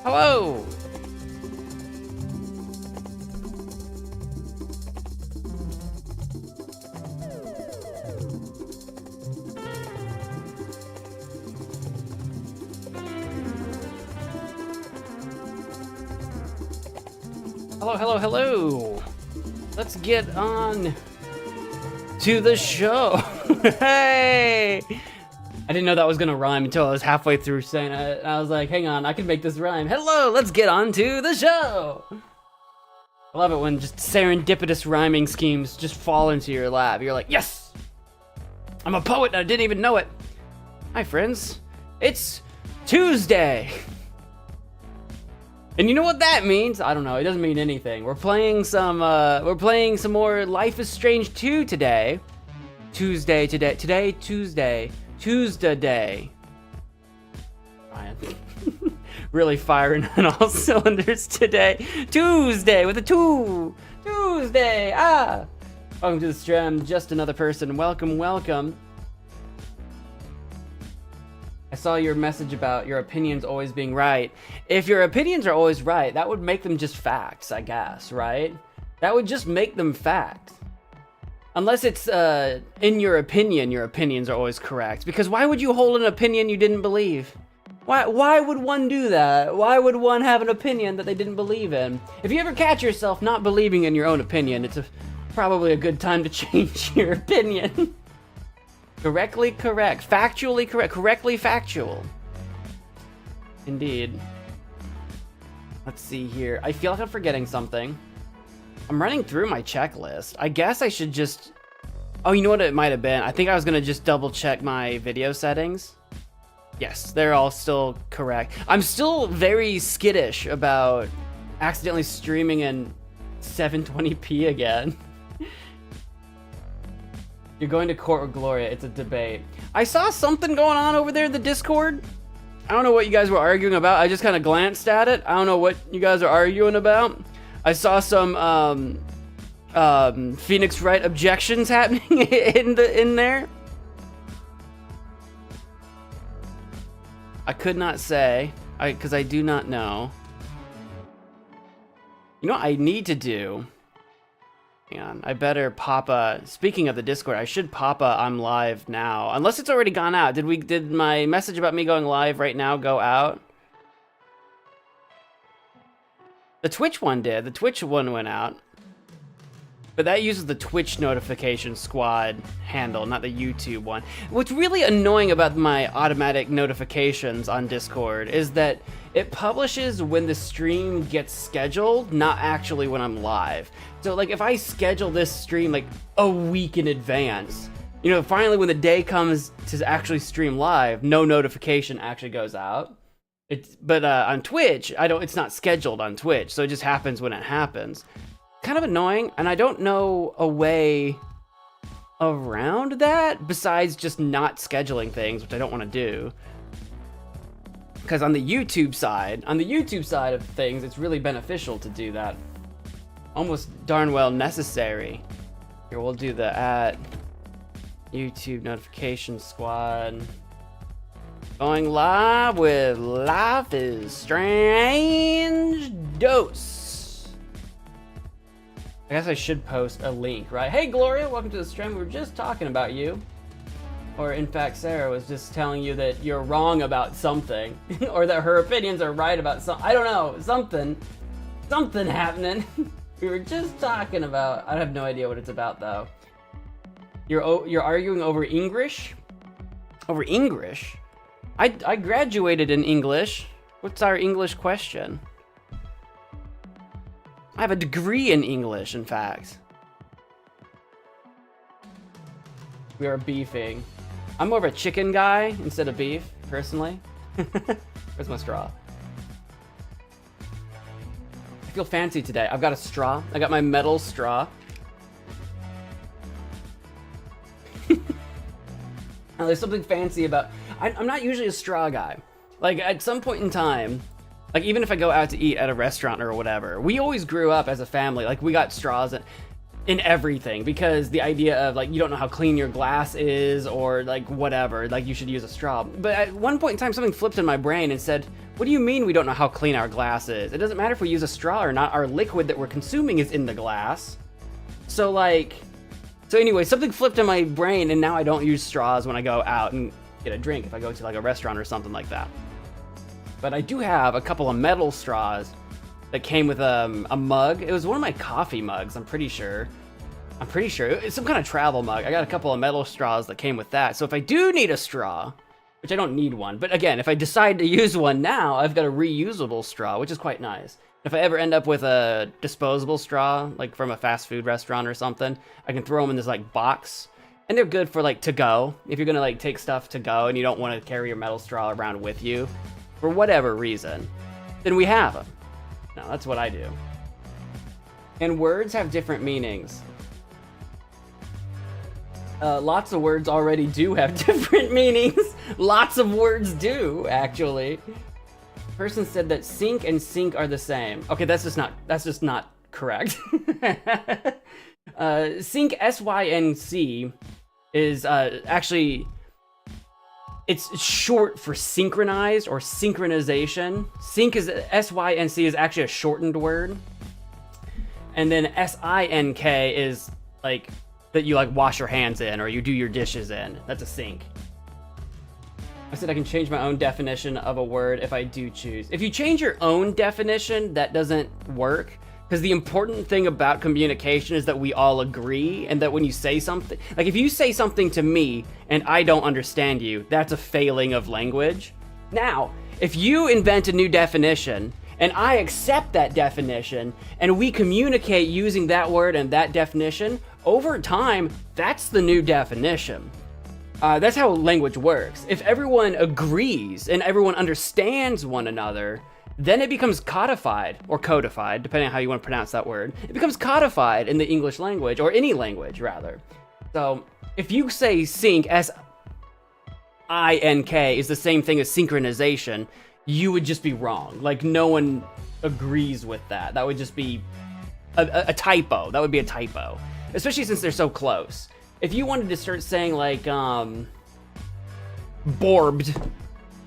Hello! Hello, hello, hello! Let's get on to the show! Hey! I didn't know that was gonna rhyme until I was halfway through saying it. I was like, hang on, I can make this rhyme. Hello, let's get on to the show! I love it when just serendipitous rhyming schemes just fall into your lap. You're like, yes! I'm a poet and I didn't even know it! Hi friends, it's Tuesday! And you know what that means? I don't know, it doesn't mean anything. We're playing some more Life is Strange 2 today. Tuesday. Ryan. Really firing on all cylinders today. Tuesday with a 2. Tuesday. Welcome to the stream. Just another person. Welcome. saw your message about your opinions always being right. If your opinions are always right, that would make them just facts, I guess, right? That would just make them fact. Unless it's, in your opinions are always correct. Because why would you hold an opinion you didn't believe? Why would one do that? Why would one have an opinion that they didn't believe in? If you ever catch yourself not believing in your own opinion, it's probably a good time to change your opinion. Correctly correct. Factually correct. Correctly factual. Indeed. Let's see here. I feel like I'm forgetting something. I'm running through my checklist. I guess I should just... Oh, you know what it might have been? I think I was going to just double check my video settings. Yes, they're all still correct. I'm still very skittish about accidentally streaming in 720p again. You're going to court with Gloria. It's a debate. I saw something going on over there in the Discord. I don't know what you guys were arguing about. I just kind of glanced at it. I don't know what you guys are arguing about. I saw some Phoenix Wright objections happening in there. I could not say, because I do not know. You know what I need to do? Hang on, I better pop a... Speaking of the Discord, I should pop a I'm live now. Unless it's already gone out. Did my message about me going live right now go out? The Twitch one did. The Twitch one went out. But that uses the Twitch notification squad handle, not the YouTube one. What's really annoying about my automatic notifications on Discord is that it publishes when the stream gets scheduled, not actually when I'm live. So like if I schedule this stream like a week in advance, you know, finally when the day comes to actually stream live, no notification actually goes out. But on Twitch, it's not scheduled on Twitch, so it just happens when it happens. Kind of annoying, and I don't know a way around that besides just not scheduling things, which I don't want to do. Because on the YouTube side of things, it's really beneficial to do that. Almost darn well necessary. Here, we'll do the @YouTube notification squad. Going live with Life is Strange Dose. I guess I should post a link, right? Hey Gloria, welcome to the stream. We were just talking about you. Or in fact, Sarah was just telling you that you're wrong about something. Or that her opinions are right about something. I don't know, something happening. We were just talking about, I have no idea what it's about though. You're arguing over English? Over English? I graduated in English. What's our English question? I have a degree in English, in fact. We are beefing. I'm more of a chicken guy instead of beef, personally. Where's my straw? I feel fancy today. I've got a straw. I got my metal straw. Now, there's something fancy about... I'm not usually a straw guy. Like, at some point in time... Like, even if I go out to eat at a restaurant or whatever, we always grew up as a family. Like, we got straws in everything because the idea of, like, you don't know how clean your glass is or, like, whatever. Like, you should use a straw. But at one point in time, something flipped in my brain and said, what do you mean we don't know how clean our glass is? It doesn't matter if we use a straw or not. Our liquid that we're consuming is in the glass. So, like... So anyway, something flipped in my brain and now I don't use straws when I go out and get a drink if I go to, like, a restaurant or something like that. But I do have a couple of metal straws that came with a mug. It was one of my coffee mugs, I'm pretty sure. It's some kind of travel mug. I got a couple of metal straws that came with that. So if I do need a straw, which I don't need one, but again, if I decide to use one now, I've got a reusable straw, which is quite nice. If I ever end up with a disposable straw, like from a fast food restaurant or something, I can throw them in this like box. And they're good for like to go. If you're gonna like take stuff to go and you don't want to carry your metal straw around with you, for whatever reason, then we have them. No, that's what I do. And words have different meanings. Lots of words already do have different meanings. Lots of words do, actually. Person said that sink and sink are the same. Okay, that's just not correct. Sync, S-Y-N-C, is actually it's short for synchronized or synchronization. Sync is S-Y-N-C is actually a shortened word. And then S-I-N-K is like that you like wash your hands in or you do your dishes in. That's a sink. I said I can change my own definition of a word if I do choose. If you change your own definition, that doesn't work. Because the important thing about communication is that we all agree, and that when you say something, like if you say something to me and I don't understand you, that's a failing of language. Now, if you invent a new definition and I accept that definition and we communicate using that word and that definition, over time, that's the new definition. That's how language works. If everyone agrees and everyone understands one another, then it becomes codified, or codified, depending on how you want to pronounce that word. It becomes codified in the English language, or any language, rather. So, if you say sync, S-I-N-K, is the same thing as synchronization, you would just be wrong. Like, no one agrees with that. That would just be a typo. That would be a typo. Especially since they're so close. If you wanted to start saying, like, borbed,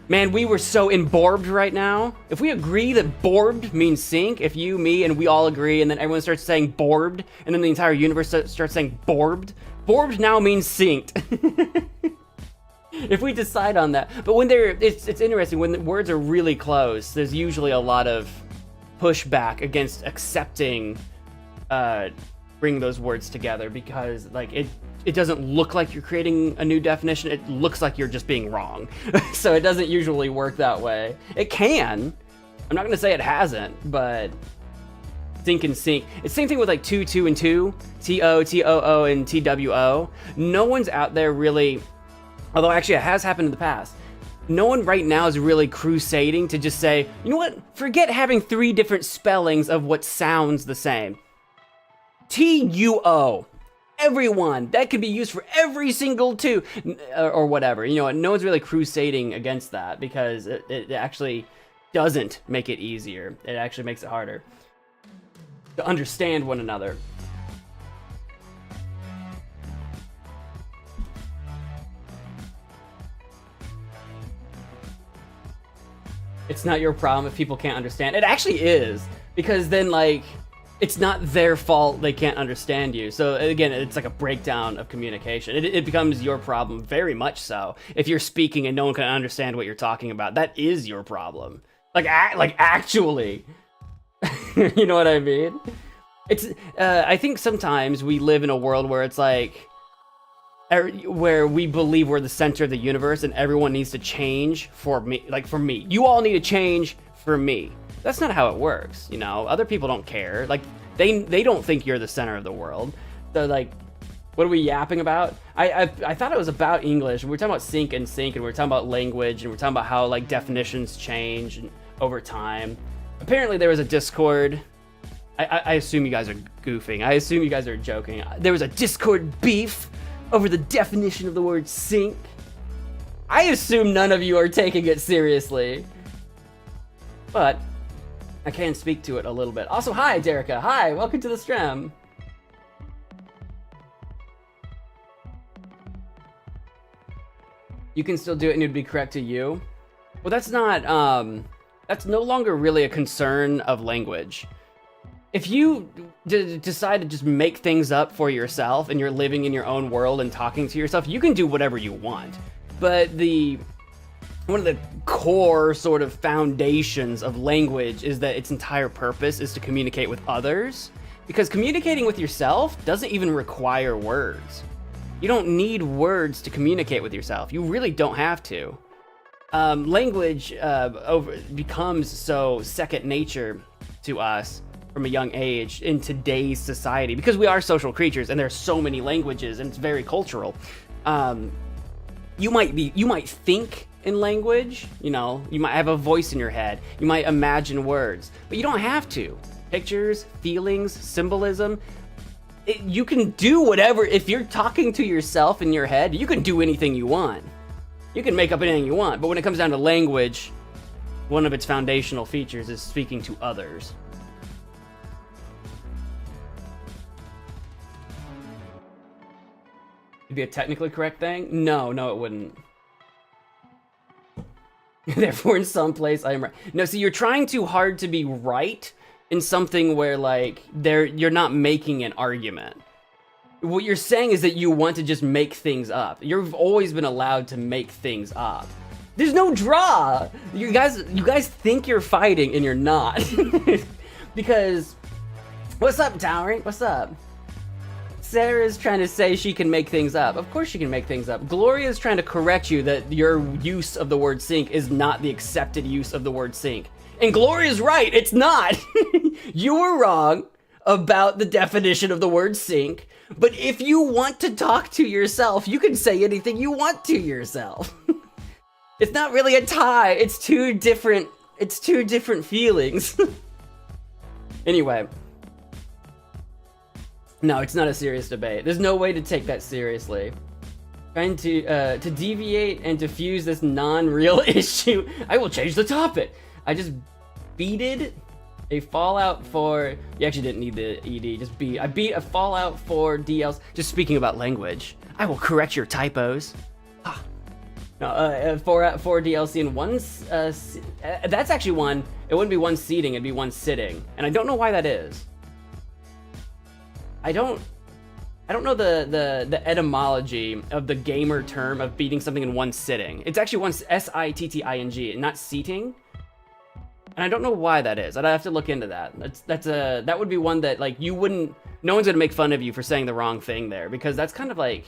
man, we were so emborbed right now. If we agree that borbed means sync, if you, me, and we all agree, and then everyone starts saying borbed, and then the entire universe starts saying borbed, borbed now means synced. If we decide on that. But when it's interesting, when the words are really close, there's usually a lot of pushback against accepting, bring those words together, because like it doesn't look like you're creating a new definition. It looks like you're just being wrong. So it doesn't usually work that way. It can. I'm not gonna say it hasn't, but sync and sync. It's the same thing with like two and two, T-O, T-O-O, and T-W-O. No one's out there really, although actually it has happened in the past, no one right now is really crusading to just say, you know what, forget having 3 different spellings of what sounds the same. T-U-O. Everyone, that could be used for every single two, or whatever. You know, no one's really crusading against that, because it actually doesn't make it easier. It actually makes it harder to understand one another. It's not your problem if people can't understand. It actually is, because then, like, it's not their fault they can't understand you. So again, it's like a breakdown of communication. It becomes your problem, very much so. If you're speaking and no one can understand what you're talking about, that is your problem. Like actually. You know what I mean? It's I think sometimes we live in a world where it's like, where we believe we're the center of the universe and everyone needs to change for me. Like for me, you all need to change for me. That's not how it works, you know? Other people don't care. Like, they don't think you're the center of the world. So, like, what are we yapping about? I thought it was about English. We were talking about sync, and we were talking about language, and we were talking about how, like, definitions change over time. Apparently, there was a Discord. I assume you guys are goofing. I assume you guys are joking. There was a Discord beef over the definition of the word sync. I assume none of you are taking it seriously. But I can speak to it a little bit. Also, hi, Derica. Hi, welcome to the stream. You can still do it and it'd be correct to you. Well, that's not, that's no longer really a concern of language. If you decide to just make things up for yourself and you're living in your own world and talking to yourself, you can do whatever you want. But one of the core sort of foundations of language is that its entire purpose is to communicate with others, because communicating with yourself doesn't even require words. You don't need words to communicate with yourself. You really don't have to. Language becomes so second nature to us from a young age in today's society, because we are social creatures and there are so many languages and it's very cultural. You might think in language, you know, you might have a voice in your head, you might imagine words, but you don't have to. Pictures, feelings, symbolism, you can do whatever. If you're talking to yourself in your head, you can do anything you want. You can make up anything you want, but when it comes down to language, one of its foundational features is speaking to others. It'd be a technically correct thing? No, it wouldn't. Therefore, in some place, I am right. No, see, you're trying too hard to be right in something where, like, you're not making an argument. What you're saying is that you want to just make things up. You've always been allowed to make things up. There's no draw. You guys think you're fighting and you're not. Because, what's up, Towering? What's up? Sarah's trying to say she can make things up. Of course she can make things up. Gloria's trying to correct you that your use of the word sink is not the accepted use of the word sink. And Gloria's right, it's not. You were wrong about the definition of the word sink. But if you want to talk to yourself, you can say anything you want to yourself. It's not really a tie. It's two different feelings. Anyway. No, it's not a serious debate. There's no way to take that seriously. Trying to deviate and diffuse this non-real issue. I will change the topic. I just beated a Fallout 4. You actually didn't need the ED. Just beat. I beat a Fallout 4 DLC. Just speaking about language. I will correct your typos. No, 4 DLC in one. That's actually one. It wouldn't be one seating. It'd be one sitting. And I don't know why that is. I don't know the etymology of the gamer term of beating something in one sitting. It's actually one sitting, not seating. And I don't know why that is. I'd have to look into that. That would be one that, like, no one's gonna make fun of you for saying the wrong thing there, because that's kind of like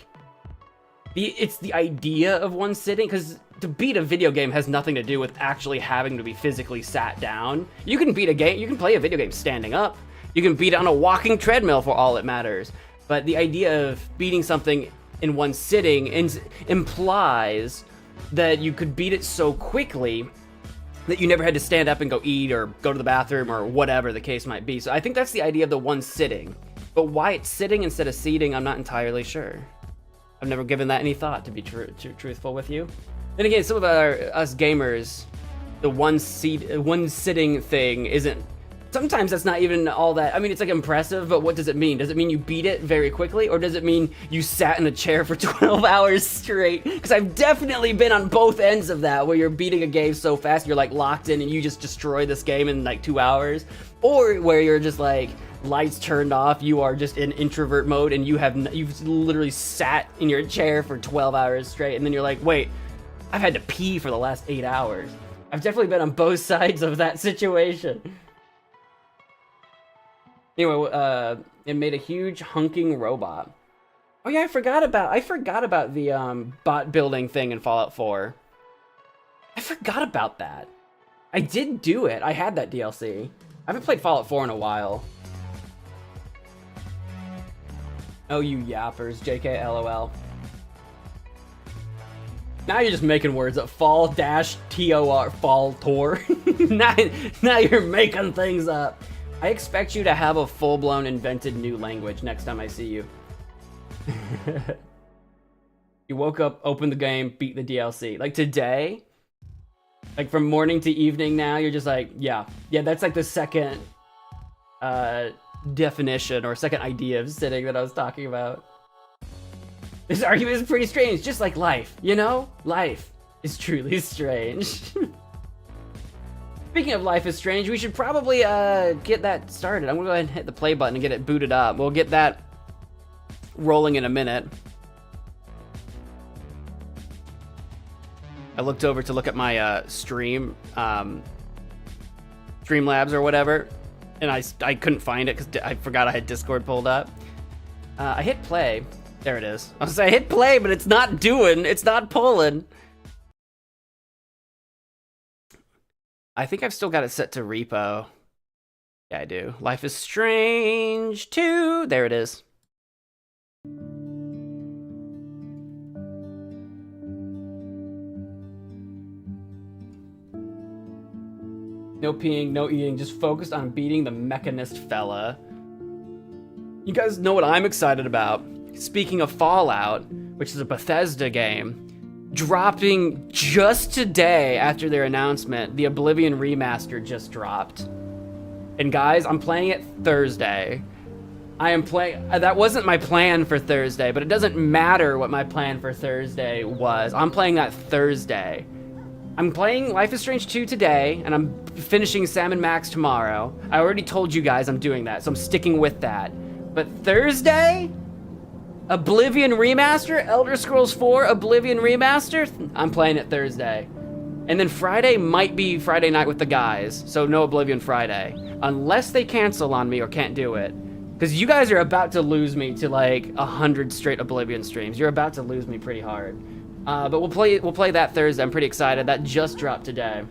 it's the idea of one sitting, because to beat a video game has nothing to do with actually having to be physically sat down. You can play a video game standing up. You can beat it on a walking treadmill for all it matters. But the idea of beating something in one sitting implies that you could beat it so quickly that you never had to stand up and go eat or go to the bathroom or whatever the case might be. So I think that's the idea of the one sitting. But why it's sitting instead of seating, I'm not entirely sure. I've never given that any thought, to be truthful with you. Then again, some of us gamers, the one sitting thing isn't. Sometimes that's not even all that. I mean, it's like impressive, but what does it mean? Does it mean you beat it very quickly, or does it mean you sat in a chair for 12 hours straight? Because I've definitely been on both ends of that, where you're beating a game so fast you're like locked in and you just destroy this game in like 2 hours, or where you're just like lights turned off, you are just in introvert mode and you've literally sat in your chair for 12 hours straight, and then you're like, wait, I've had to pee for the last 8 hours. I've definitely been on both sides of that situation. Anyway, it made a huge hunking robot. Oh yeah, I forgot about the bot building thing in Fallout 4. I forgot about that. I did do it. I had that DLC. I haven't played Fallout 4 in a while. Oh, you yappers. JK LOL. Now you're just making words up. Fall-TOR. Fall Tor. now you're making things up. I expect you to have a full-blown invented new language next time I see you. You woke up, opened the game, beat the DLC. Like today, like from morning to evening now, you're just like, yeah, that's like the second definition or second idea of sitting that I was talking about. This argument is pretty strange, just like life, you know? Life is truly strange. Speaking of Life is Strange, we should probably get that started. I'm gonna go ahead and hit the play button and get it booted up. We'll get that rolling in a minute. I looked over to look at my Streamlabs or whatever, and I couldn't find it because I forgot I had Discord pulled up. I hit play. There it is. I was saying I hit play, but it's not pulling. I think I've still got it set to repo. Yeah, I do. Life is Strange 2. There it is. No peeing, no eating, just focused on beating the mechanist fella. You guys know what I'm excited about. Speaking of Fallout, which is a Bethesda game, dropping just today after their announcement, the Oblivion remaster just dropped. And guys, I'm playing it Thursday. That wasn't my plan for Thursday, but it doesn't matter what my plan for Thursday was. I'm playing that Thursday. I'm playing Life is Strange 2 today, and I'm finishing Sam and Max tomorrow. I already told you guys I'm doing that, so I'm sticking with that. But Thursday, Oblivion Remaster, Elder Scrolls 4 Oblivion Remaster, I'm playing it Thursday. And then Friday might be Friday night with the guys, so no Oblivion Friday. Unless they cancel on me or can't do it. Because you guys are about to lose me to like 100 straight Oblivion streams. You're about to lose me pretty hard. But we'll play that Thursday. I'm pretty excited. That just dropped today.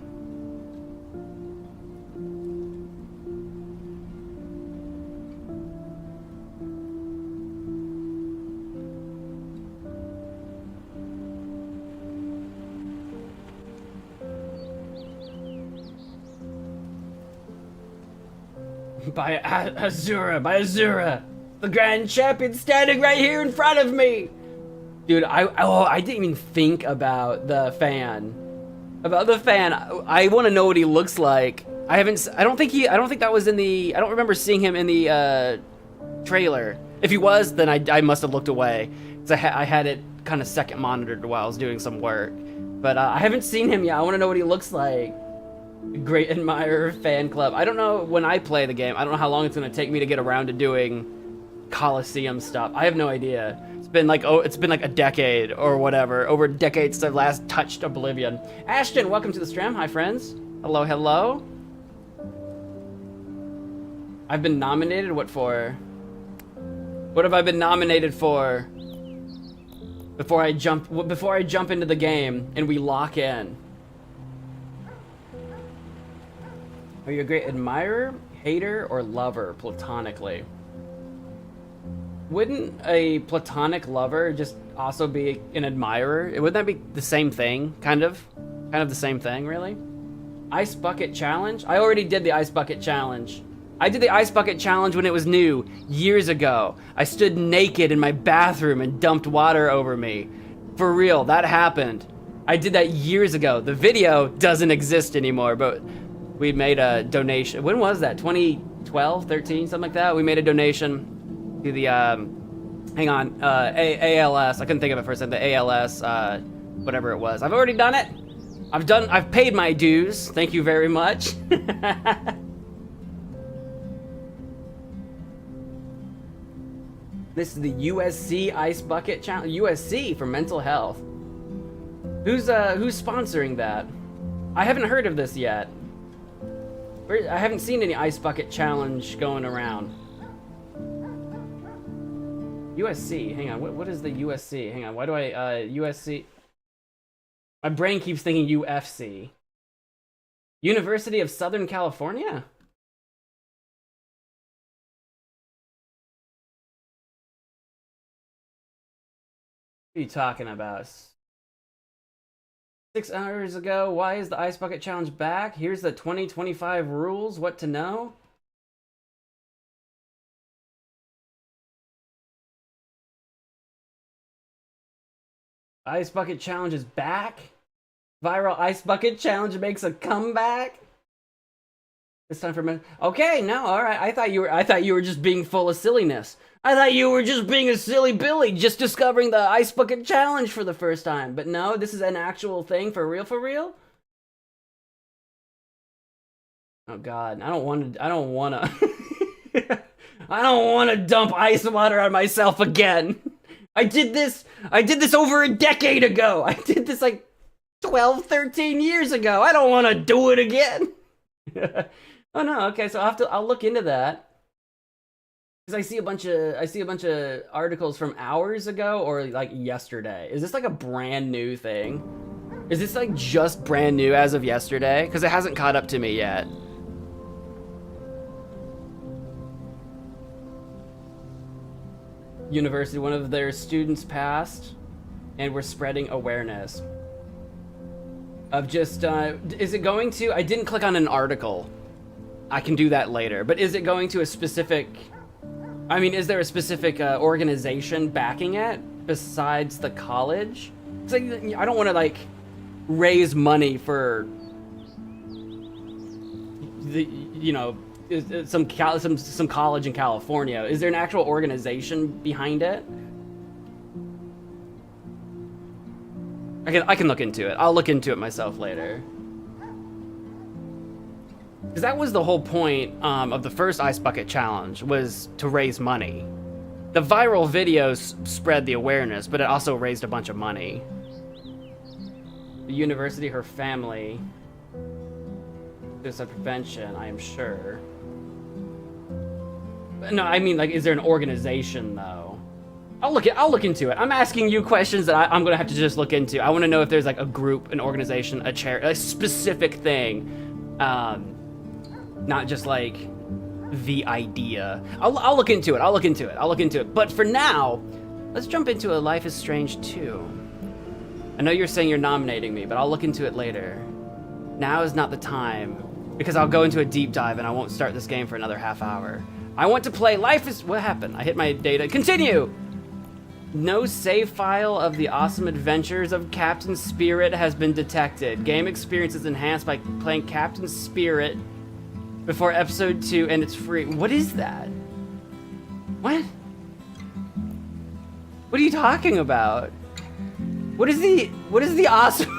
By Azura, the grand champion standing right here in front of me. Dude, I didn't even think about the fan. I want to know what he looks like. I don't think that was in the, I don't remember seeing him in the trailer. If he was, then I must have looked away. 'Cause I had it kind of second monitored while I was doing some work. But I haven't seen him yet. I want to know what he looks like. Great admirer fan club. I don't know when I play the game. I don't know how long it's gonna take me to get around to doing Coliseum stuff. I have no idea. It's been like a decade or whatever. Over a decade since I've last touched Oblivion. Ashton, welcome to the stream. Hi friends. Hello, hello. I've been nominated. What for? What have I been nominated for? Before I jump into the game and we lock in. Are you a great admirer, hater, or lover platonically? Wouldn't a platonic lover just also be an admirer? Wouldn't that be the same thing? Kind of the same thing, really? Ice bucket challenge? I already did the ice bucket challenge. I did the ice bucket challenge when it was new, years ago. I stood naked in my bathroom and dumped water over me. For real, that happened. I did that years ago. The video doesn't exist anymore, but we made a donation. When was that? 2012, 13, something like that? We made a donation to the, hang on, ALS. I couldn't think of it for a second. The ALS, whatever it was. I've already done it. I've paid my dues. Thank you very much. This is the USC Ice Bucket Challenge. USC for mental health. Who's sponsoring that? I haven't heard of this yet. I haven't seen any ice bucket challenge going around. USC, hang on, what is the USC? Hang on, why do I, USC? My brain keeps thinking UFC. University of Southern California? What are you talking about? 6 hours ago, why is the Ice Bucket Challenge back? Here's the 2025 rules, what to know. Ice Bucket Challenge is back. Viral Ice Bucket Challenge makes a comeback. It's time for men. Okay, no, all right. I thought you were just being full of silliness. I thought you were just being a silly Billy, just discovering the Ice Bucket Challenge for the first time. But no, this is an actual thing for real, for real? Oh God, I don't want to. I don't want to dump ice water on myself again. I did this over a decade ago. I did this like 12, 13 years ago. I don't want to do it again. Oh no, okay, so I'll look into that. Cuz I see a bunch of articles from hours ago or like yesterday. Is this like a brand new thing? Is this like just brand new as of yesterday? Cuz it hasn't caught up to me yet. University, one of their students passed, and we're spreading awareness of just, is it going to, I didn't click on an article. I can do that later, but is it going to a specific, I mean, is there a specific organization backing it besides the college? It's like, I don't want to like raise money for the, you know, some college in California. Is there an actual organization behind it? I can look into it. I'll look into it myself later. Because that was the whole point of the first Ice Bucket Challenge, was to raise money. The viral videos spread the awareness, but it also raised a bunch of money. The university, her family, suicide prevention, I am sure. No, I mean, like, is there an organization though? I'll look into it. I'm asking you questions that I'm gonna have to just look into. I want to know if there's like a group, an organization, a charity, a specific thing, not just like the idea. I'll look into it. I'll look into it. But for now, let's jump into a Life is Strange 2. I know you're saying you're nominating me, but I'll look into it later. Now is not the time, because I'll go into a deep dive and I won't start this game for another half hour. I want to play what happened? I hit my data. Continue! No save file of the awesome adventures of Captain Spirit has been detected. Game experience is enhanced by playing Captain Spirit before episode 2 and it's free. What is that? What? What are you talking about? What is the awesome,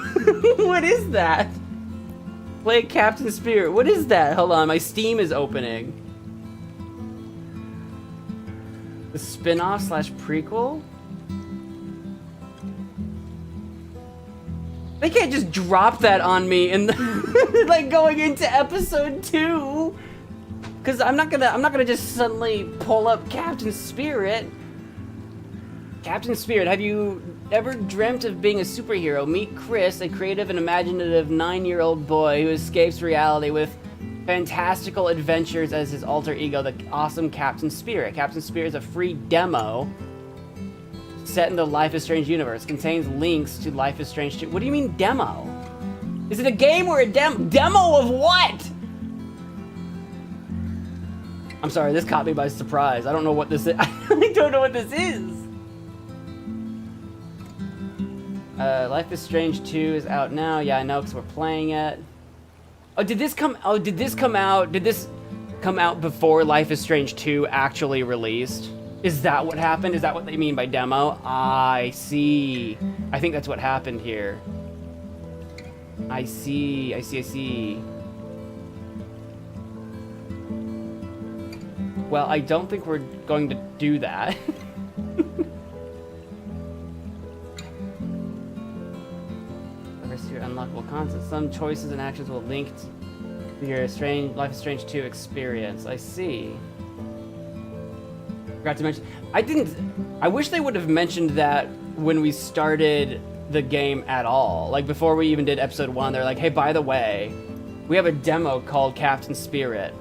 what is that? Play Captain Spirit, what is that? Hold on, my Steam is opening. The spin-off / prequel? They can't just drop that on me in the, like going into episode 2. Cause I'm not gonna just suddenly pull up Captain Spirit. Captain Spirit, have you ever dreamt of being a superhero? Meet Chris, a creative and imaginative 9-year-old boy who escapes reality with fantastical adventures as his alter ego, the awesome Captain Spirit. Captain Spirit is a free demo set in the Life is Strange universe. Contains links to Life is Strange 2. What do you mean demo? Is it a game or a demo of what? I'm sorry, this caught me by surprise. I don't know what this is. I don't know what this is. Life is Strange 2 is out now. Yeah, I know, because we're playing it. Oh, did this come out before Life is Strange 2 actually released? Is that what happened? Is that what they mean by demo? I see. I think that's what happened here. I see. Well, I don't think we're going to do that. Your unlockable content. Some choices and actions will link to your Life is Strange 2 experience. I see. Forgot to mention. I wish they would have mentioned that when we started the game at all. Like before we even did episode 1, they're like, hey, by the way, we have a demo called Captain Spirit.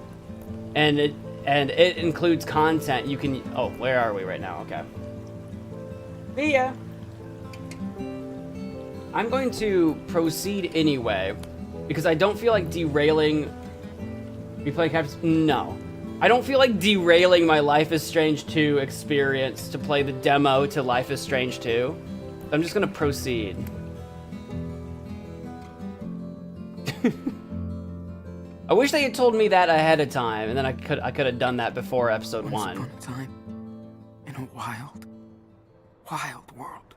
And it includes content you can. Oh, where are we right now? Okay. See ya. I'm going to proceed anyway, because I don't feel like derailing. We play Captain. No, I don't feel like derailing my Life is Strange 2 experience to play the demo to Life is Strange 2. I'm just gonna proceed. I wish they had told me that ahead of time, and then I could have done that before episode 1. Once upon a time, in a wild world,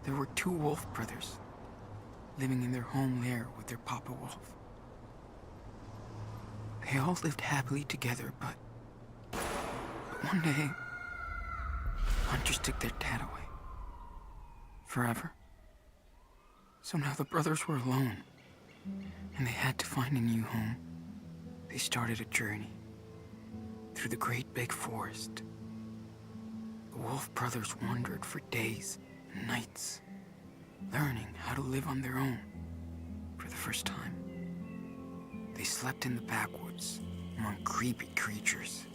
there were 2 wolf brothers living in their home lair with their papa wolf. They all lived happily together, but one day, hunters took their dad away. Forever. So now the brothers were alone, and they had to find a new home. They started a journey through the great big forest. The wolf brothers wandered for days and nights, learning how to live on their own for the first time. They slept in the backwoods among creepy creatures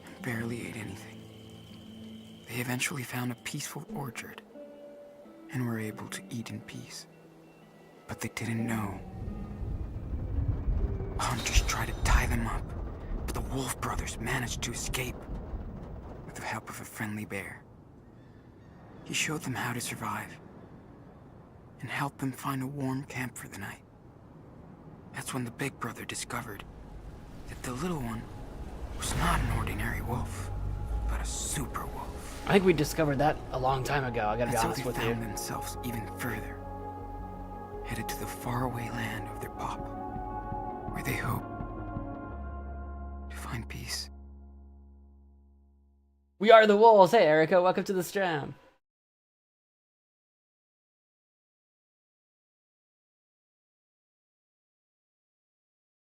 and barely ate anything. They eventually found a peaceful orchard and were able to eat in peace. But they didn't know. Hunters tried to tie them up, but the wolf brothers managed to escape with the help of a friendly bear. He showed them how to survive and helped them find a warm camp for the night. That's when the big brother discovered that the little one was not an ordinary wolf. but a super wolf. I think we discovered that a long time ago. I gotta be That's how honest they with you. found themselves even further, headed to the faraway land of their pop, where they hope to find peace. We are the wolves. Hey, Erica, welcome to the stream.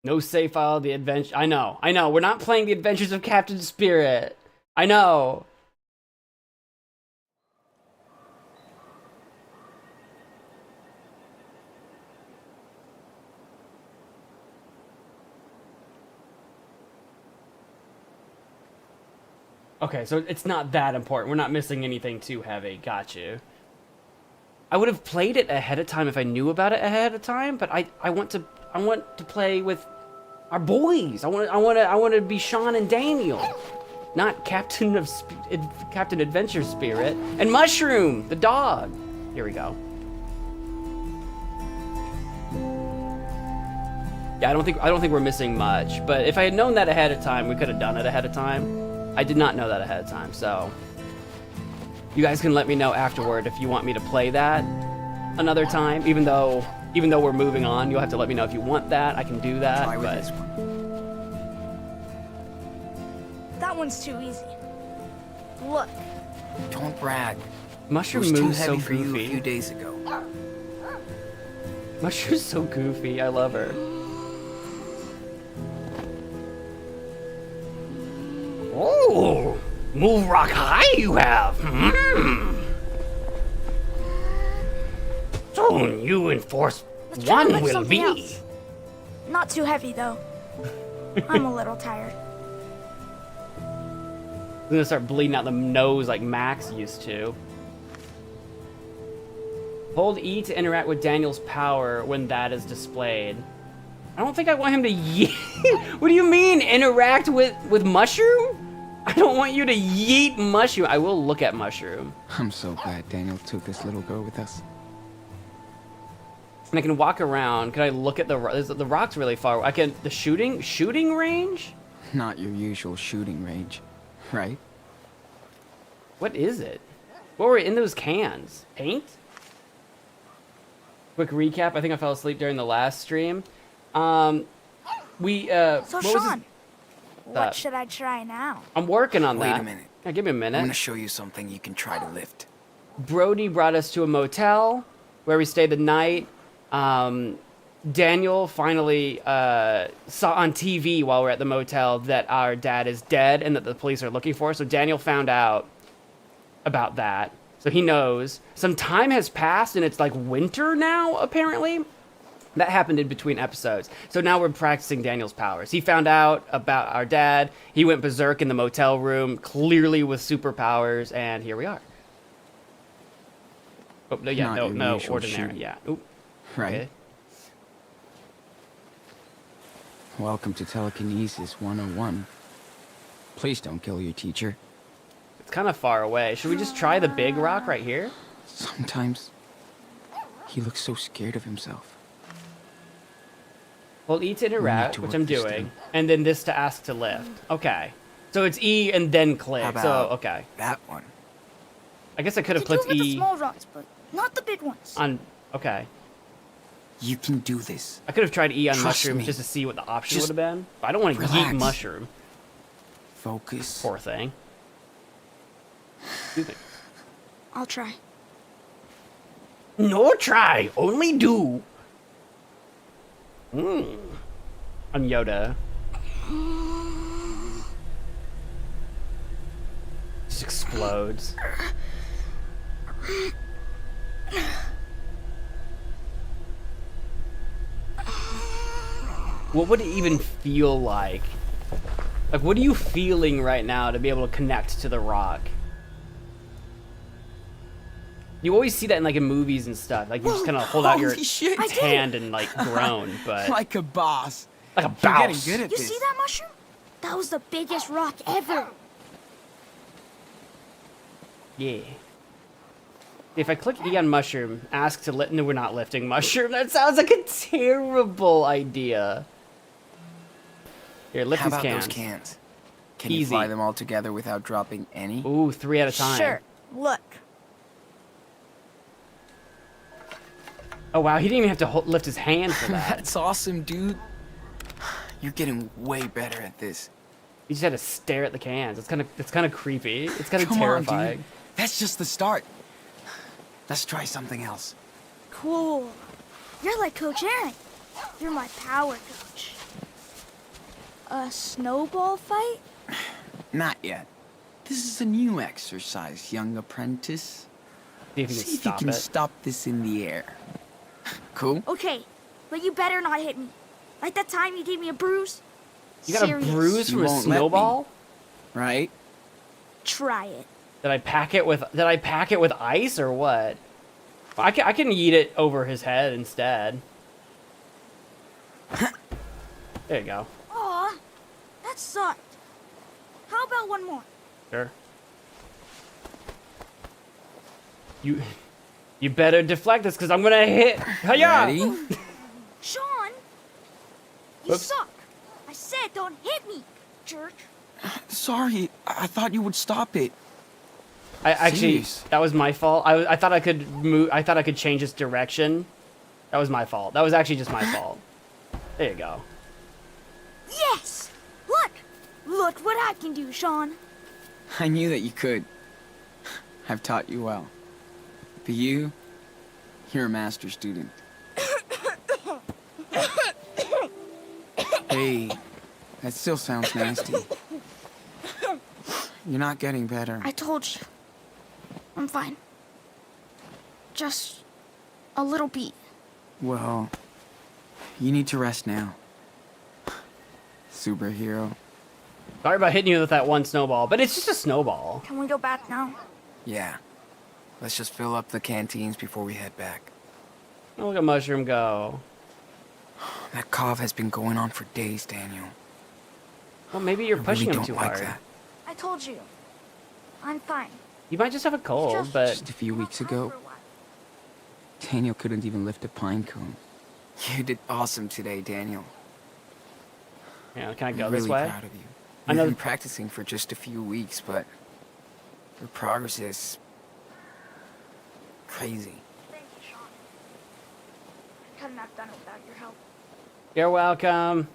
No save file, the adventure. I know. We're not playing the Adventures of Captain Spirit. I know. Okay, so it's not that important. We're not missing anything too heavy. Got you. I would have played it ahead of time if I knew about it ahead of time, but I want to play with our boys. I want to be Sean and Daniel, not Captain Adventure Spirit and Mushroom, the dog. Here we go. Yeah, I don't think we're missing much, but if I had known that ahead of time, we could have done it ahead of time. I did not know that ahead of time, so you guys can let me know afterward if you want me to play that another time. Even though we're moving on, you'll have to let me know if you want that. I can do that. Try with But this one. That one's too easy. Look. Don't brag. Mushroom It was too moves so heavy for you a few goofy. days ago. Mushroom's so goofy. I love her. Oh, move rock high you have. Soon you enforce Let's try to one lift will something be. else. Not too heavy though. I'm a little tired. I'm gonna start bleeding out the nose like Max used to. Hold E to interact with Daniel's power when that is displayed. I don't think I want him to yeet. What do you mean, interact with Mushroom? I don't want you to yeet Mushroom. I will look at Mushroom. I'm so glad Daniel took this little girl with us. And I can walk around. Can I look at the rock's really far? I can the shooting range? Not your usual shooting range, right? What is it? What were in those cans? Paint? Quick recap. I think I fell asleep during the last stream. So what was Sean, his- what should I try now? I'm working on Wait that. a minute. Yeah, give me a I'm minute. gonna show you something you can try to lift. Brody brought us to a motel where we stayed the night. Daniel finally saw on TV while we're at the motel that our dad is dead and that the police are looking for us. So Daniel found out about that. So he knows. Some time has passed and it's like winter now, apparently. That happened in between episodes. So now we're practicing Daniel's powers. He found out about our dad. He went berserk in the motel room, clearly with superpowers, and here we are. Oh, no, yeah, Not your no, usual ordinary, shooting. yeah. Oop, Right. okay. Welcome to Telekinesis 101. Please don't kill your teacher. It's kind of far away. Should we just try the big rock right here? Sometimes he looks so scared of himself. Hold E to interact, to which work I'm this doing, through. and then this to ask to lift. Okay. So it's E and then click. How So, about okay. that one? I guess I could have To do clicked with the E small rocks, but not the big ones. on... Okay. You can do this. I could have tried E on Trust mushroom me. just to see what the option Just would have been. But I don't want to yeet relax. mushroom. Focus. Poor thing. Excuse me. I'll try. No try, only do. I'm Yoda. Just explodes. What would it even feel like? Like, what are you feeling right now to be able to connect to the rock? You always see that in, like, in movies and stuff. Like, you just kind of hold out your Holy shit. I did. hand and, like, groan, but... Like a boss. Like a You're getting boss. good at You this. see that mushroom? That was the biggest rock ever. Yeah. If I click E on mushroom, ask to lift... No, we're not lifting mushroom. That sounds like a terrible idea. Here, lift How these about cans. those cans? Can you Easy. fly them all together without dropping any? Ooh, 3 at a time. Sure. Look. Oh wow, he didn't even have to lift his hand for that. That's awesome, dude. You're getting way better at this. He just had to stare at the cans. It's kind of creepy. It's kind of Come on, terrifying. dude. That's just the start. Let's try something else. Cool. You're like Coach Aaron. You're my power coach. A snowball fight? Not yet. This is a new exercise, young apprentice. See if he See can if stop you can it. stop this in the air. Cool? Okay, but you better not hit me. Like that time you gave me a bruise. You got Serious. a bruise You from a won't let me. snowball? Right? Try it. Did I pack it with ice or what? I can eat it over his head instead. There you go. Aw, that sucked. How about one more? Sure. You better deflect this because I'm gonna hit. Hiya! Ready? Sean, you Whoops. suck. I said don't hit me, jerk. Sorry, I thought you would stop it. I actually Serious. that was my fault. I thought I could move. I thought I could change its direction. That was my fault. That was actually just my fault. There you go. Yes! Look what I can do, Sean. I knew that you could. I've taught you well. But you're a master student. Hey, that still sounds nasty. You're not getting better. I told you. I'm fine. Just a little beat. Well, you need to rest now. Superhero. Sorry about hitting you with that one snowball, but it's just a snowball. Can we go back now? Yeah. Let's just fill up the canteens before we head back. Oh, look at Mushroom go. That cough has been going on for days, Daniel. Well, maybe you're I pushing really him don't too like hard. that. I told you. I'm fine. You might just have a cold, but Just a few weeks ago, Daniel couldn't even lift a pine cone. You did awesome today, Daniel. yeah, can I go I'm this really way? proud of you. I We've know- been practicing for just a few weeks, but your progress is crazy. Thank you, Sean. I couldn't have done it without your help. You're welcome.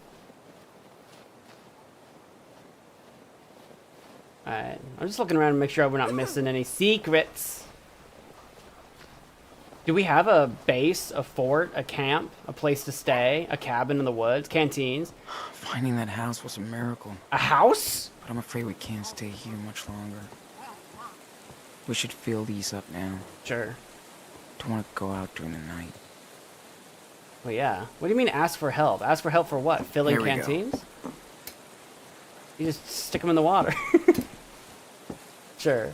Alright, I'm just looking around to make sure we're not missing any secrets. Do we have a base, a fort, a camp, a place to stay, a cabin in the woods, canteens, Finding that house was a miracle, a house? but I'm afraid we can't stay here much longer. We should fill these up now. Sure. Don't want to go out during the night. Well, yeah. What do you mean ask for help? Ask for help for what? Filling Here we go. canteens? You just stick them in the water. Sure.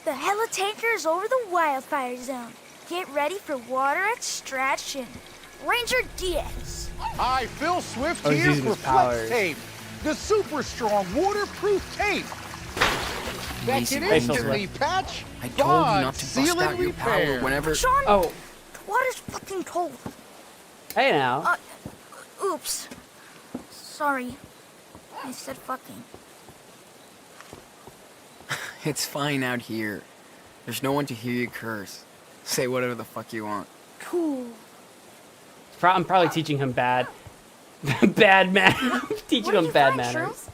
The helitanker is over the wildfire zone. Get ready for water extraction. Ranger Diaz. Hi, Phil Swift Oh, he's here using for his powers. Flex Tape, the super strong waterproof tape that Amazing. can Hey, Phil instantly Swift. patch, I told you bond, not to seal, bust and out your power repair. whenever... Sean, Oh, the water's fucking cold. hey now. Oops. Sorry. I said fucking. It's fine out here. There's no one to hear you curse. Say whatever the fuck you want. Cool. I'm probably teaching him bad manners. Teaching What did him you bad find, manners.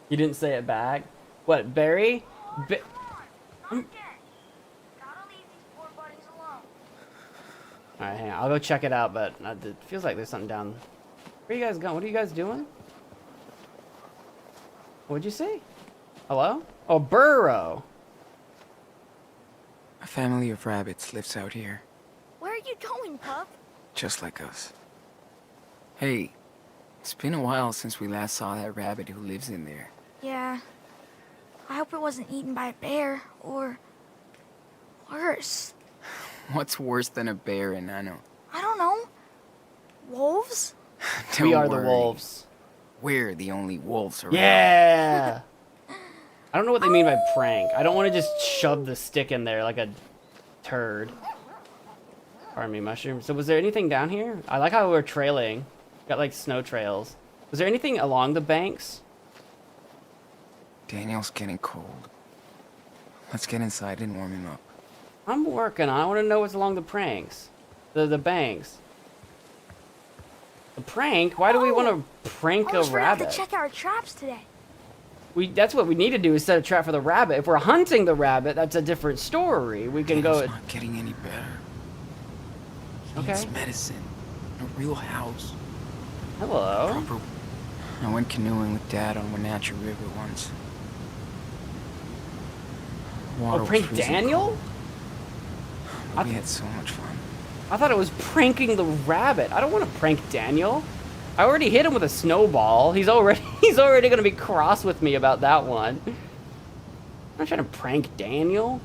You didn't say it back. What, Barry? Gotta leave these poor buddies alone. Alright, hang on. I'll go check it out, but it feels like there's something down. Where are you guys going? What are you guys doing? What'd you say? Hello? Oh, burrow. A family of rabbits lives out here, Where are you going, pup? just like us. Hey, it's been a while since we last saw that rabbit who lives in there. Yeah. I hope it wasn't eaten by a bear, or worse. What's worse than a bear, Enano? I don't know. Wolves? We Don't are the worry. wolves. We're the only wolves around. Yeah! I don't know what they mean by prank. I don't want to just shove the stick in there like a turd. Pardon me, mushroom. So was there anything down here? I like how we're trailing. Got like snow trails. Was there anything along the banks? Daniel's getting cold. Let's get inside and warm him up. I'm working on. I want to know what's along the banks. The banks. The prank? Why do we want to prank a Almost forgot rabbit? to check our traps today. That's what we need to do is set a trap for the rabbit. If we're hunting the rabbit, that's a different story. We can Daniel's go. not getting any better. He Okay. needs medicine. A real house. Hello. Proper. I went canoeing with Dad on Wenatchee River once. Water Oh, was prank freezing Daniel? cold, but we had so much fun. I thought it was pranking the rabbit. I don't want to prank Daniel. I already hit him with a snowball. He's already gonna be cross with me about that one. I'm not trying to prank Daniel.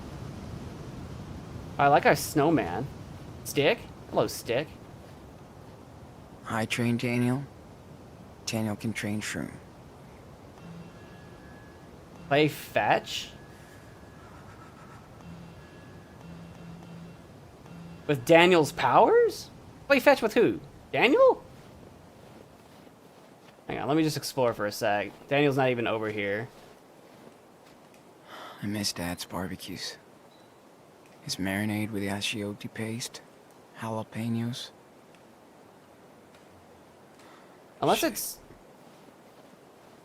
I like our snowman. Stick? Hello, Stick. I train Daniel. Daniel can train Shroom. Play fetch? With Daniel's powers? Play fetch with who? Daniel? Hang on, let me just explore for a sec. Daniel's not even over here. I miss Dad's barbecues. His marinade with achiote paste, jalapenos. Unless it's...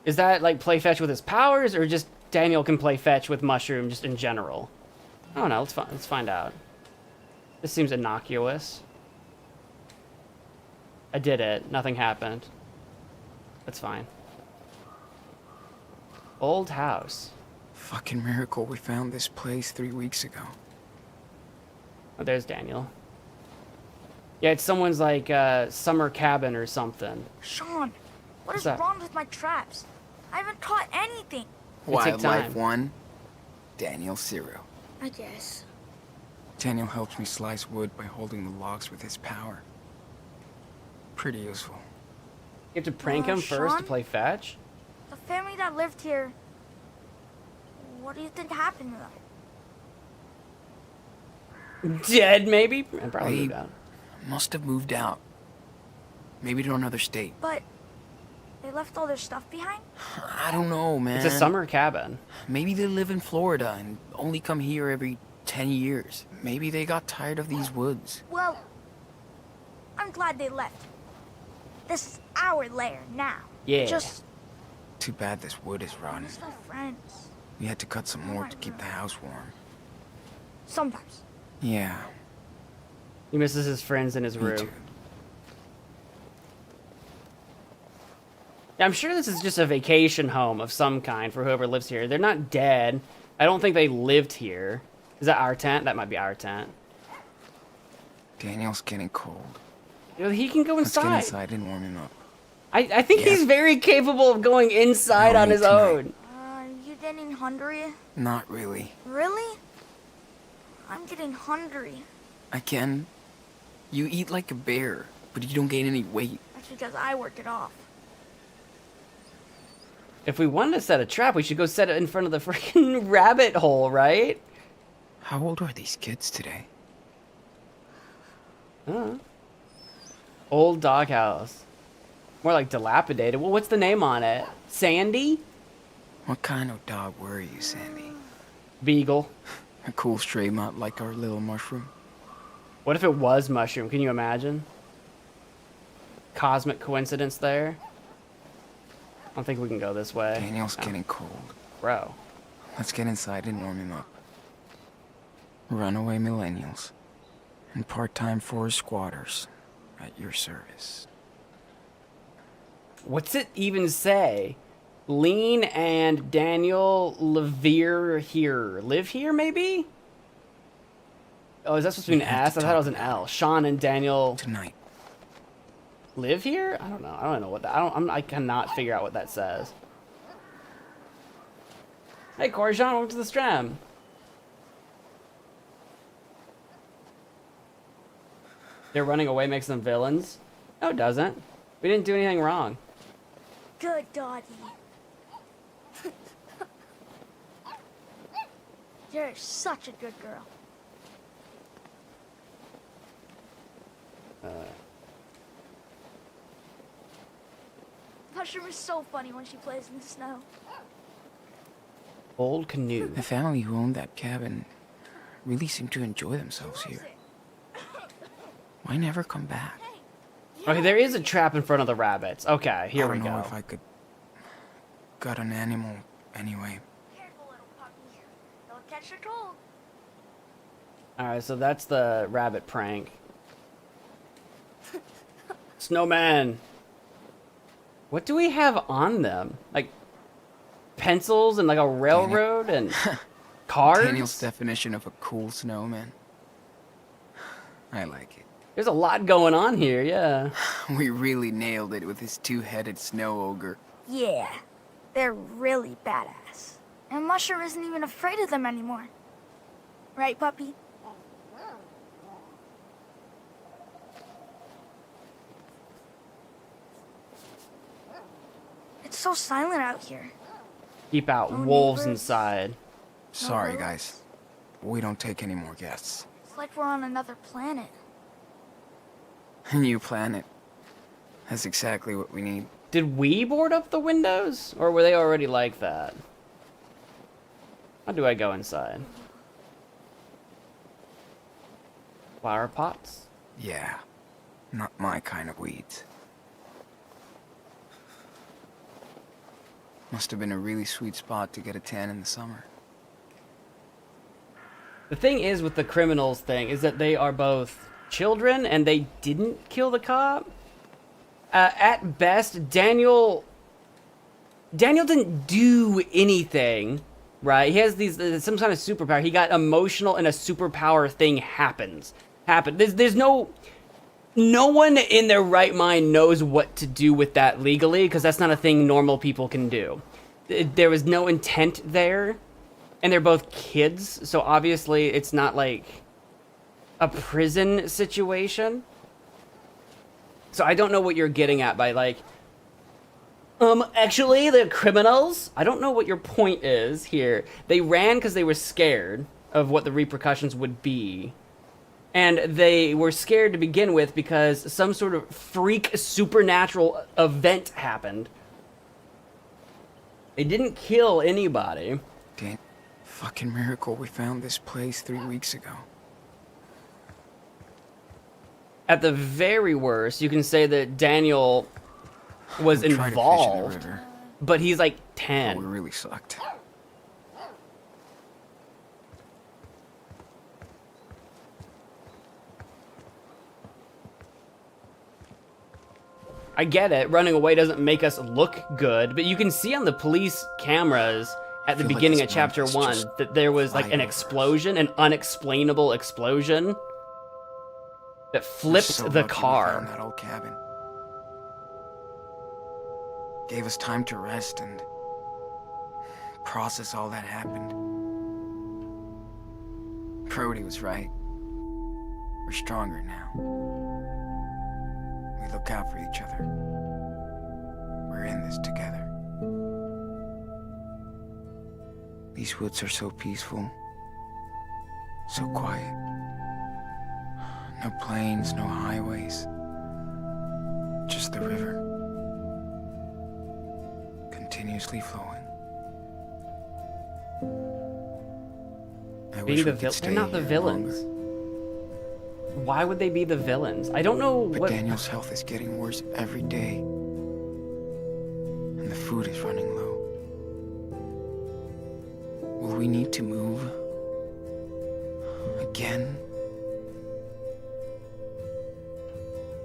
Is that like play fetch with his powers, or just Daniel can play fetch with Mushroom just in general? I don't know, let's find out. This seems innocuous. I did it, nothing happened. That's fine. Old house. Fucking miracle we found this place 3 weeks ago. Oh, there's Daniel. Yeah, it's someone's like summer cabin or something. Sean, what What's is that? wrong with my traps? I haven't caught anything. It take time. Wildlife 1, Daniel 0. I guess. Daniel helps me slice wood by holding the logs with his power. Pretty useful. You have to prank him first to Sean? play fetch? The family that lived here, what do you think happened to them? Dead, maybe? And probably They moved out. must have moved out. Maybe to another state. But they left all their stuff behind? I don't know, man. It's a summer cabin. Maybe they live in Florida and only come here every 10 years. Maybe they got tired of these woods. Well, I'm glad they left. This is our lair now. Yeah. Just Too bad this wood is rotten. miss my friends. We had to cut some more to keep the house warm. Sometimes. Yeah, He misses his friends in his me room. too. Yeah, I'm sure this is just a vacation home of some kind for whoever lives here. They're not dead. I don't think they lived here. Is that our tent? That might be our tent. Daniel's getting cold. You know, he can go Let's get inside. inside and warm him up. I think Yeah. he's very capable of going inside No, on me his tonight. own. You getting hungry? Not really. Really? I'm getting hungry. I can. You eat like a bear, but you don't gain any weight. That's because I work it off. If we wanted to set a trap, we should go set it in front of the freaking rabbit hole, right? How old are these kids today? Old doghouse. More like dilapidated. Well, what's the name on it? Sandy? What kind of dog were you, Sandy? Beagle. A cool stray mutt like our little mushroom? What if it was Mushroom? Can you imagine? Cosmic coincidence there. I don't think we can go this way. Daniel's No. getting cold. Bro. Let's get inside and warm him up. Runaway millennials and part-time forest squatters at your service. What's it even say? Lean and Daniel Levere here. Live here, maybe? Oh, is that supposed to be an We have S? to I thought it was talk an about L. Sean and Daniel Tonight. live here? I don't know. I don't know what that. I cannot figure out what that says. Hey, Corey, Sean, welcome to the stream. They're running away makes them villains. No, it doesn't. We didn't do anything wrong. Good doggy. You're such a good girl. Mushroom is so funny when she plays in the snow. Old canoe. The family who owned that cabin really seemed to enjoy themselves here. Why never come back? Okay, there is a trap in front of the rabbits. Okay, here we I don't know go. if I could gut an animal anyway. Careful, little puppy. Don't catch your cold. Alright, so that's the rabbit prank. Snowman! What do we have on them? Like, pencils and like a railroad and cars? Daniel's definition of a cool snowman. I like it. There's a lot going on here, yeah. We really nailed it with his two-headed snow ogre. Yeah, they're really badass. And Mushroom isn't even afraid of them anymore. Right, puppy? It's so silent out here. Keep out No wolves neighbors. inside. Sorry, guys. We don't take any more guests. It's like we're on another planet. A new planet. That's exactly what we need. Did we board up the windows? Or were they already like that? How do I go inside? Flower pots? Yeah, not my kind of weeds. Must have been a really sweet spot to get a tan in the summer. The thing is with the criminals thing is that they are both children and they didn't kill the cop. At best, Daniel didn't do anything, right? He has these some kind of superpower. He got emotional and a superpower thing happened. There's no one in their right mind knows what to do with that legally because that's not a thing normal people can do. There was no intent there. And they're both kids, so obviously it's not like a prison situation. So I don't know what you're getting at by like, actually they're criminals. I don't know what your point is here. They ran because they were scared of what the repercussions would be. And they were scared to begin with because some sort of freak supernatural event happened. They didn't kill anybody. Damn. Fucking miracle we found this place 3 weeks ago. At the very worst, you can say that Daniel was We tried to fish in the involved, river, but he's like but 10. we really sucked. I get it, running away doesn't make us look good, but you can see on the police cameras at the feel like beginning this of chapter month is 1 just that there was like an flying over explosion, an unexplainable explosion that We're flipped so the lucky we car. found that old cabin. Gave us time to rest and process all that happened. Brody was right. We're stronger now. We look out for each other. We're in this together. These woods are so peaceful, so quiet. No planes, no highways. Just the river. Continuously flowing. I wish we could stay They're not the here villains. longer. Why would they be the villains? I don't know But what. Daniel's health is getting worse every day. And the food is running low. Will we need to move? Again?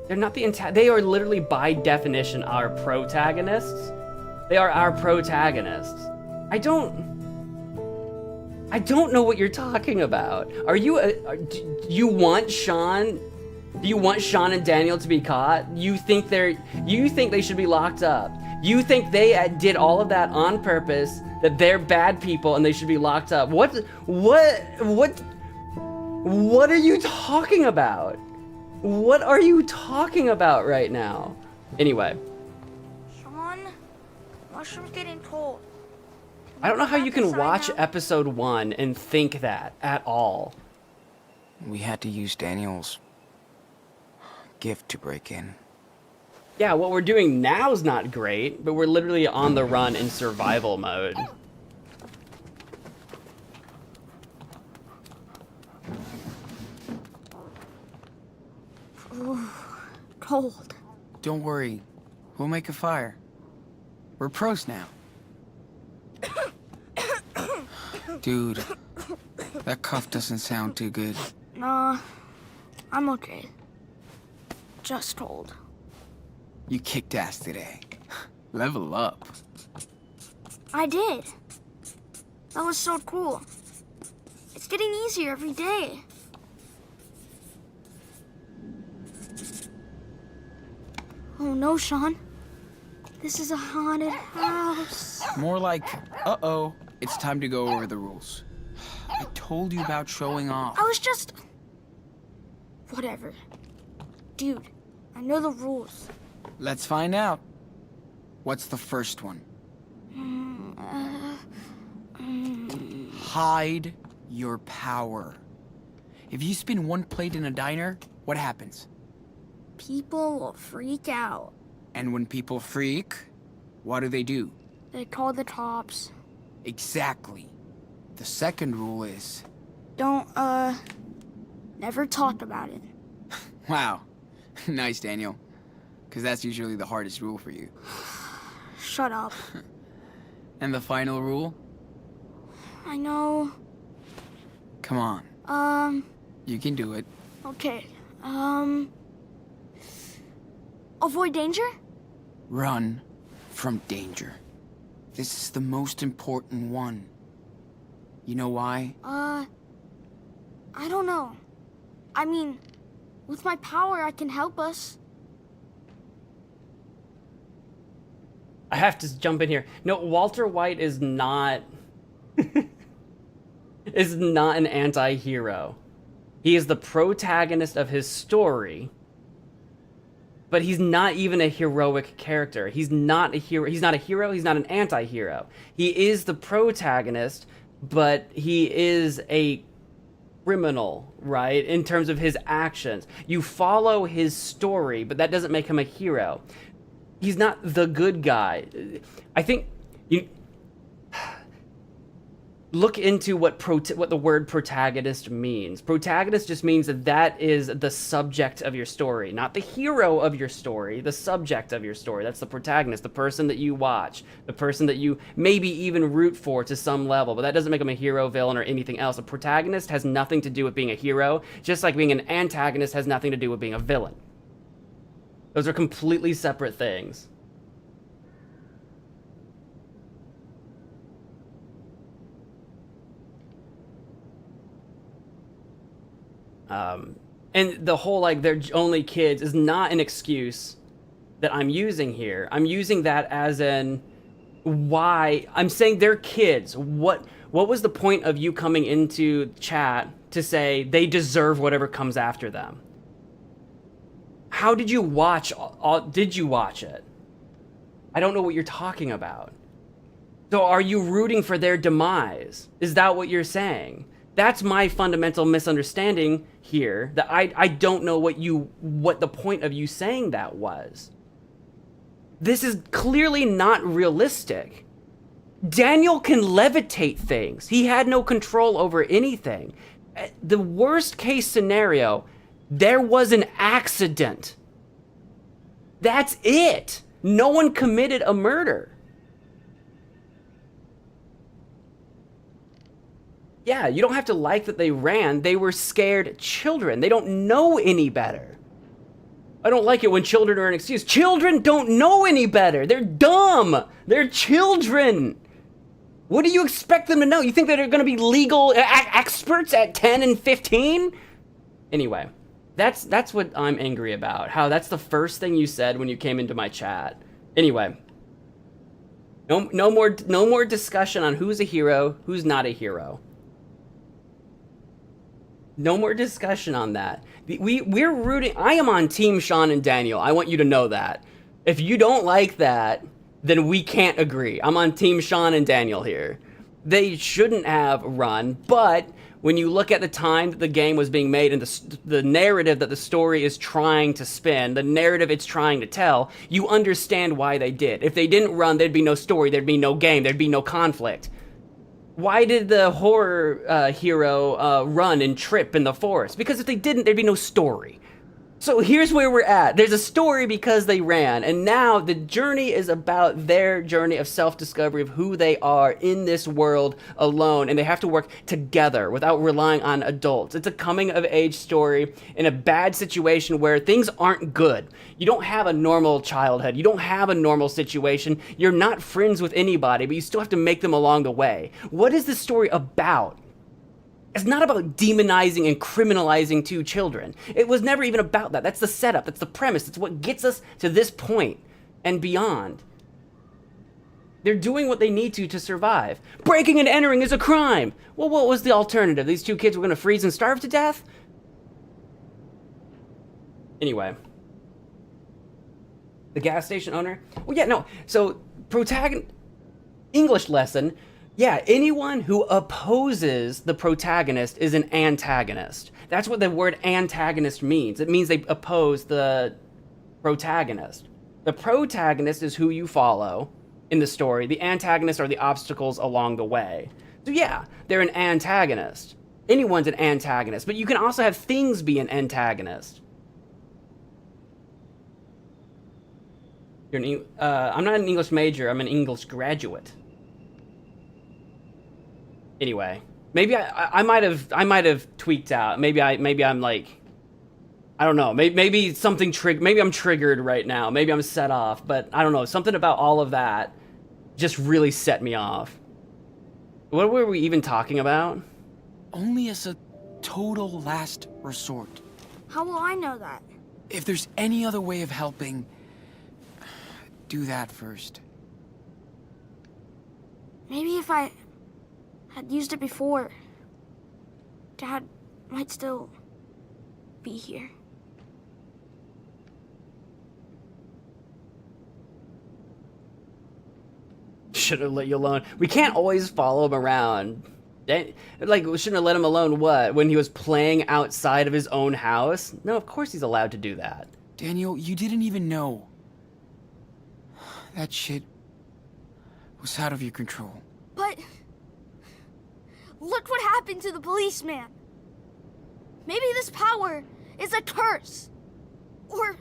They're not the they are literally by definition our protagonists. They are our protagonists. I don't know what you're talking about. Are you do you want Sean? Do you want Sean and Daniel to be caught? You think they should be locked up? You think they did all of that on purpose? That they're bad people and they should be locked up? What are you talking about? What are you talking about right now? Anyway, Sean, Mushroom's getting cold. I don't know how you can Inside watch now? episode 1 and think that at all. We had to use Daniel's gift to break in. Yeah, what we're doing now is not great, but we're literally on the run in survival mode. Ooh, cold. Don't worry. We'll make a fire. We're pros now. Dude, that cough doesn't sound too good. Nah, I'm okay. Just cold. You kicked ass today. Level up. I did. That was so cool. It's getting easier every day. Oh no, Sean. This is a haunted house. More like, uh-oh, it's time to go over the rules. I told you about showing off. I was just... Whatever. Dude, I know the rules. Let's find out. What's the first one? Hide your power. If you spin one plate in a diner, what happens? People will freak out. And when people freak, what do? They call the cops. Exactly. The second rule is... Don't, never talk about it. Wow. Nice, Daniel. Because that's usually the hardest rule for you. Shut up. And the final rule? I know. Come on. You can do it. Okay. Avoid danger? Run from danger. This is the most important one. You know why? I don't know. I mean, with my power, I can help us. I have to jump in here. No, Walter White is not... is not an anti-hero. He is the protagonist of his story. But he's not even a heroic character. He's not a hero. He's not a hero. He's not an anti-hero. He is the protagonist, but he is a criminal, right? In terms of his actions. You follow his story, but that doesn't make him a hero. He's not the good guy. I think you look into what the word protagonist means. Protagonist just means that is the subject of your story, not the hero of your story, the subject of your story. That's the protagonist, the person that you watch, the person that you maybe even root for to some level, but that doesn't make them a hero, villain, or anything else. A protagonist has nothing to do with being a hero, just like being an antagonist has nothing to do with being a villain. Those are completely separate things. And the whole, like, they're only kids is not an excuse that I'm using here. I'm using that as an why. I'm saying they're kids. What was the point of you coming into chat to say they deserve whatever comes after them? How did you watch? Did you watch it? I don't know what you're talking about. So are you rooting for their demise? Is that what you're saying? That's my fundamental misunderstanding here, that I don't know what the point of you saying that was. This is clearly not realistic. Daniel can levitate things. He had no control over anything. The worst case scenario, there was an accident. That's it. No one committed a murder. Yeah, you don't have to like that they ran. They were scared children. They don't know any better. I don't like it when children are an excuse. Children don't know any better. They're dumb. They're children. What do you expect them to know? You think that they're going to be legal experts at 10 and 15? Anyway, that's what I'm angry about. How that's the first thing you said when you came into my chat. Anyway, no more discussion on who's a hero, who's not a hero. No more discussion on that. We're rooting. I am on Team Sean and Daniel. I want you to know that. If you don't like that, then we can't agree. I'm on Team Sean and Daniel here. They shouldn't have run, but when you look at the time that the game was being made and the narrative that the story is trying to spin, the narrative it's trying to tell, you understand why they did. If they didn't run, there'd be no story, there'd be no game, there'd be no conflict. Why did the horror hero run and trip in the forest? Because if they didn't, there'd be no story. So here's where we're at. There's a story because they ran, and now the journey is about their journey of self-discovery of who they are in this world alone, and they have to work together without relying on adults. It's a coming-of-age story in a bad situation where things aren't good. You don't have a normal childhood. You don't have a normal situation. You're not friends with anybody, but you still have to make them along the way. What is this story about? It's not about demonizing and criminalizing two children. It was never even about that. That's the setup. That's the premise. It's what gets us to this point and beyond. They're doing what they need to survive. Breaking and entering is a crime. Well, what was the alternative? These two kids were going to freeze and starve to death? Anyway. The gas station owner? Well, yeah, no. So, English lesson. Yeah, anyone who opposes the protagonist is an antagonist. That's what the word antagonist means. It means they oppose the protagonist. The protagonist is who you follow in the story. The antagonists are the obstacles along the way. So yeah, they're an antagonist. Anyone's an antagonist, but you can also have things be an antagonist. I'm not an English major, I'm an English graduate. Anyway, maybe I might have tweaked out. Maybe I'm like, I don't know. Maybe something maybe I'm triggered right now. Maybe I'm set off. But I don't know. Something about all of that just really set me off. What were we even talking about? Only as a total last resort. How will I know that? If there's any other way of helping, do that first. Maybe if I had used it before, Dad might still be here. Should have let you alone. We can't always follow him around. Like, we shouldn't have let him alone, what? When he was playing outside of his own house? No, of course he's allowed to do that. Daniel, you didn't even know. That shit was out of your control. But look what happened to the policeman. Maybe this power is a curse. Or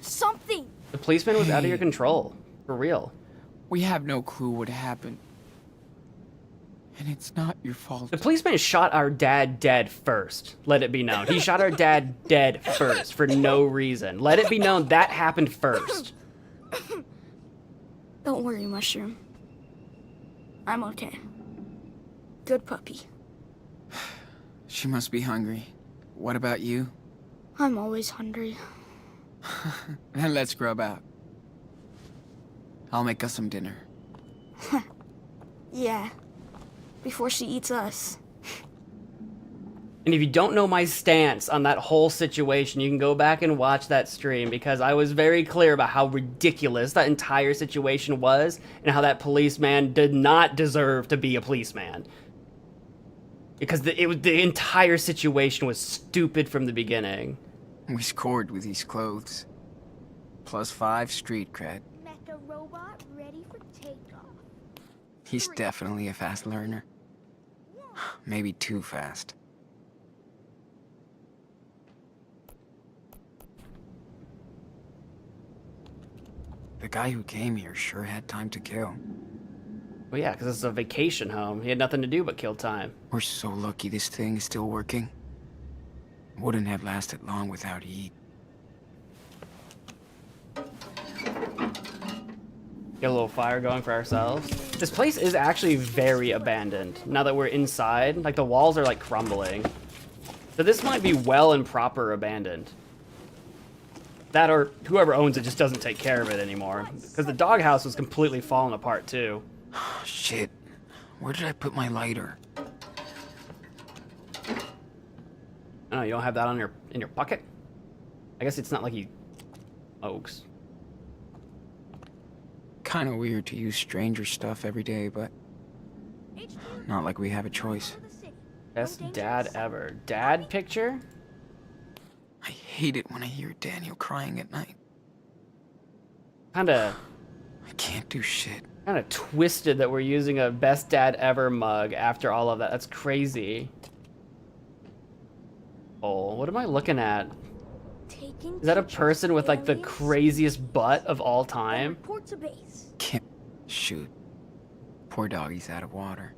something. The policeman was out of your control. For real. We have no clue what happened. And it's not your fault. The policeman shot our dad dead first. Let it be known. He shot our dad dead first for no reason. Let it be known that happened first. Don't worry, Mushroom. I'm okay. Good puppy. She must be hungry. What about you? I'm always hungry. Then let's grub out. I'll make us some dinner. Yeah. Before she eats us. And if you don't know my stance on that whole situation, you can go back and watch that stream, because I was very clear about how ridiculous that entire situation was and how that policeman did not deserve to be a policeman. Because the entire situation was stupid from the beginning. We scored with these clothes. +5 street cred. Mecha robot ready for takeoff. He's definitely a fast learner. Maybe too fast. The guy who came here sure had time to kill. Well, yeah, because it's a vacation home. He had nothing to do but kill time. We're so lucky this thing is still working. Wouldn't have lasted long without heat. Get a little fire going for ourselves. This place is actually very abandoned. Now that we're inside, like the walls are like crumbling. So this might be well and proper abandoned. That or whoever owns it just doesn't take care of it anymore. Because the doghouse was completely falling apart too. Shit. Where did I put my lighter? Oh, you don't have that on in your pocket? I guess it's not like he smokes. Kinda weird to use stranger stuff every day, but not like we have a choice. Best Don't dad dangerous. ever. Dad picture? I hate it when I hear Daniel crying at night. Kinda I can't do shit. twisted that we're using a best dad ever mug after all of that. That's crazy. Oh, what am I looking at? Taking Is that a pictures person of with like the aliens craziest butt of all and time? report to base. Can't shoot. Poor doggy's out of water.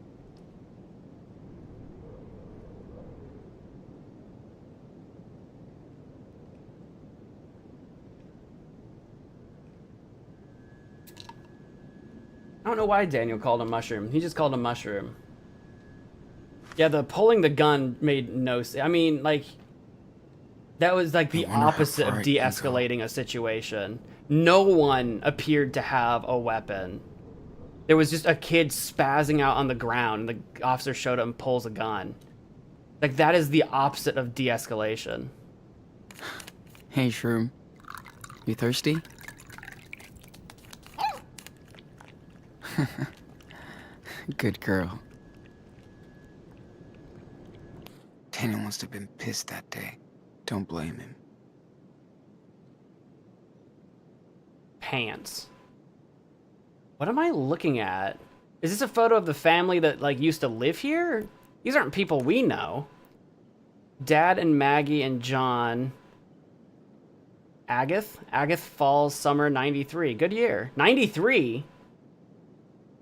I don't know why Daniel called him mushroom. He just called him mushroom. Yeah, the pulling the gun made no sense. I mean, like, that was like the I wonder how opposite of far it can go. de-escalating a situation. No one appeared to have a weapon. There was just a kid spazzing out on the ground, and the officer showed up and pulls a gun. Like, that is the opposite of de-escalation. Hey, Shroom. You thirsty? Good girl. Daniel must have been pissed that day. Don't blame him. Pants. What am I looking at? Is this a photo of the family that, like, used to live here? These aren't people we know. Dad and Maggie and John. Agath Falls Summer 93. Good year. 93?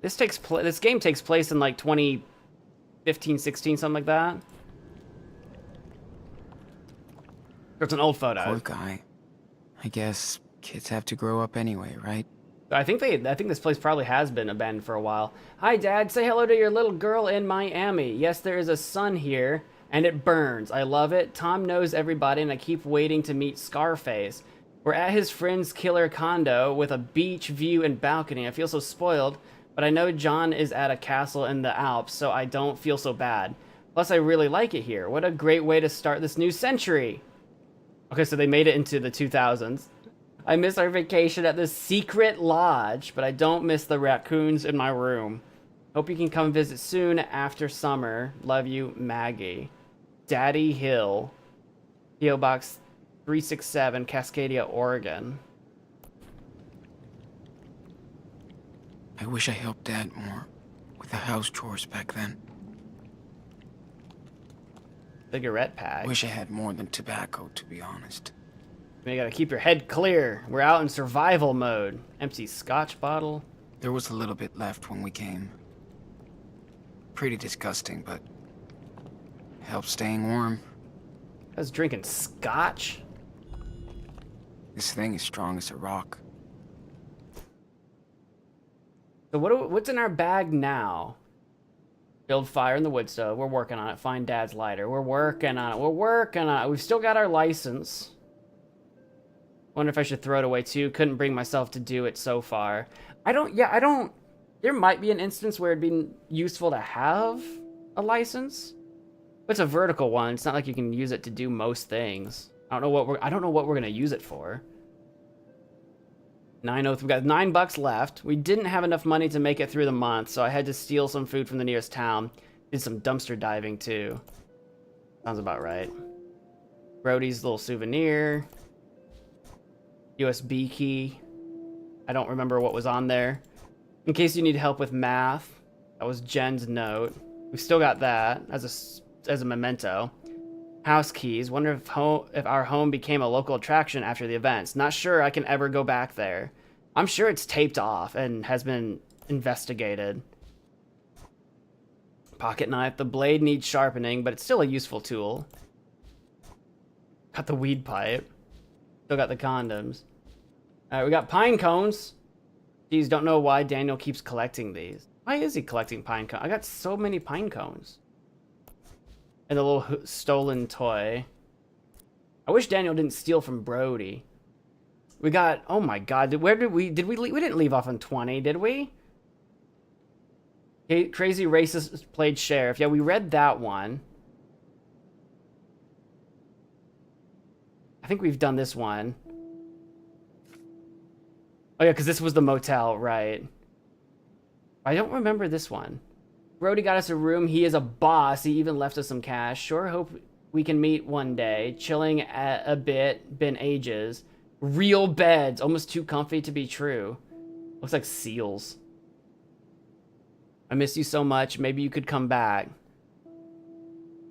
This game takes place in like 2015, 16, something like that. It's an old photo. Poor guy. I guess kids have to grow up anyway, right? I think this place probably has been abandoned for a while. Hi, Dad. Say hello to your little girl in Miami. Yes, there is a sun here, and it burns. I love it. Tom knows everybody, and I keep waiting to meet Scarface. We're at his friend's killer condo with a beach view and balcony. I feel so spoiled, but I know John is at a castle in the Alps, so I don't feel so bad. Plus, I really like it here. What a great way to start this new century. Okay, so they made it into the 2000s. I miss our vacation at the secret lodge, but I don't miss the raccoons in my room. Hope you can come visit soon after summer. Love you, Maggie. Daddy Hill. P.O. Box 367, Cascadia, Oregon. I wish I helped Dad more with the house chores back then. Cigarette pack. Wish I had more than tobacco, to be honest. You gotta keep your head clear. We're out in survival mode. Empty scotch bottle. There was a little bit left when we came. Pretty disgusting, but helps staying warm. I was drinking scotch. This thing is strong as a rock. So what's in our bag now? Build fire in the wood stove. We're working on it. Find Dad's lighter. We're working on it. We're working on it. We've still got our license. Wonder if I should throw it away too. Couldn't bring myself to do it so far. I don't. There might be an instance where it'd be useful to have a license. But it's a vertical one. It's not like you can use it to do most things. I don't know what we're gonna use it for. 903. We've got $9 left. We didn't have enough money to make it through the month, so I had to steal some food from the nearest town. Did some dumpster diving too. Sounds about right. Brody's little souvenir. USB key. I don't remember what was on there. In case you need help with math. That was Jen's note. We've still got that as a memento. House keys. Wonder if our home became a local attraction after the events. Not sure I can ever go back there. I'm sure it's taped off and has been investigated. Pocket knife. The blade needs sharpening, but it's still a useful tool. Got the weed pipe. Still got the condoms. Alright, we got pine cones. Geez, don't know why Daniel keeps collecting these. Why is he collecting pine cones? I got so many pine cones. And the little stolen toy. I wish Daniel didn't steal from Brody. We got, oh my god, we didn't leave off on 20, did we? Crazy Racist Played Sheriff. Yeah, we read that one. I think we've done this one. Oh yeah, because this was the motel, right. I don't remember this one. Brody got us a room. He is a boss. He even left us some cash. Sure hope we can meet one day. Chilling a bit. Been ages. Real beds. Almost too comfy to be true. Looks like seals. I miss you so much. Maybe you could come back.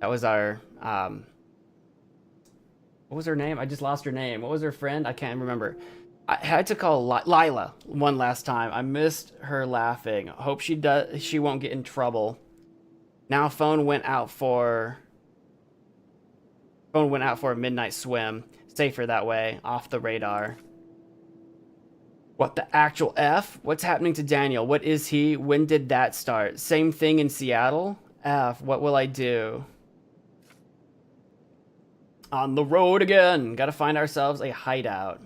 That was our, what was her name? I just lost her name. What was her friend? I can't remember. I had to call Lila one last time. I missed her laughing. Hope she won't get in trouble. Now phone went out for a midnight swim. Safer that way, off the radar. What the actual F? What's happening to Daniel? What is he? When did that start? Same thing in Seattle? F, what will I do? On the road again. Gotta find ourselves a hideout.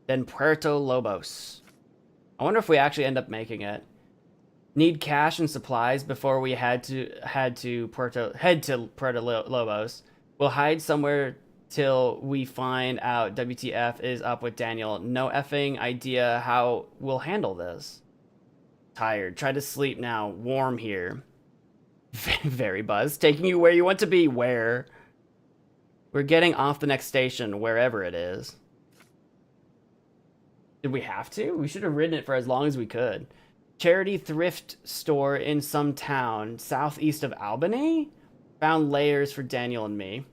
Then Puerto Lobos. I wonder if we actually end up making it. Need cash and supplies before we head to Puerto Lobos. We'll hide somewhere till we find out WTF is up with Daniel. No effing idea how we'll handle this. Tired. Try to sleep now. Warm here. Very buzzed. Taking you where you want to be. Where? We're getting off the next station, wherever it is. Did we have to? We should have ridden it for as long as we could. Charity thrift store in some town southeast of Albany? Found layers for Daniel and me.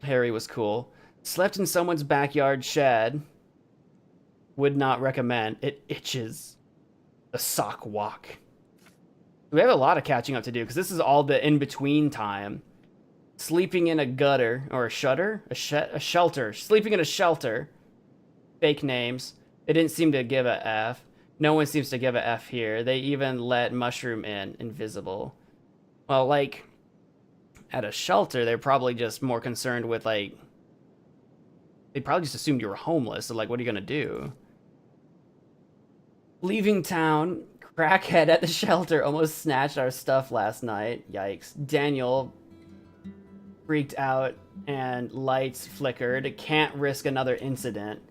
Harry was cool. Slept in someone's backyard shed. Would not recommend. It itches. The sock walk. We have a lot of catching up to do because this is all the in-between time. Sleeping in a gutter or a shutter? A shelter. Sleeping in a shelter. Fake names. They didn't seem to give a F. No one seems to give a F here. They even let Mushroom in. Invisible. Well, like, at a shelter, they're probably just more concerned with, like, they probably just assumed you were homeless. So, like, what are you going to do? Leaving town. Crackhead at the shelter almost snatched our stuff last night. Yikes. Daniel freaked out and lights flickered. Can't risk another incident.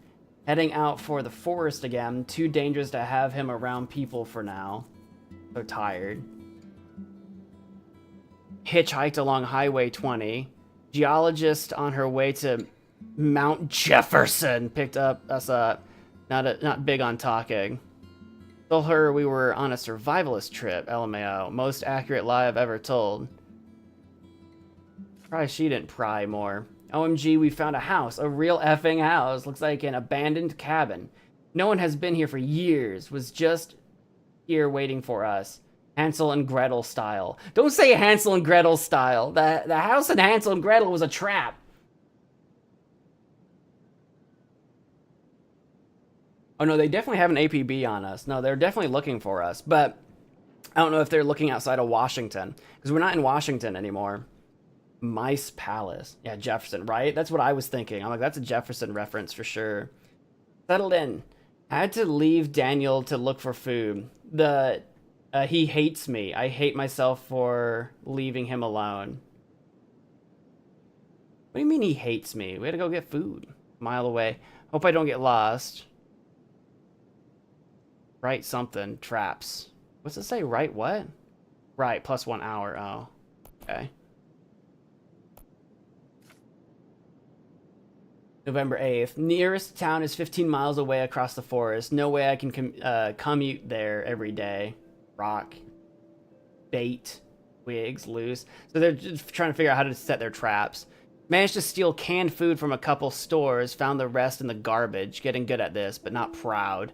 Heading out for the forest again. Too dangerous to have him around people for now. So tired. Hitchhiked along Highway 20. Geologist on her way to Mount Jefferson picked us up. Not big on talking. Told her we were on a survivalist trip, LMAO. Most accurate lie I've ever told. Probably she didn't pry more. OMG, we found a house. A real effing house. Looks like an abandoned cabin. No one has been here for years. Was just here waiting for us. Hansel and Gretel style. Don't say Hansel and Gretel style. The house in Hansel and Gretel was a trap. Oh no, they definitely have an APB on us. No, they're definitely looking for us. But I don't know if they're looking outside of Washington. Because we're not in Washington anymore. Mice Palace. Yeah, Jefferson, right? That's what I was thinking. I'm like, that's a Jefferson reference for sure. Settled in. I had to leave Daniel to look for food. He hates me. I hate myself for leaving him alone. What do you mean he hates me? We had to go get food. A mile away. Hope I don't get lost. Write something. Traps. What's it say? Write what? Right, plus 1 hour. Oh. Okay. November 8th. Nearest town is 15 miles away across the forest. No way I can commute there every day. Rock. Bait. Wigs. Loose. So they're just trying to figure out how to set their traps. Managed to steal canned food from a couple stores. Found the rest in the garbage. Getting good at this, but not proud.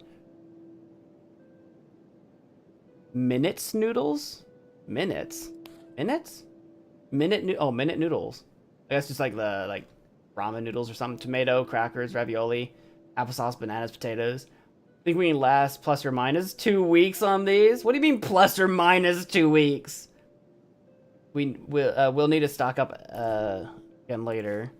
Minutes noodles? Minutes? Minutes? Minute noodles. I guess just like the ramen noodles or something. Tomato, crackers, ravioli, applesauce, bananas, potatoes. Think we can last plus or minus 2 weeks on these? What do you mean plus or minus 2 weeks? We'll need to stock up again later.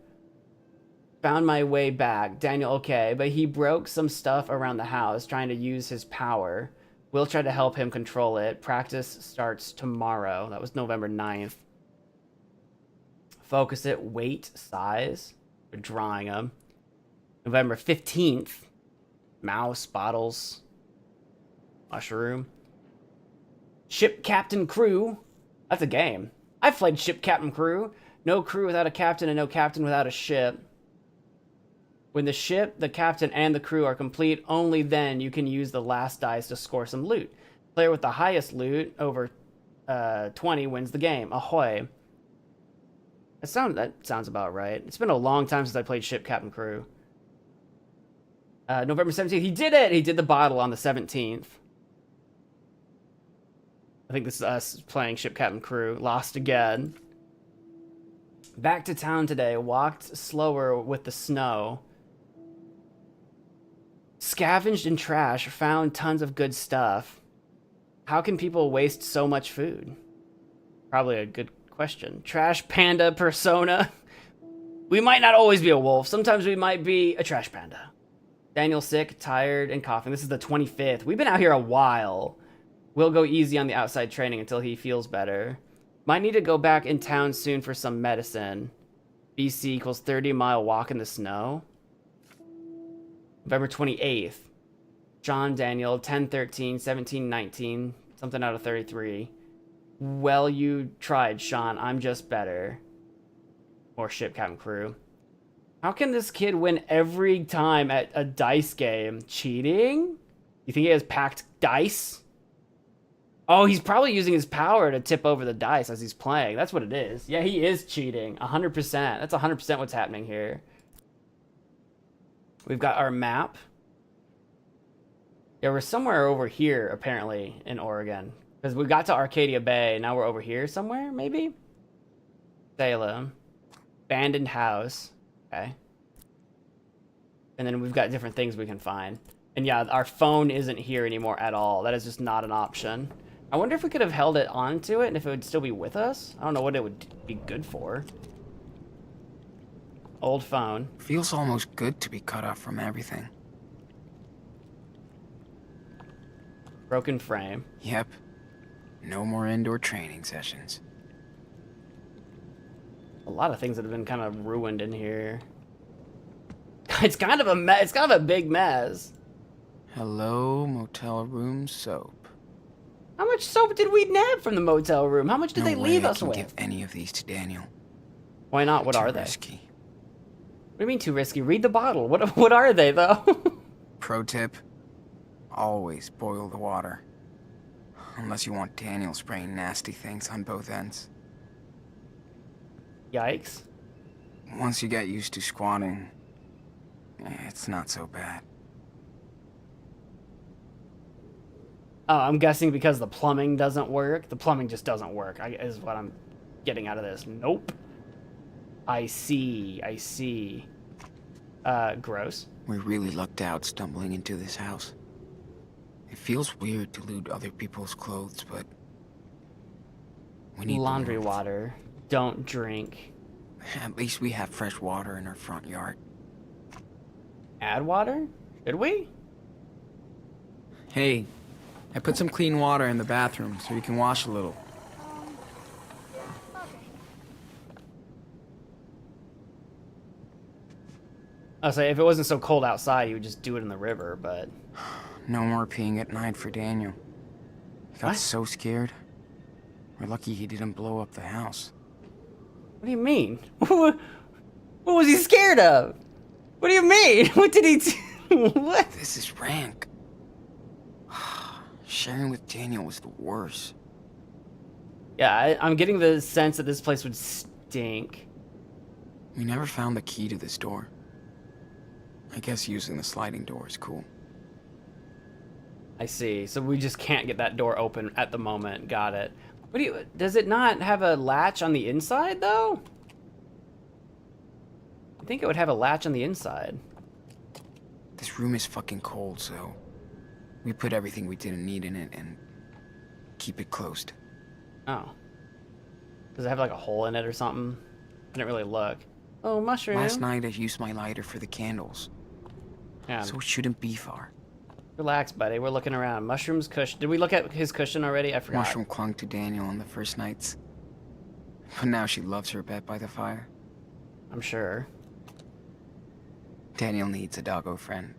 Found my way back. Daniel okay, but he broke some stuff around the house trying to use his power. We'll try to help him control it. Practice starts tomorrow. That was November 9th. Focus it. Weight. Size. We're drawing them. November 15th. Mouse. Bottles. Mushroom. Ship Captain Crew. That's a game. I've played Ship Captain Crew. No crew without a captain and no captain without a ship. When the ship, the captain, and the crew are complete, only then you can use the last dice to score some loot. Player with the highest loot, over 20, wins the game. Ahoy. That sounds about right. It's been a long time since I played Ship Captain Crew. November 17th. He did it! He did the bottle on the 17th. I think this is us playing Ship Captain Crew. Lost again. Back to town today. Walked slower with the snow. Scavenged in trash. Found tons of good stuff. How can people waste so much food? Probably a good question. Trash panda persona. We might not always be a wolf. Sometimes we might be a trash panda. Daniel sick, tired, and coughing. This is the 25th. We've been out here a while. We'll go easy on the outside training until he feels better. Might need to go back in town soon for some medicine. BC equals 30-mile walk in the snow. November 28th. John Daniel, 10-13, 17-19, something out of 33. Well, you tried, Sean. I'm just better. Or Ship Captain Crew. How can this kid win every time at a dice game? Cheating? You think he has packed dice? Oh, he's probably using his power to tip over the dice as he's playing. That's what it is. Yeah, he is cheating. 100%. That's 100% what's happening here. We've got our map. Yeah, we're somewhere over here, apparently, in Oregon. Because we got to Arcadia Bay. Now we're over here somewhere, maybe? Salem. Abandoned house. Okay. And then we've got different things we can find. And yeah, our phone isn't here anymore at all. That is just not an option. I wonder if we could have held it onto it and if it would still be with us. I don't know what it would be good for. Old phone. Feels almost good to be cut off from everything. Broken frame. Yep. No more indoor training sessions. A lot of things that have been kind of ruined in here. It's kind of a mess. It's kind of a big mess. Hello, motel room soap. How much soap did we nab from the motel room? How much did they leave us I with? can't give any of these to Daniel. Why not? What Too are they? risky. What do you mean too risky? Read the bottle. What are they though? Pro tip: always boil the water. Unless you want Daniel spraying nasty things on both ends. Yikes. Once you get used to squatting, it's not so bad. Oh, I'm guessing because the plumbing doesn't work. The plumbing just doesn't work, is what I'm getting out of this. Nope. I see. I see. Gross. We really lucked out stumbling into this house. It feels weird to loot other people's clothes, but we need Laundry warmth. water. Don't drink. At least we have fresh water in our front yard. Add water? Did we? Hey, I put some clean water in the bathroom so you can wash a little. Okay. I'll say if it wasn't so cold outside, you would just do it in the river, but... No more peeing at night for Daniel. He got What? so scared. We're lucky he didn't blow up the house. What do you mean? What was he scared of? What do you mean? What did he do? What? This is rank. Sharing with Daniel was the worst. Yeah, I'm getting the sense that this place would stink. We never found the key to this door. I guess using the sliding door is cool. I see. So we just can't get that door open at the moment. Got it. What do you... Does it not have a latch on the inside, though? I think it would have a latch on the inside. This room is fucking cold, so we put everything we didn't need in it and keep it closed. Oh. Does it have, like, a hole in it or something? I didn't really look. Oh, mushroom. Last night I used my lighter for the candles, Yeah. so it shouldn't be far. Relax, buddy. We're looking around. Mushroom's cushion. Did we look at his cushion already? I forgot. Mushroom clung to Daniel on the first nights, but now she loves her bed by the fire. I'm sure. Daniel needs a doggo friend.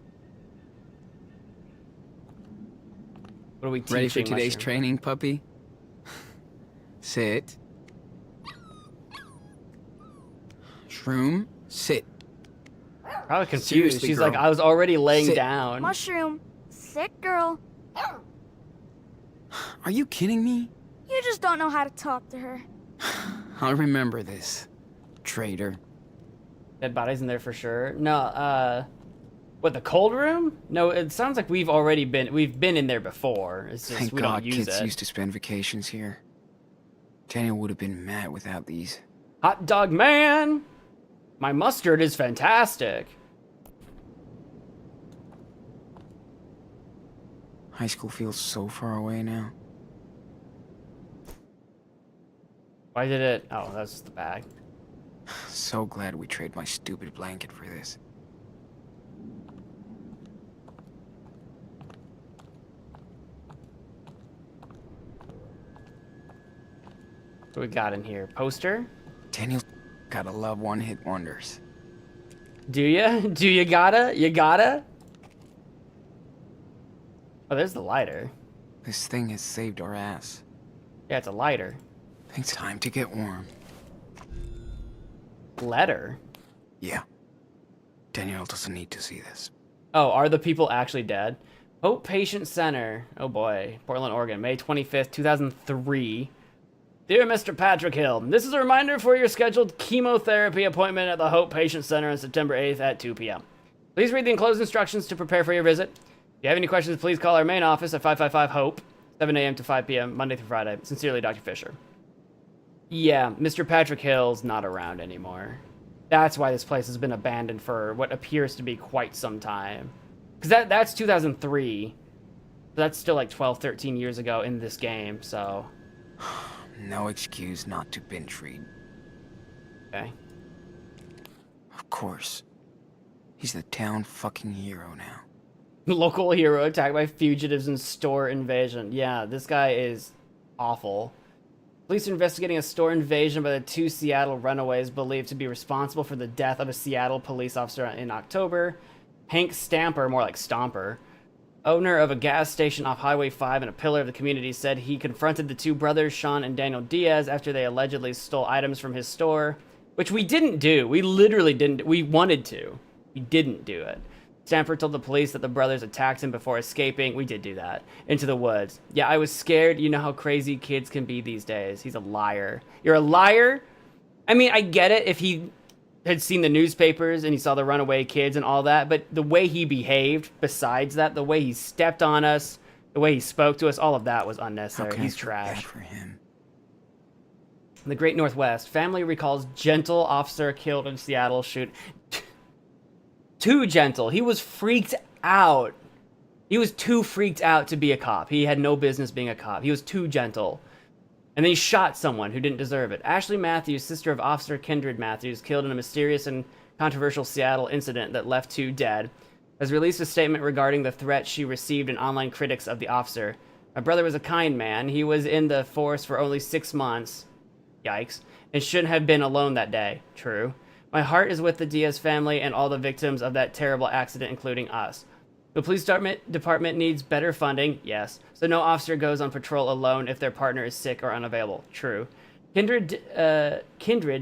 What are we teaching? Ready for today's Mushroom? training, puppy? Sit. Shroom, sit. Probably confused. Seriously, She's girl. like, I was already laying Sit. down. Mushroom. Sick girl. Are you kidding me? You just don't know how to talk to her. I'll remember this. Traitor. Dead bodies in there for sure. No, what, the cold room? No, it sounds like we've been in there before. It's just Thank we God don't use kids it. used to spend vacations here. Daniel would have been mad without these. Hot dog man! My mustard is fantastic. High school feels so far away now. Why did it? Oh, that's just the bag. So glad we traded my stupid blanket for this. What we got in here? Poster? Daniel's gotta love one-hit wonders. Do ya? Do you gotta? You gotta? Oh, there's the lighter. This thing has saved our ass. Yeah, it's a lighter. It's time to get warm. Letter? Yeah. Daniel doesn't need to see this. Oh, are the people actually dead? Hope Patient Center. Oh boy. Portland, Oregon, May 25th, 2003. Dear Mr. Patrick Hill, this is a reminder for your scheduled chemotherapy appointment at the Hope Patient Center on September 8th at 2 p.m. Please read the enclosed instructions to prepare for your visit. If you have any questions, please call our main office at 555-HOPE, 7 a.m. to 5 p.m., Monday through Friday. Sincerely, Dr. Fisher. Yeah, Mr. Patrick Hill's not around anymore. That's why this place has been abandoned for what appears to be quite some time. Because that's 2003. That's still like 12, 13 years ago in this game, so... No excuse not to binge read. Okay. Of course. He's the town fucking hero now. Local hero attacked by fugitives in store invasion. Yeah, this guy is awful. Police are investigating a store invasion by the 2 Seattle runaways believed to be responsible for the death of a Seattle police officer in October. Hank Stamper, more like Stomper, owner of a gas station off Highway 5 and a pillar of the community, said he confronted the 2 brothers, Sean and Daniel Diaz, after they allegedly stole items from his store, which we didn't do. We literally didn't. We wanted to. We didn't do it. Stamper told the police that the brothers attacked him before escaping. We did do that. Into the woods. Yeah, I was scared. You know how crazy kids can be these days. He's a liar. You're a liar? I mean, I get it if he had seen the newspapers and he saw the runaway kids and all that, but the way he behaved, besides that, the way he stepped on us, the way he spoke to us, all of that was unnecessary. He's trash. For him. In the Great Northwest, family recalls gentle officer killed in Seattle shoot. Too gentle. He was freaked out. He was too freaked out to be a cop. He had no business being a cop. He was too gentle. And then he shot someone who didn't deserve it. Ashley Matthews, sister of Officer Kindred Matthews, killed in a mysterious and controversial Seattle incident that left 2 dead, has released a statement regarding the threat she received and online critics of the officer. My brother was a kind man. He was in the force for only 6 months. Yikes. And shouldn't have been alone that day. True. My heart is with the Diaz family and all the victims of that terrible accident, including us. The police department needs better funding, yes, so no officer goes on patrol alone if their partner is sick or unavailable. True. Kindred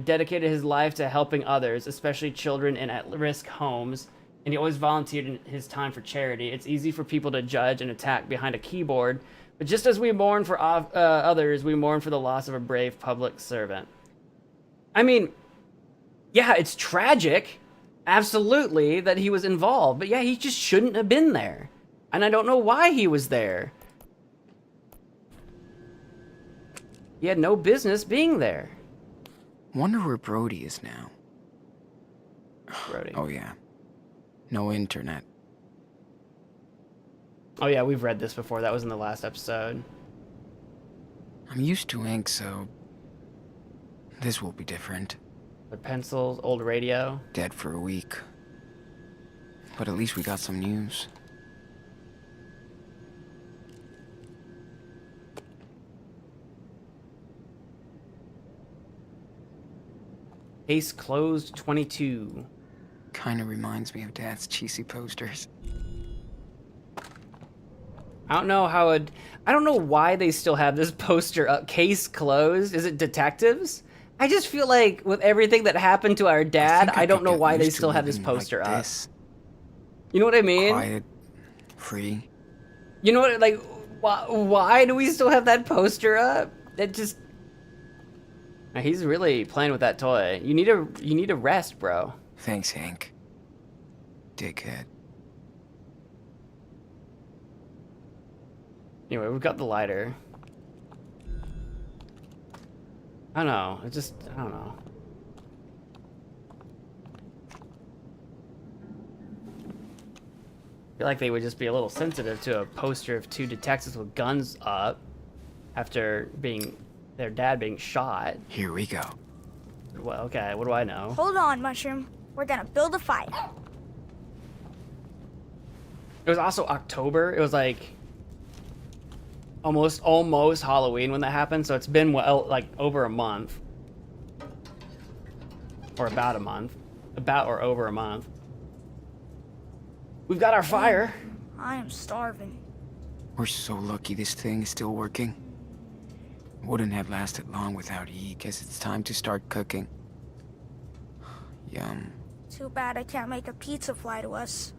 dedicated his life to helping others, especially children in at-risk homes, and he always volunteered in his time for charity. It's easy for people to judge and attack behind a keyboard, but just as we mourn for others, we mourn for the loss of a brave public servant. I mean... yeah, it's tragic, absolutely, that he was involved. But yeah, he just shouldn't have been there. And I don't know why he was there. He had no business being there. Wonder where Brody is now. Brody. Oh yeah. No internet. Oh yeah, we've read this before. That was in the last episode. I'm used to ink, so... this will be different. The pencils, old radio. Dead for a week. But at least we got some news. Case closed 22. Kinda reminds me of Dad's cheesy posters. I don't know how it... I don't know why they still have this poster up. Case closed. Is it detectives? I just feel like with everything that happened to our dad, I don't know why they still have this poster up. You know what I mean? Quiet, free. You know what, like, why do we still have that poster up? That just... He's really playing with that toy. You need a rest, bro. Thanks, Hank. Dickhead. Anyway, we've got the lighter. I don't know. I don't know. I feel like they would just be a little sensitive to a poster of 2 detectives with guns up after their dad being shot. Here we go. Well, okay, what do I know? Hold on, Mushroom. We're gonna build a fire. It was also October. It was like almost Halloween when that happened, so it's been like over a month. Or about a month. About or over a month. We've got our fire. I am starving. We're so lucky this thing is still working. Wouldn't have lasted long without E. Guess it's time to start cooking. Yum. Too bad I can't make a pizza fly to us.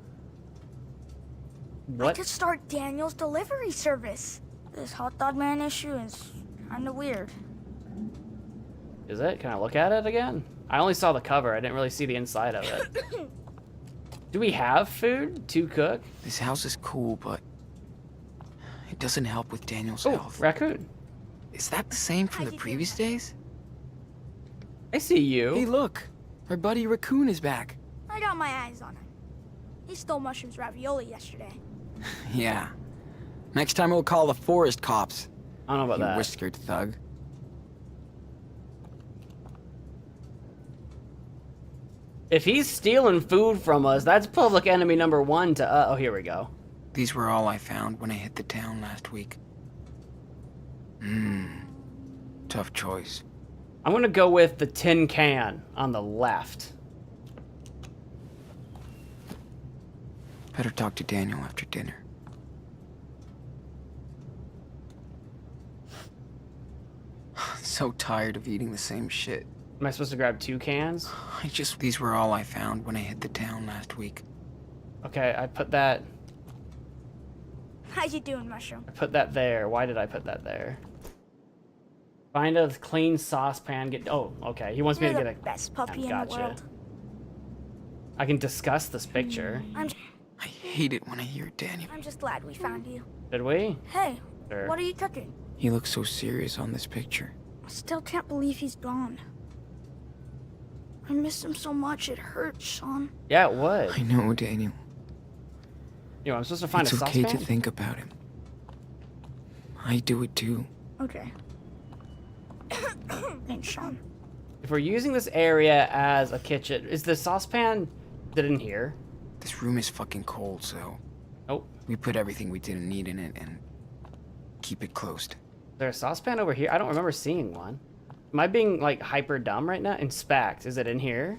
I What? could start Daniel's delivery service. This hot dog man issue is kinda weird. Is it? Can I look at it again? I only saw the cover. I didn't really see the inside of it. Do we have food to cook? This house is cool, but it doesn't help with Daniel's Oh, health. raccoon. Is that the same from the previous days? I see you. Hey, look. Our buddy Raccoon is back. I got my eyes on him. He stole Mushroom's ravioli yesterday. Yeah. Next time we'll call the forest cops. I don't know about You that. whiskered thug. If he's stealing food from us, that's public enemy number 1 to oh, here we go. These were all I found when I hit the town last week. Tough choice. I'm gonna go with the tin can on the left. Better talk to Daniel after dinner. So tired of eating the same shit. Am I supposed to grab 2 cans? These were all I found when I hit the town last week. Okay, I put that How you doing, Mushroom? there. Why did I put that there? Find a clean saucepan. Oh, okay. He wants me You're to the get a... best puppy in Gotcha. the world. I can discuss this picture. I hate it when I hear Daniel. I'm just glad we found you. Did we? Hey, Sure. what are you cooking? He looks so serious on this picture. I still can't believe he's gone. I miss him so much, it hurts, Sean. Yeah, it would. I know, Daniel. You know, I'm supposed to find It's a okay saucepan? to think about him. I do it too. Okay. Thanks, Sean. If we're using this area as a kitchen, is the saucepan in here? This room is fucking cold, so Oh, we put everything we didn't need in it and keep it closed. is there a saucepan over here? I don't remember seeing one. Am I being, like, hyper dumb right now? Inspect. Is it in here?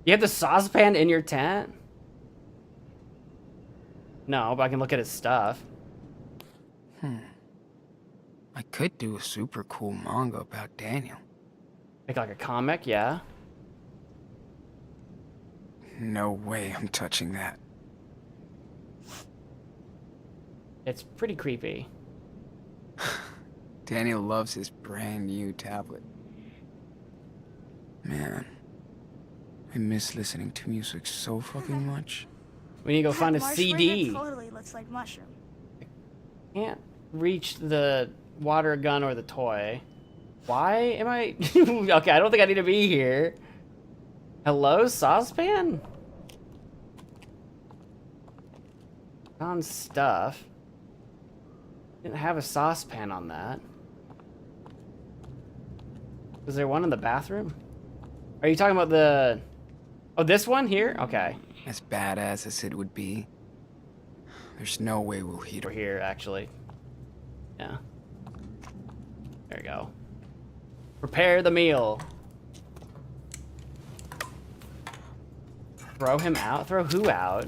You have the saucepan in your tent? No, but I can look at his stuff. I could do a super cool manga about Daniel. Make, like, a comic, yeah? No way I'm touching that. It's pretty creepy. Daniel loves his brand new tablet. Man, I miss listening to music so fucking much. We need to go find a Marshmallow CD. totally looks like Mushroom. Can't reach the water gun or the toy. Why am I... Okay, I don't think I need to be here. Hello, saucepan? On stuff. Didn't have a saucepan on that. Is there one in the bathroom? Are you talking about the... Oh, this one here? Okay. As badass as it would be, there's no way we'll heat We're her. here, actually. Yeah. There you go. Prepare the meal. Throw him out? Throw who out?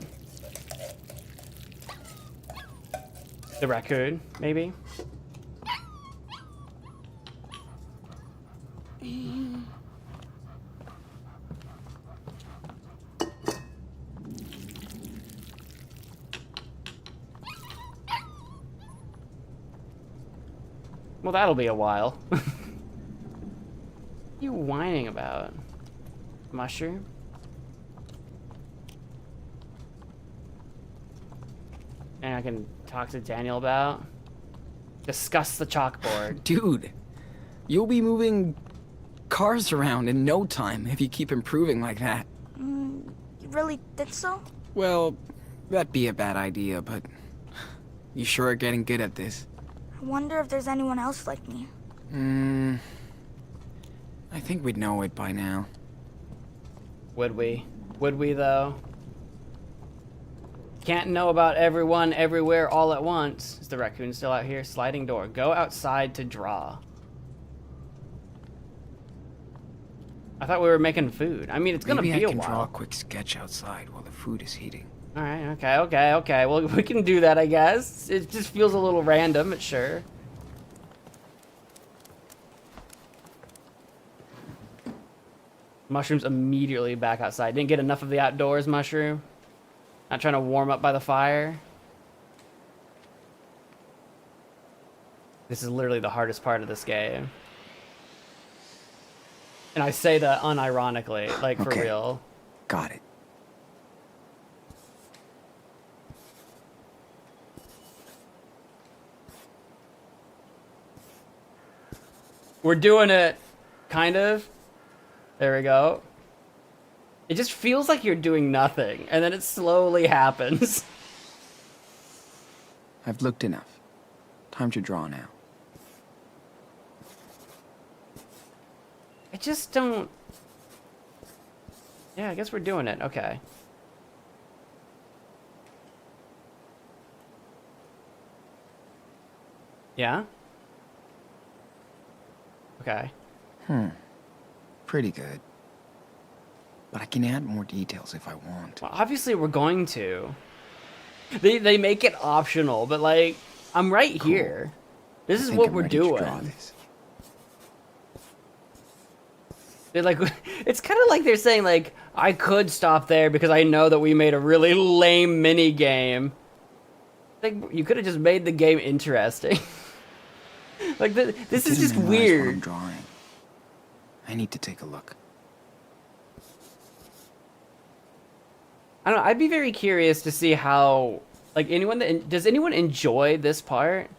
The raccoon, maybe? Well, that'll be a while. What are you whining about? Mushroom? And I can talk to Daniel about? Discuss the chalkboard. Dude, you'll be moving cars around in no time if you keep improving like that. You really think so? Well, that'd be a bad idea, but you sure are getting good at this. I wonder if there's anyone else like me. I think we'd know it by now. Would we? Would we, though? Can't know about everyone, everywhere, all at once. Is the raccoon still out here? Sliding door. Go outside to draw. I thought we were making food. I mean, it's gonna Maybe be a I can while. draw a quick sketch outside while the food is heating. All right, okay. Well, we can do that, I guess. It just feels a little random, but sure. Mushroom's immediately back outside. Didn't get enough of the outdoors, Mushroom. Not trying to warm up by the fire. This is literally the hardest part of this game. And I say that unironically, like for Okay. real. Got it. We're doing it, kind of. There we go. It just feels like you're doing nothing, and then it slowly happens. I've looked enough. Time to draw now. I just don't... Yeah, I guess we're doing it. Okay. Yeah? Okay. Pretty good. But I can add more details if I want. Well, obviously we're going to. They make it optional, but like, I'm right Cool. here. This I is think what I'm we're ready to draw doing. this. They're like, it's kind of like they're saying like, I could stop there because I know that we made a really lame mini game. Like, you could have just made the game interesting. Like, this is Didn't just memorize what I'm weird. drawing. I need to take a look. I don't know. I'd be very curious to see how, like, does anyone enjoy this part?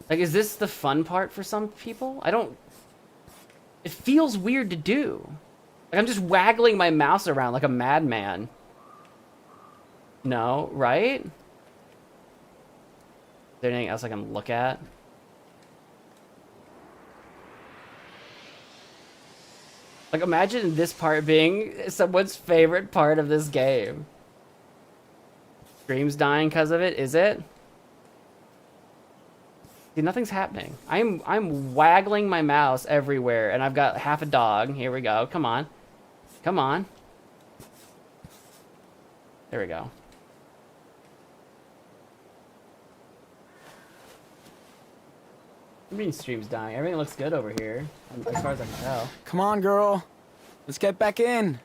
Like, is this the fun part for some people? I don't. It feels weird to do. Like, I'm just waggling my mouse around like a madman. No, right? Is there anything else I can look at? Like, imagine this part being someone's favorite part of this game. Stream's dying because of it, is it? See, nothing's happening. I'm waggling my mouse everywhere, and I've got half a dog. Here we go. Come on. Come on. There we go. I mean, stream's dying. Everything looks good over here, as far as I can tell. Come on, girl. Let's get back in.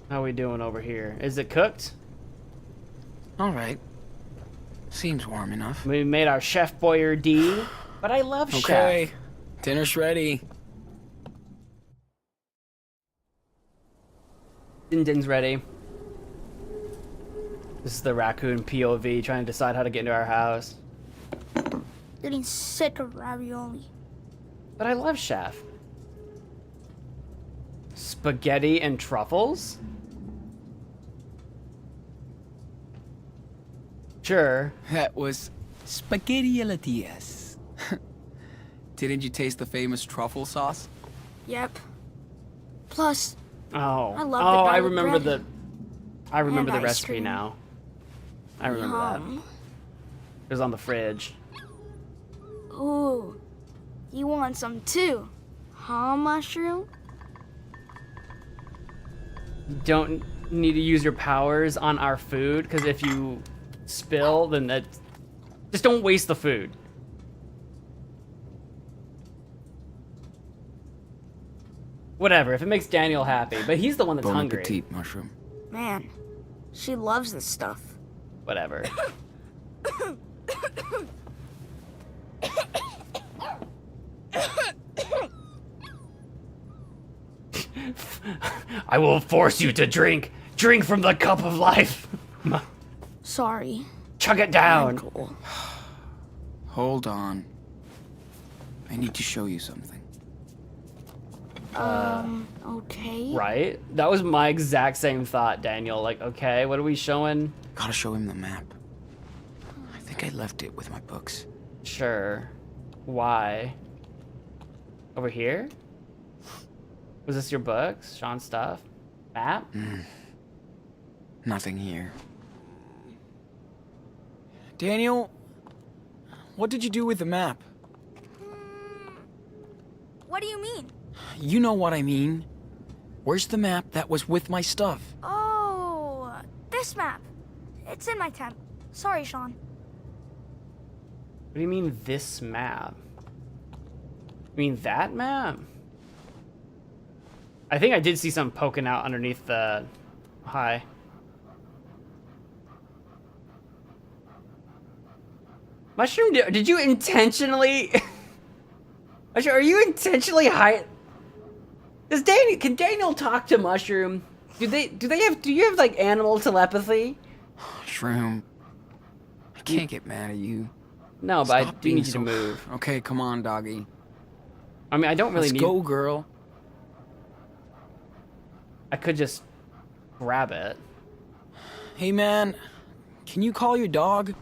How we doing over here? Is it cooked? All right. Seems warm enough. We made our Chef Boyardee, but I love Okay. Chef. Dinner's ready. Din-din's ready. This is the raccoon POV trying to decide how to get into our house. Getting sick of ravioli. But I love Chef. Spaghetti and truffles? Sure. That was spaghetti-a-la-diaz. Didn't you taste the famous truffle sauce? Yep. Plus, Oh. I love the I garlic remember bread. I remember And the ice recipe cream. now. I remember that. Yum. It was on the fridge. Ooh, you want some too, huh, Mushroom? You don't need to use your powers on our food, because if you spill, then that... Just don't waste the food. Whatever, if it makes Daniel happy, but he's the one that's Bon hungry. appetit, mushroom. Man, she loves this stuff. Whatever. I will force you to drink. Drink from the cup of life. Sorry. Chug it down. Cool. Hold on. I need to show you something. Okay. Right? That was my exact same thought, Daniel. Like, okay, what are we showing? Gotta show him the map. I think I left it with my books. Sure. Why? Over here? Was this your books? Sean's stuff? Map? Nothing here. Daniel, what did you do with the map? What do you mean? You know what I mean. Where's the map that was with my stuff? Oh, this map. It's in my tent. Sorry, Sean. What do you mean this map? You mean that map? I think I did see something poking out underneath the... Hi. Mushroom, did you intentionally... Mushroom, are you intentionally hide... Can Daniel talk to Mushroom? Do you have like animal telepathy? Shroom, I can't get mad at you. No, but I Stop do being need you so- to move. Okay, come on, doggy. I mean, I don't really Let's need... go, girl. I could just grab it. Hey, man, can you call your dog?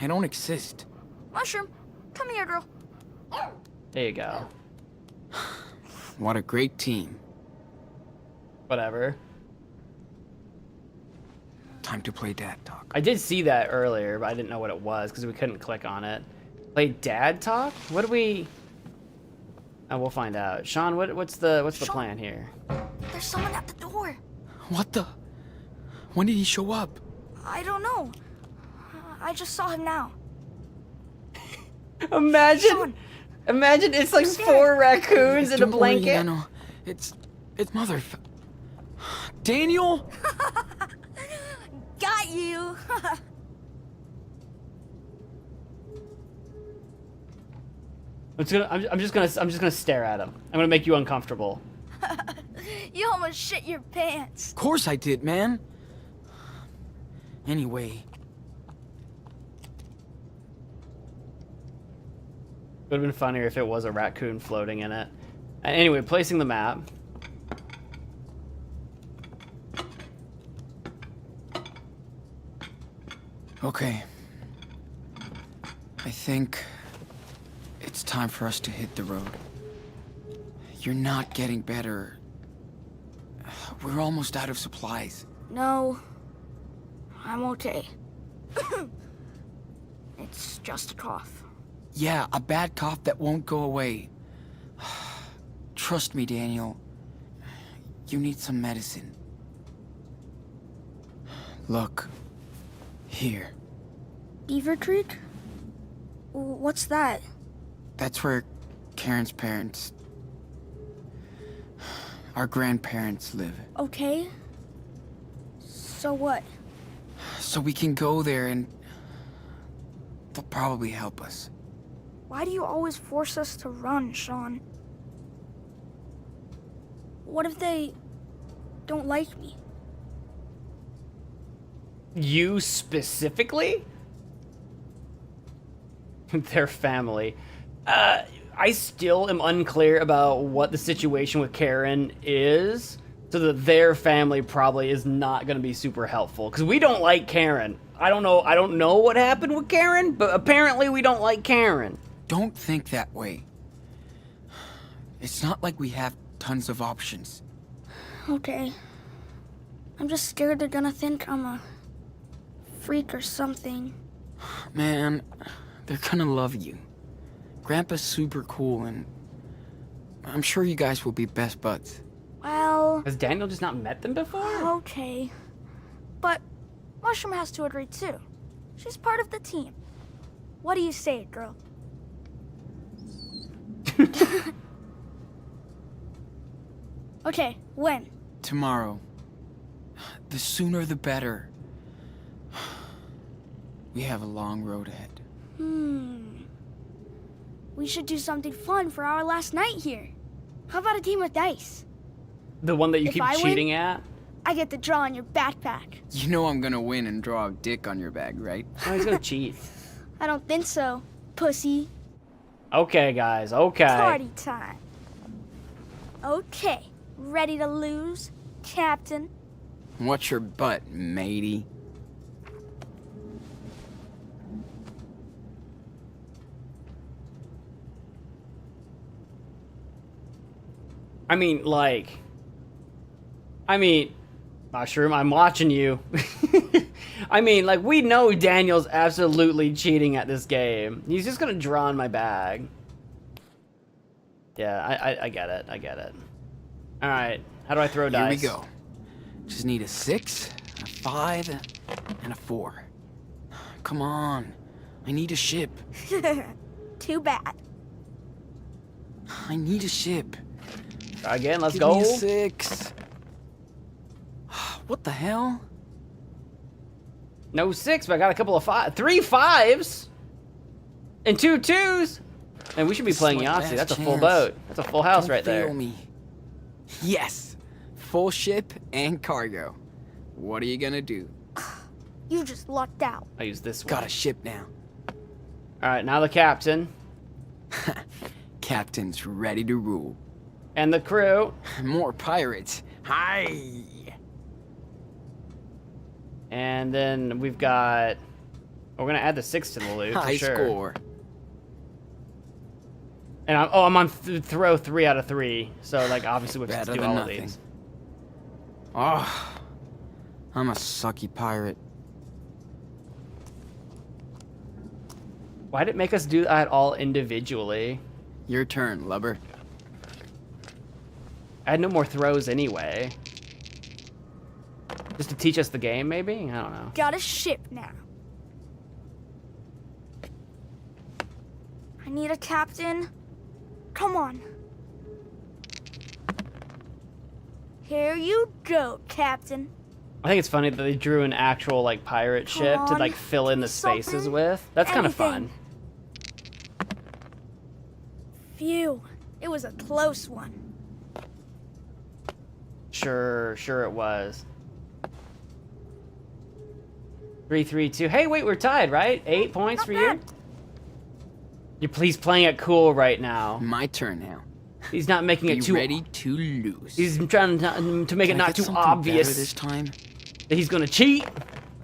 I don't exist. Mushroom, come here, girl. There you go. What a great team. Whatever. Time to play dad talk. I did see that earlier, but I didn't know what it was because we couldn't click on it. Play dad talk? What do we... Oh, we'll find out. Sean, what's the Sean. plan here? There's someone at the door. What the? When did he show up? I don't know. I just saw him now. Imagine, Sean. imagine it's like scared. 4 raccoons in a Don't worry, blanket. Nano. It's mother... Daniel? Got you. I'm just gonna stare at him. I'm gonna make you uncomfortable. You almost shit your pants. Of course I did, man. Anyway, Would have been funnier if it was a raccoon floating in it. Anyway, placing the map. okay. I think it's time for us to hit the road. You're not getting better. We're almost out of supplies. No, I'm okay. It's just a cough. Yeah, a bad cough that won't go away. Trust me, Daniel. You need some medicine. Look. Here. Beaver Creek? What's that? That's where Karen's parents... our grandparents live. Okay. So what? So we can go there and... they'll probably help us. Why do you always force us to run, Sean? What if they don't like me? You specifically? Their family. I still am unclear about what the situation with Karen is, so that their family probably is not going to be super helpful. Because we don't like Karen. I don't know what happened with Karen, but apparently we don't like Karen. Don't think that way. It's not like we have tons of options. Okay. I'm just scared they're gonna think I'm a freak or something. Man, they're gonna love you. Grandpa's super cool and I'm sure you guys will be best buds. Well, Has Daniel just not met them before? Okay. But Mushroom has to agree too. She's part of the team. What do you say, girl? Okay, when? Tomorrow. The sooner the better. We have a long road ahead. We should do something fun for our last night here. How about a game of dice? The one that you If keep I win- cheating at? I get to draw on your backpack. You know I'm gonna win and draw a dick on your bag, right? Oh, he's gonna cheat. I don't think so, pussy. Okay, guys, okay. Party time. Okay, ready to lose, Captain? Watch your butt, matey. I mean, Mushroom, I'm watching you. I mean, like, we know Daniel's absolutely cheating at this game. He's just gonna draw on my bag. Yeah, I get it. I get it. All right, how do I throw dice? Here we go. Just need a 6, a 5, and a 4. Come on. I need a ship. Too bad. I need a ship. Try again, let's Give go. me a 6. What the hell? No 6, but I got a couple of 3 5s and 2 2s. And we should be This is playing my Yahtzee. last That's a full chance. boat. That's a full house Don't right there. fail me. Yes. Full ship and cargo. What are you gonna do? You just lucked out. I use this one. Got a ship now. All right, now the captain Captain's ready to rule. and the crew. More pirates. Hi. And then we've got... We're going to add the 6 to the loot, High for sure. score. And I'm on throw 3 out of 3. So, like, obviously we have to Better do than all nothing. of these. Oh, I'm a sucky pirate. Why'd it make us do that all individually? Your turn, lubber. I had no more throws anyway. Just to teach us the game, maybe? I don't know. Got a ship now. I need a captain. Come on. Here you go, Captain. I think it's funny that they drew an actual, like, pirate ship to, on, like, fill in the something, spaces with. That's kind of fun. anything. Phew, it was a close one. Sure it was. 3-3-2. Hey, wait, we're tied, right? 8 points Not for bad. you? You're please playing it cool right now. My turn now. He's not making it Be too... ready to lose. He's trying to make it Can I not get too something better obvious this time. that he's gonna cheat.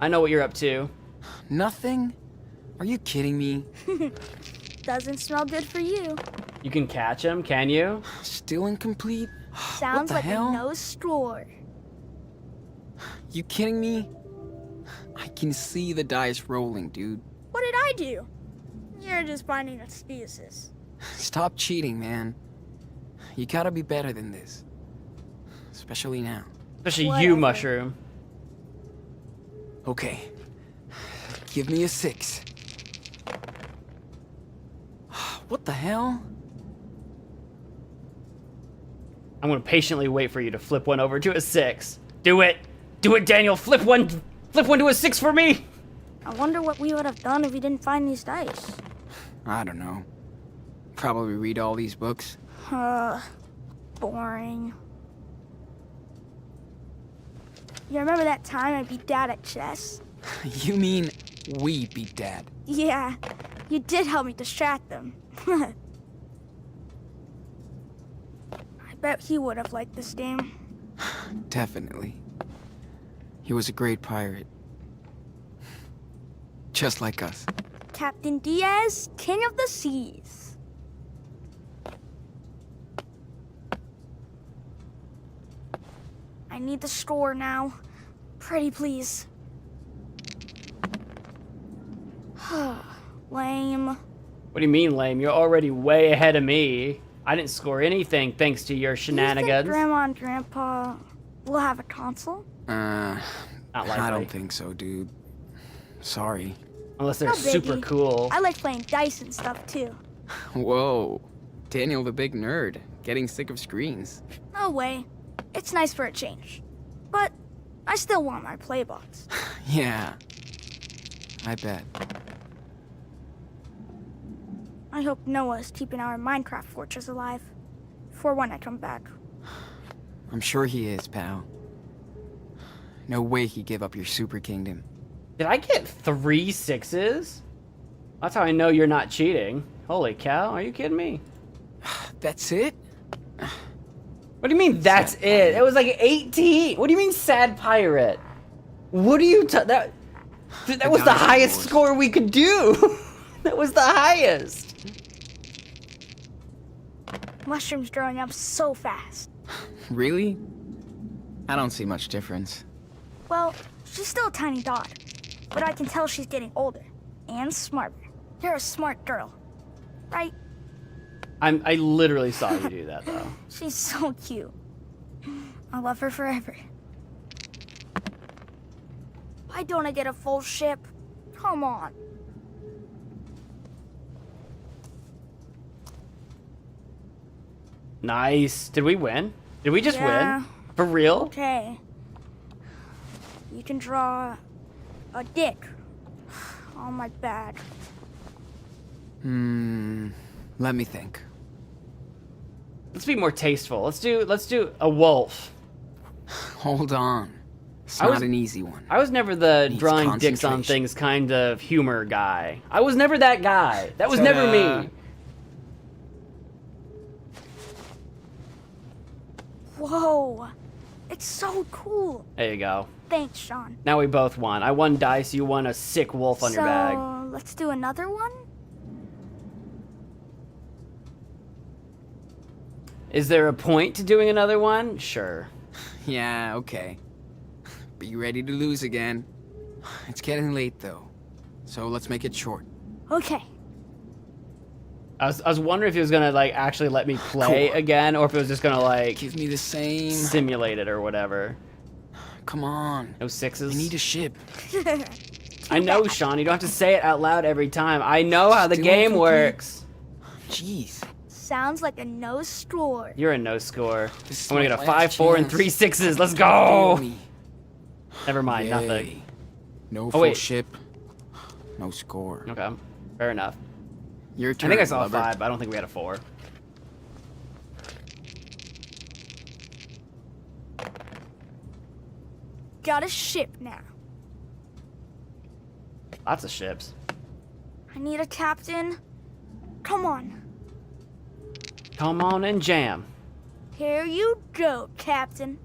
I know what you're up to. Nothing? Are you kidding me? Doesn't smell good for you. You can catch him, can you? Still incomplete? Sounds the like hell? a no score. You kidding me? I can see the dice rolling, dude. What did I do? You're just finding excuses. Stop cheating, man. You gotta be better than this. Especially now. Especially you, Whatever. Mushroom. Okay. Give me a 6. What the hell? I'm gonna patiently wait for you to flip one over to a 6. Do it! Do it, Daniel! Flip one to a 6 for me! I wonder what we would have done if we didn't find these dice. I don't know. Probably read all these books. Boring. You remember that time I beat Dad at chess? You mean we beat Dad? Yeah, you did help me distract them. I bet he would have liked this game. Definitely. He was a great pirate. Just like us. Captain Diaz, King of the Seas. I need the score now. Pretty please. Lame. What do you mean, lame? You're already way ahead of me. I didn't score anything thanks to your Do you think shenanigans. Grandma and Grandpa will have a console? Not likely. I don't think so, dude. Sorry. Unless they're No super biggie. cool. I like playing dice and stuff too. Whoa. Daniel the big nerd, getting sick of screens. No way. It's nice for a change. But I still want my playbox. Yeah. I bet. I hope Noah's keeping our Minecraft fortress alive. For when I come back. I'm sure he is, pal. No way he'd give up your super kingdom. Did I get 3 6s? That's how I know you're not cheating. Holy cow, are you kidding me? That's it? What do you mean that's it? It was like 18. What do you mean sad pirate? What do you that was the dice highest scores. score we could do. That was the highest. Mushroom's growing up so fast. Really? I don't see much difference. Well, she's still a tiny dot. But I can tell she's getting older. And smarter. You're a smart girl. Right? I literally saw you do that though. She's so cute. I'll love her forever. Why don't I get a full ship? Come on. Nice. Did we win? Did we just Yeah. win? For real? Okay. You can draw a dick on my bag. Let me think. Let's be more tasteful. Let's do a wolf. Hold on. It's I not was- an easy one. I was never the Needs drawing dicks on concentration. things kind of humor guy. I was never that guy. That was never Ta-da. me. Whoa. It's so cool. There you go. Thanks, Sean. Now we both won. I won dice, you won a sick wolf on your bag. So, let's do another one? Is there a point to doing another one? Sure. Yeah, okay. Be ready to lose again. It's getting late, though. So let's make it short. Okay. I was wondering if he was gonna like actually let me play Cool. again, or if it was just gonna like Give me the same. simulate it or whatever. Come on. No sixes. I need a ship. I know, Sean. You don't have to say it out loud every time. I know how the Still game incomplete. works. Jeez. Sounds like a no score. You're a no score. This is I'm gonna my get a last 5, 4, and chance. 3 6s. Let's Fail go. me. Never mind. Nothing. Yay. No Oh, full wait. ship. No score. Okay. Fair enough. Your I turn. think I saw a lover. 5, but I don't think we had a 4. Got a ship now. Lots of ships. I need a captain. Come on. Come on and jam. Here you go, Captain.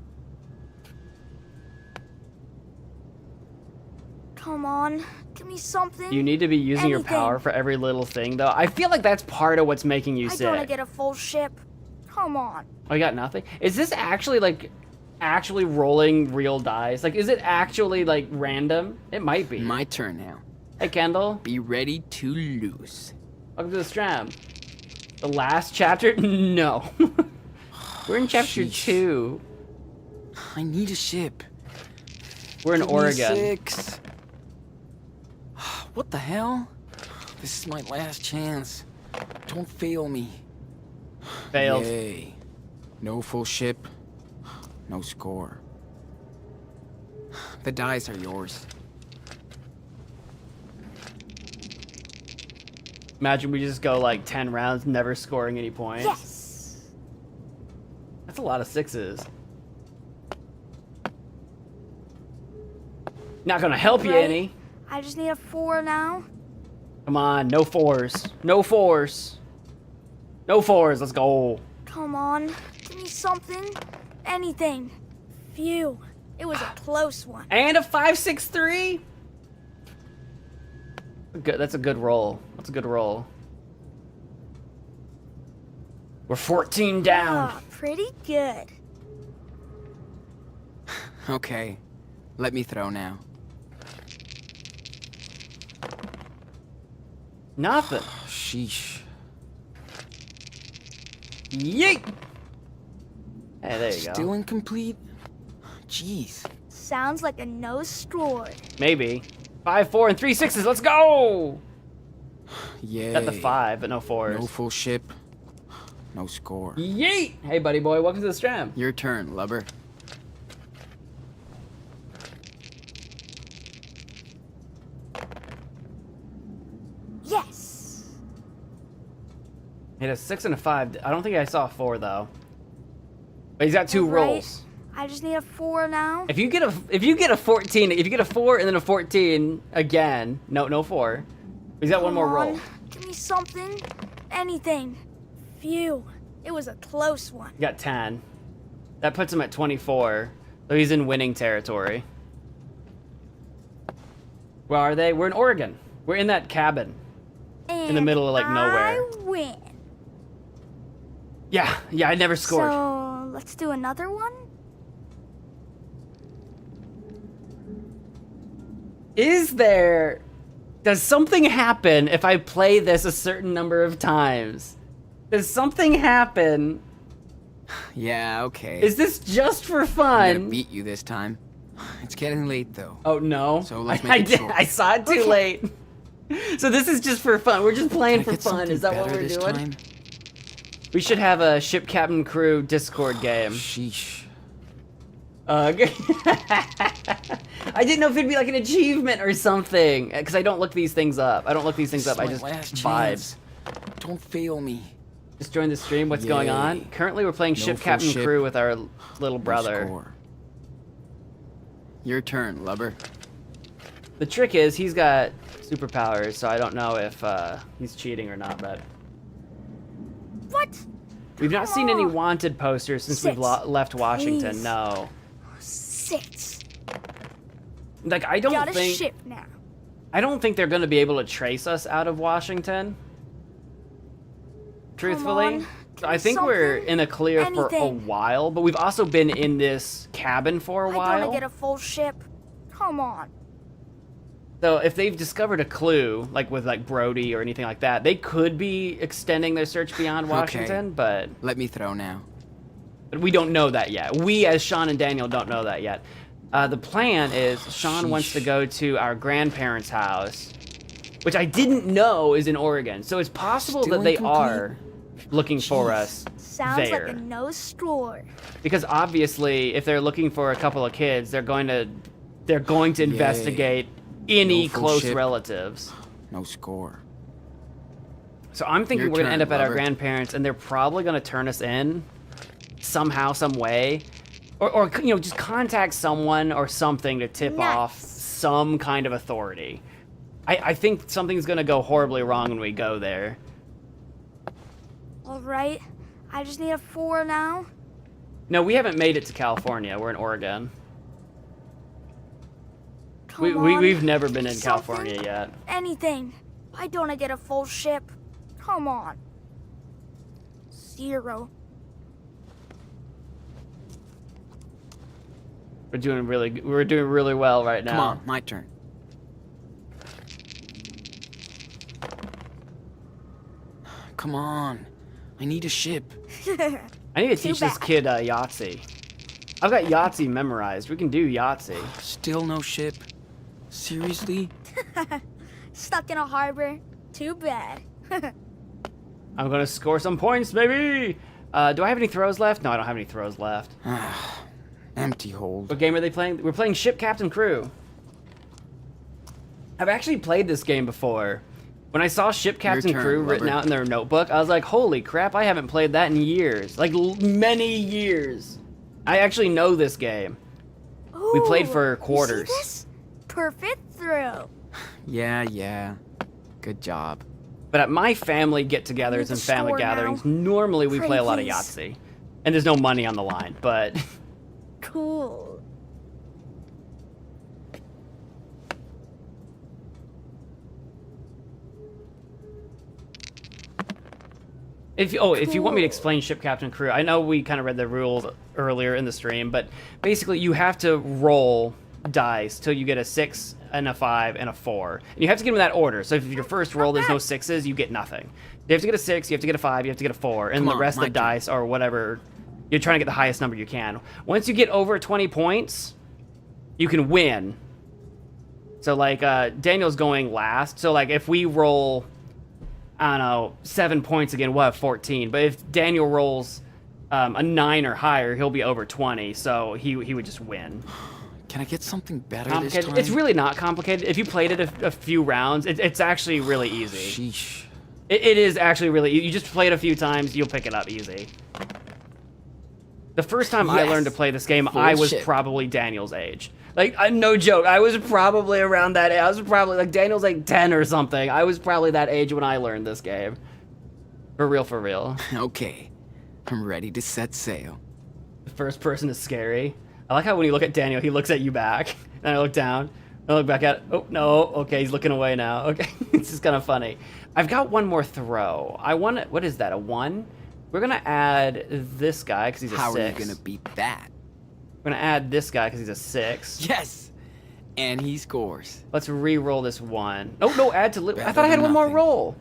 Come on. Give me something. You need to be using your Anything. power for every little thing, though. I feel like that's part of what's making you I don't sick. get a full ship. Come on. Oh, you got nothing? Is this actually, like, actually rolling real dice? Like, is it actually, like, random? It might be. My turn now. Hey, Kendall. Be ready to lose. Welcome to the stream. The last chapter? No. We're in chapter Sheesh. 2. I need a ship. We're in Give me Oregon. 6. What the hell? This is my last chance. Don't fail me. Failed. Yay. No full ship. No score. The dice are yours. Imagine we just go, like, 10 rounds, never scoring any points. Yes. That's a lot of 6s. Not gonna help you Right. any. I just need a 4 now. Come on, no 4s. No 4s. No 4s, let's go. Come on. Give me something. Anything. Phew. It was a close one. And a 5, 6, 3. Good, that's a good roll. That's a good roll. We're 14 down. Ah, pretty good. Okay. Let me throw now. Nothing. Sheesh. Yeet! Hey, there you go. Still incomplete? Jeez. Sounds like a no score. Maybe. 5, 4, and 3 6s. Let's go! Yay. Got the 5, but no 4s. No full ship. No score. Yeet! Hey, buddy boy, welcome to the stream. Your turn, lubber. Yes. Hit a 6 and a 5. I don't think I saw a 4 though. But he's got 2 Alright. rolls. I just need a 4 now. If you get a 14, if you get a 4 and then a 14 again, no 4. He's got one more Come roll. on, give me something. Anything. Phew. It was a close one. He got 10. That puts him at 24. So he's in winning territory. Where are they? We're in Oregon. We're in that cabin. And the middle of, like, nowhere. I win. Yeah, I never scored. So, let's do another one? Does something happen if I play this a certain number of times? Does something happen? Yeah, okay. Is this just for I'm fun? gonna beat you this time. It's getting late though. Oh no. So let's make it short. I saw it too Okay. late. So this is just for fun. We're just playing Can I for get fun. something Is that what better we're this doing? time? We should have a ship captain crew Discord game. Sheesh. I didn't know if it'd be like an achievement or something, because I don't look these things up. I don't look these things up. I This is just my last vibes. chance. Don't fail me. Just join the stream. What's going on? Yay. Currently, we're playing No ship full captain ship. crew with our little No brother. score. Your turn, lubber. The trick is he's got superpowers, so I don't know if he's cheating or not. But What? we've not seen any on. wanted posters since we've 6, left Washington. please. No, 6. like I don't Got a think ship now. I don't think they're going to be able to trace us out of Washington. Truthfully, on, so give I me think we're something, in a clear for a anything. while, but we've also been in this cabin for a I while. don't get a full ship. Come on. So if they've discovered a clue, like with like Brody or anything like that, they could be extending their search beyond Washington, but Let me throw now. we don't know that yet. We, as Sean and Daniel, don't know that yet. The plan is Sean wants to Sheesh. go to our grandparents' house, which I didn't know is in Oregon. So it's possible Still that they incomplete? are looking for Jeez. us Sounds there. like a no score. Because obviously, if they're looking for a couple of kids, they're going to investigate any No full close ship. relatives. No score. So I'm thinking Your we're gonna turn, end up at our lover. grandparents, and they're probably gonna turn us in somehow, some way, or just contact someone or something to tip off Nice. some kind of authority. I think something's gonna go horribly wrong when we go there. Alright. I just need a 4 now. No, we haven't made it to California. We're in Oregon. Come on. We've never been give me in California something, yet. Anything. Why don't I get a full ship? Come on. 0. We're doing really well right now. Come on, my turn. Come on. I need a ship. I need to Too teach this bad. kid Yahtzee. I've got Yahtzee memorized. We can do Yahtzee. Still no ship. Seriously? Stuck in a harbor. Too bad. I'm gonna score some points, baby! Do I have any throws left? No, I don't have any throws left. Empty hold. What game are they playing? We're playing Ship Captain Crew. I've actually played this game before. When I saw Ship Captain turn, Crew written lover. out in their notebook, I was like, holy crap, I haven't played that in years. Like, many years. I actually know this game. We played for Ooh, quarters. You see this? Perfect throw. Yeah. Good job. But at my family get-togethers the and family score gatherings, now. normally we play a lot of Please. Yahtzee. And there's no money on the line, but... Cool. If you want me to explain Ship Captain Crew, I know we kind of read the rules earlier in the stream, but basically you have to roll dice till you get a 6, and a 5, and a 4. And you have to get them in that order. So if your first roll there's no 6s, you get nothing. You have to get a 6, you have to get a 5, you have to get a 4, and the rest of the dice or whatever. You're trying to get the highest number you can. Once you get over 20 points, you can win. So like Daniel's going last. So like if we roll, I don't know, 7 points again, we'll have 14. But if Daniel rolls a 9 or higher, he'll be over 20. So he would just win. Can I get something better this time? It's really not complicated. If you played it a few rounds, it's actually really easy. Sheesh. It is actually really easy. You just play it a few times, you'll pick it up easy. The first time I learned to play this game, I was probably Daniel's age. Like, no joke, I was probably around that age. I was probably, like, Daniel's like 10 or something. I was probably that age when I learned this game. For real, for real. Okay, I'm ready to set sail. The first person is scary. I like how when you look at Daniel, he looks at you back. And I look down. I look back at, oh, no, okay, he's looking away now. Okay, it's just kind of funny. I've got one more throw. I want, what is that, a 1? We're gonna add this guy, because he's a 6. How are you gonna beat that? We're gonna add this guy, because he's a 6. Yes! And he scores. Let's re-roll this 1. Oh, no, add to... I thought I had one more roll.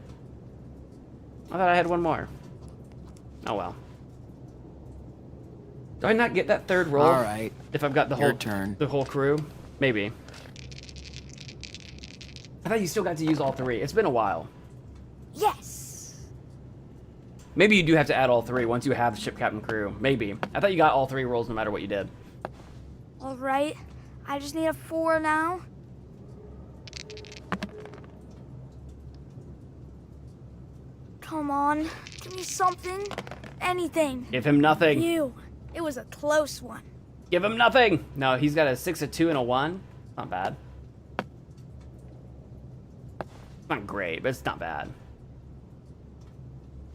I thought I had one more. Oh, well. Do I not get that third roll? All right. If I've got the Your turn. the whole crew? Maybe. I thought you still got to use all 3. It's been a while. Yes. Maybe you do have to add all 3 once you have the ship captain crew. Maybe. I thought you got all 3 rolls no matter what you did. All right. I just need a 4 now. Come on. Give me something. Anything. Give him nothing. You. It was a close one. Give him nothing. No, he's got a 6, a 2, and a 1. Not bad. Not great, but it's not bad.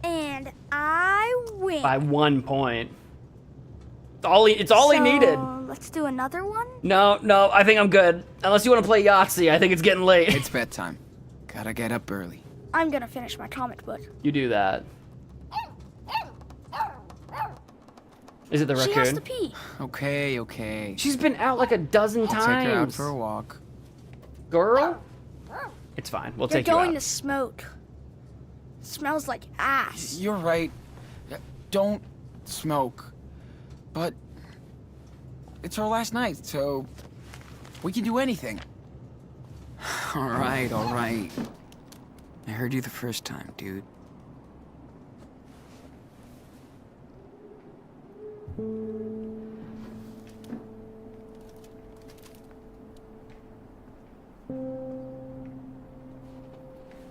And I win. By 1 point. It's all he needed. Let's do another one? No, I think I'm good. Unless you want to play Yahtzee, I think it's getting late. It's bedtime. Gotta get up early. I'm gonna finish my comic book. You do that. Is it the raccoon? She has to pee. Okay. She's been out like a dozen times. Take her out for a walk. Girl? It's fine. We'll They're take you out. going to smoke. Smells like ass. You're right. Don't smoke. But it's our last night, so we can do anything. All right. I heard you the first time, dude.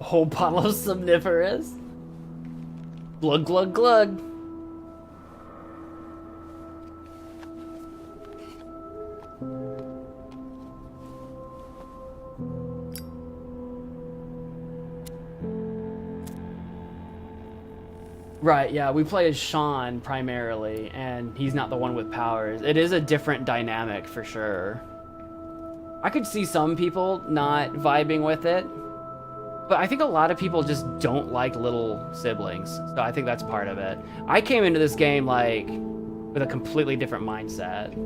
A whole bottle of somniferous. Glug, glug, glug. Right, yeah, we play as Sean primarily, and he's not the one with powers. It is a different dynamic for sure. I could see some people not vibing with it, but I think a lot of people just don't like little siblings, so I think that's part of it. I came into this game, like, with a completely different mindset.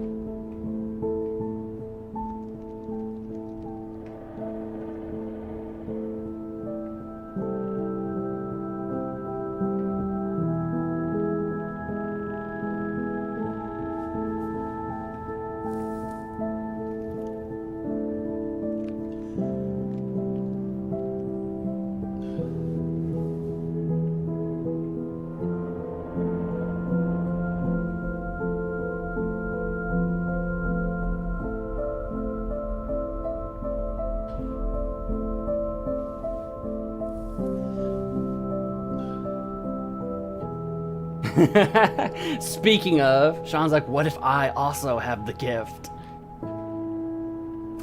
Speaking of, Sean's like, what if I also have the gift?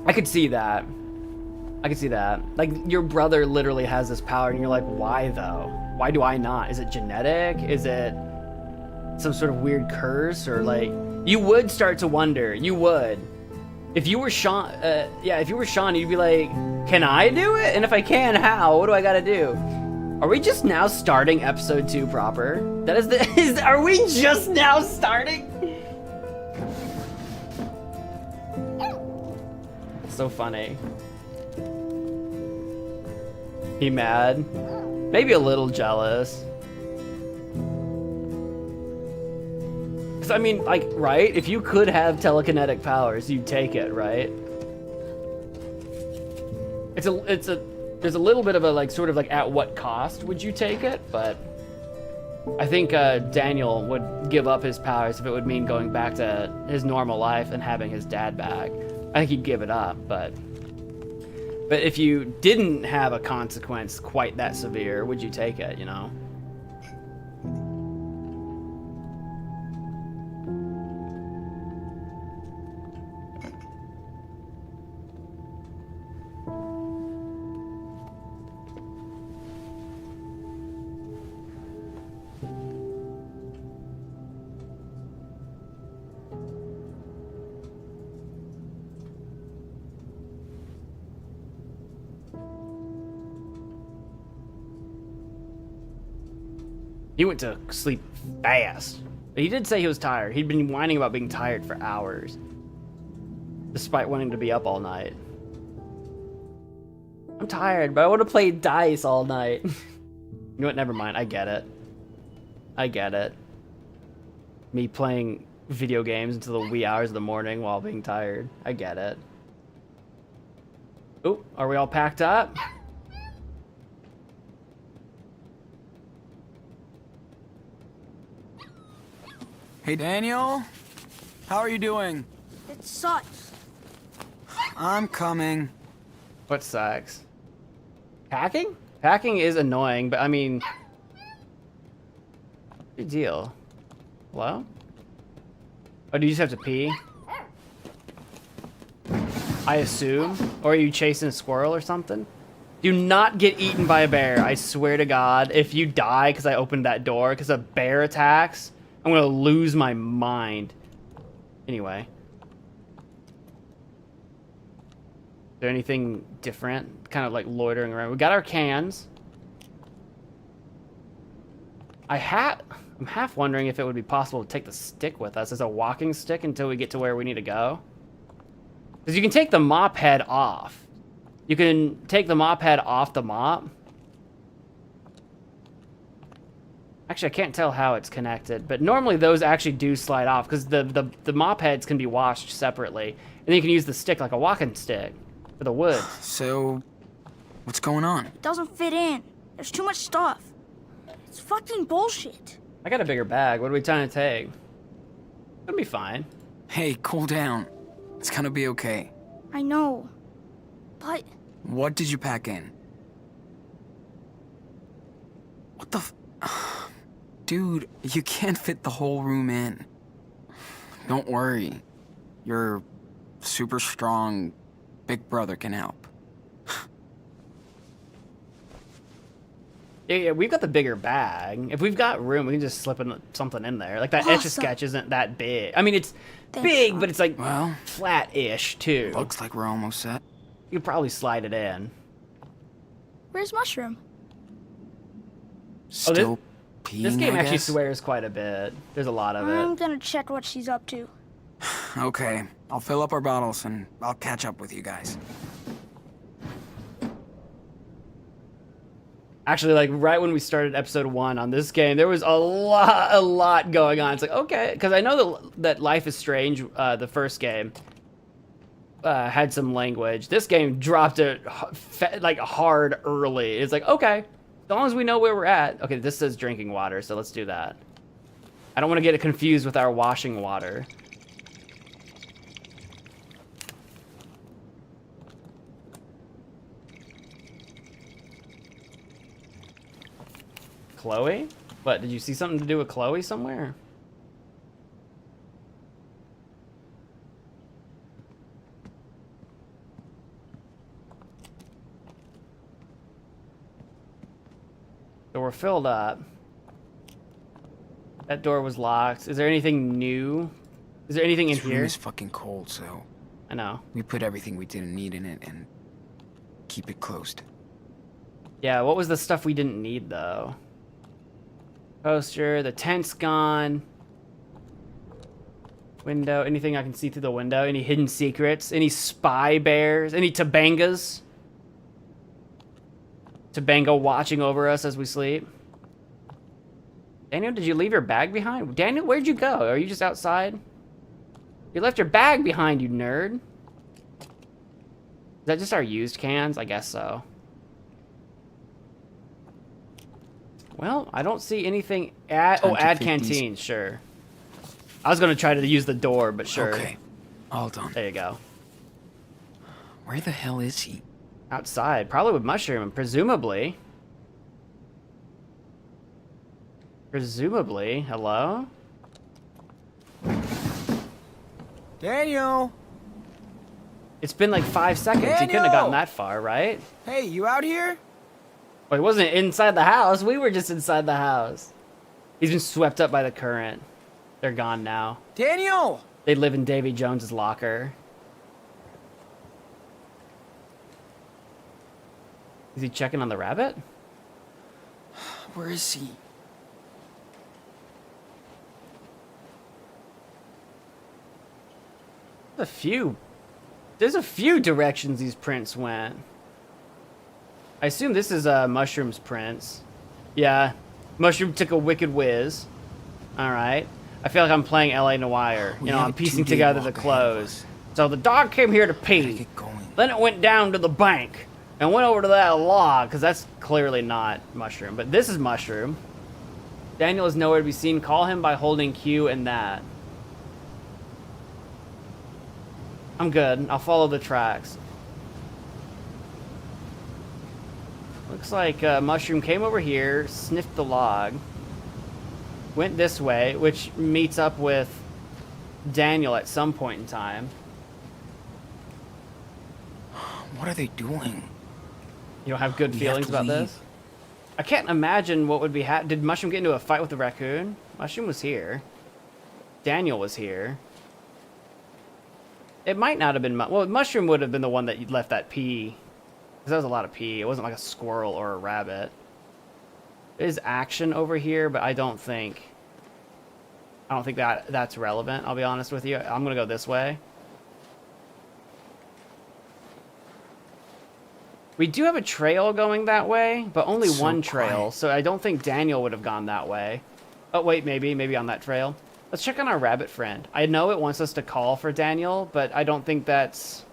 I could see that. Like, your brother literally has this power, and you're like, why though? Why do I not? Is it genetic? Is it some sort of weird curse? Or like, you would start to wonder. You would. If you were Sean, if you were Sean, you'd be like, can I do it? And if I can, how? What do I gotta do? Are we just now starting episode 2 proper? That is are we just now starting? So funny. He mad? Maybe a little jealous. 'Cause I mean, like, right? If you could have telekinetic powers, you'd take it, right? There's a little bit of a, like, sort of like, at what cost would you take it? But I think Daniel would give up his powers if it would mean going back to his normal life and having his dad back. I think he'd give it up, but if you didn't have a consequence quite that severe, would you take it, you know? He went to sleep fast. But he did say he was tired. He'd been whining about being tired for hours, despite wanting to be up all night. I'm tired, but I want to play dice all night. You know what? Never mind. I get it. I get it. Me playing video games until the wee hours of the morning while being tired. I get it. Oh, are we all packed up? Hey, Daniel. How are you doing? It sucks. I'm coming. What sucks? Hacking? Hacking is annoying, but I mean... Big deal. Hello? Oh, do you just have to pee? I assume? Or are you chasing a squirrel or something? Do not get eaten by a bear. I swear to God, if you die because I opened that door because a bear attacks, I'm gonna lose my mind. Anyway. Is there anything different? Kind of like loitering around. We got our cans. I'm half wondering if it would be possible to take the stick with us as a walking stick until we get to where we need to go. Because you can take the mop head off. You can take the mop head off the mop. Actually, I can't tell how it's connected, but normally those actually do slide off because the mop heads can be washed separately. And then you can use the stick like a walking stick for the wood. So, what's going on? It doesn't fit in. There's too much stuff. It's fucking bullshit. I got a bigger bag. What are we trying to take? It'll be fine. Hey, cool down. It's gonna be okay. I know. But What did you pack in? What the Dude, you can't fit the whole room in. Don't worry. Your super strong big brother can help. Yeah, we've got the bigger bag. If we've got room, we can just slip something in there. Like that Awesome. Etch-a-Sketch isn't that big. I mean, it's Thanks, big, Sean. but it's like Well, flat-ish too. looks like we're almost set. You could probably slide it in. where's Mushroom? Still peeing, This game I actually guess? swears quite a bit. There's a lot of I'm it. gonna check what she's up to. Okay, I'll fill up our bottles and I'll catch up with you guys. Actually, like right when we started episode 1 on this game, there was a lot going on. It's like, okay, because I know that Life is Strange, the first game, had some language. This game dropped it like hard early. It's like, okay, as long as we know where we're at. Okay, this says drinking water, so let's do that. I don't want to get it confused with our washing water. Chloe? What, did you see something to do with Chloe somewhere? So we're filled up. That door was locked. Is there anything new? Is there anything in This room here? is fucking cold, so I know. we put everything we didn't need in it and keep it closed. Yeah, what was the stuff we didn't need though? Poster, the tent's gone. Window, anything I can see through the window? Any hidden secrets? Any spy bears? Any tabangas? Tobango watching over us as we sleep. Daniel, did you leave your bag behind? Daniel, where'd you go? Are you just outside? You left your bag behind, you nerd. Is that just our used cans? I guess so. Well, I don't see anything. Add canteen, sure. I was gonna try to use the door, but sure. Okay, all done. There you go. Where the hell is he? Outside, probably with Mushroom, presumably. Presumably, hello? Daniel! It's been like 5 seconds. He couldn't have gotten that far, right? Hey, you out here? Well, he wasn't inside the house. We were just inside the house. He's been swept up by the current. They're gone now. Daniel! They live in Davy Jones's locker. Is he checking on the rabbit? Where is he? There's a few directions these prints went. I assume this is Mushroom's prints. Yeah, Mushroom took a wicked whiz. All right. I feel like I'm playing L.A. Noire. You know, I'm piecing together the clothes. So the dog came here to pee. Then it went down to the bank and went over to that log, because that's clearly not Mushroom. But this is Mushroom. Daniel is nowhere to be seen. Call him by holding Q and that. I'm good. I'll follow the tracks. Looks like Mushroom came over here, sniffed the log, went this way, which meets up with Daniel at some point in time. What are they doing? You don't have good feelings about this? I can't imagine what would be did Mushroom get into a fight with the raccoon? Mushroom was here. Daniel was here. It might not have been... Well, Mushroom would have been the one that left that pee. Because that was a lot of pee. It wasn't like a squirrel or a rabbit. There is action over here, but I don't think that's relevant, I'll be honest with you. I'm going to go this way. We do have a trail going that way, but only one trail. So I don't think Daniel would have gone that way. Oh, wait, maybe on that trail. Let's check on our rabbit friend. I know it wants us to call for Daniel, but I don't think that's...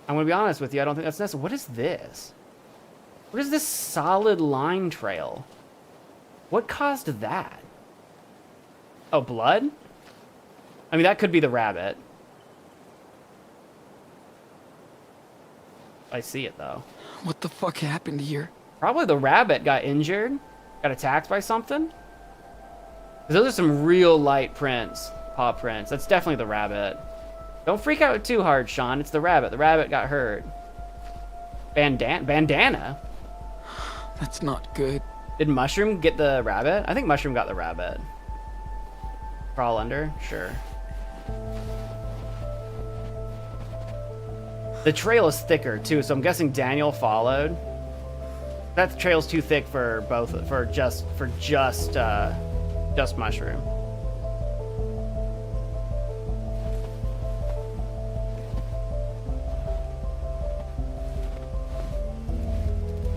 I'm going to be honest with you. I don't think that's necessary. What is this? What is this solid line trail? What caused that? Oh, blood? I mean, that could be the rabbit. I see it, though. What the fuck happened here? Probably the rabbit got injured. Got attacked by something. Those are some real light prints. Paw prints. That's definitely the rabbit. Don't freak out too hard, Sean. It's the rabbit. The rabbit got hurt. Bandana? That's not good. Did Mushroom get the rabbit? I think Mushroom got the rabbit. Crawl under? Sure. The trail is thicker, too, so I'm guessing Daniel followed. That trail's too thick for just Mushroom.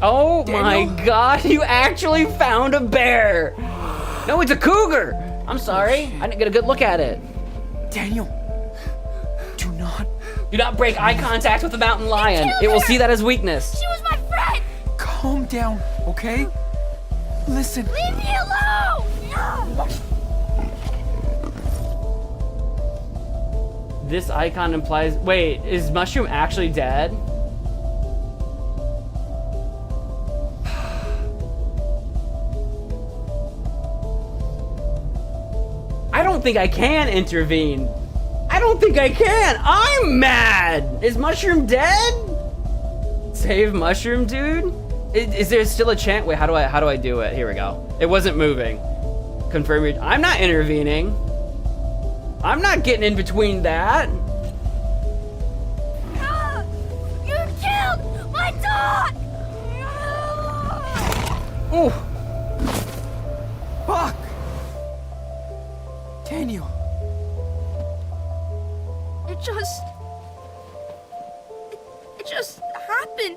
Oh my god, you actually found a bear! No, it's a cougar! I'm sorry, I didn't get a good look at it. Daniel, do not break eye contact with the mountain lion. It will see that as weakness. She was my friend! calm down, okay? Listen. Leave me alone! This icon implies... Wait, is Mushroom actually dead? I don't think I can intervene. I don't think I can. I'm mad. Is Mushroom dead? Save Mushroom, dude? Is there still a chance? Wait, how do I do it? Here we go. It wasn't moving. Confirm your... I'm not intervening. I'm not getting in between that. You killed my dog! Ooh. Fuck! Daniel. It just happened.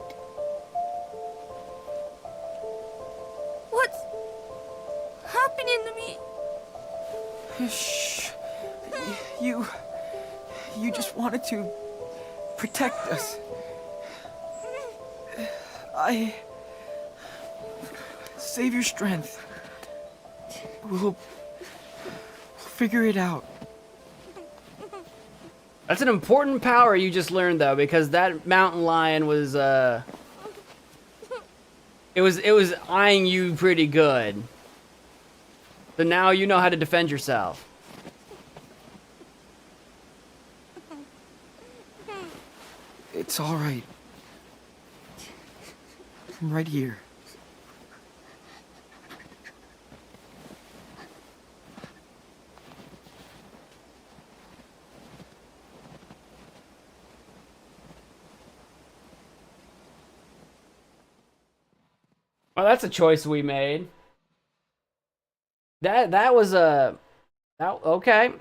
into me. Shh. You just wanted to protect us. Save your strength. We'll figure it out. That's an important power you just learned, though, because that mountain lion was, it was eyeing you pretty good. So now you know how to defend yourself. It's all right. I'm right here. Well, that's a choice we made. That was a... okay.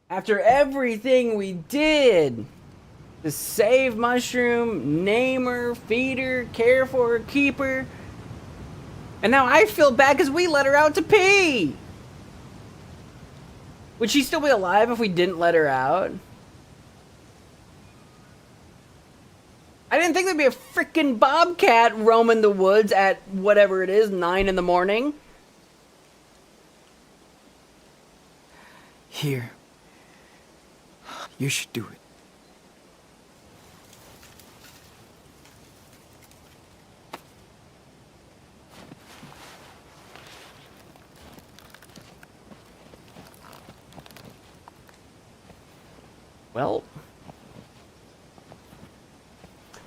After everything we did to save Mushroom, name her, feed her, care for her, keep her, and now I feel bad because we let her out to pee. Would she still be alive if we didn't let her out? I didn't think there'd be a freaking bobcat roaming the woods at whatever it is, 9 in the morning. Here. You should do it.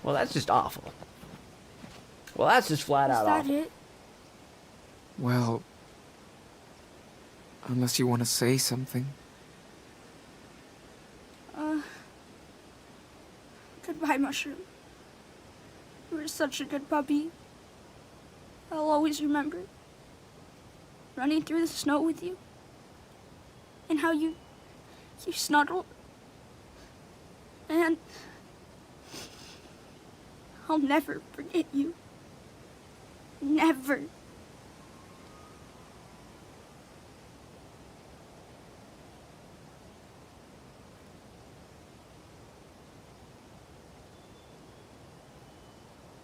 Well, that's just awful. Well, that's just flat out awful. Is that it? Well, unless you want to say something. Goodbye, Mushroom. You were such a good puppy. I'll always remember running through the snow with you. And how you snuggled. And I'll never forget you. Never.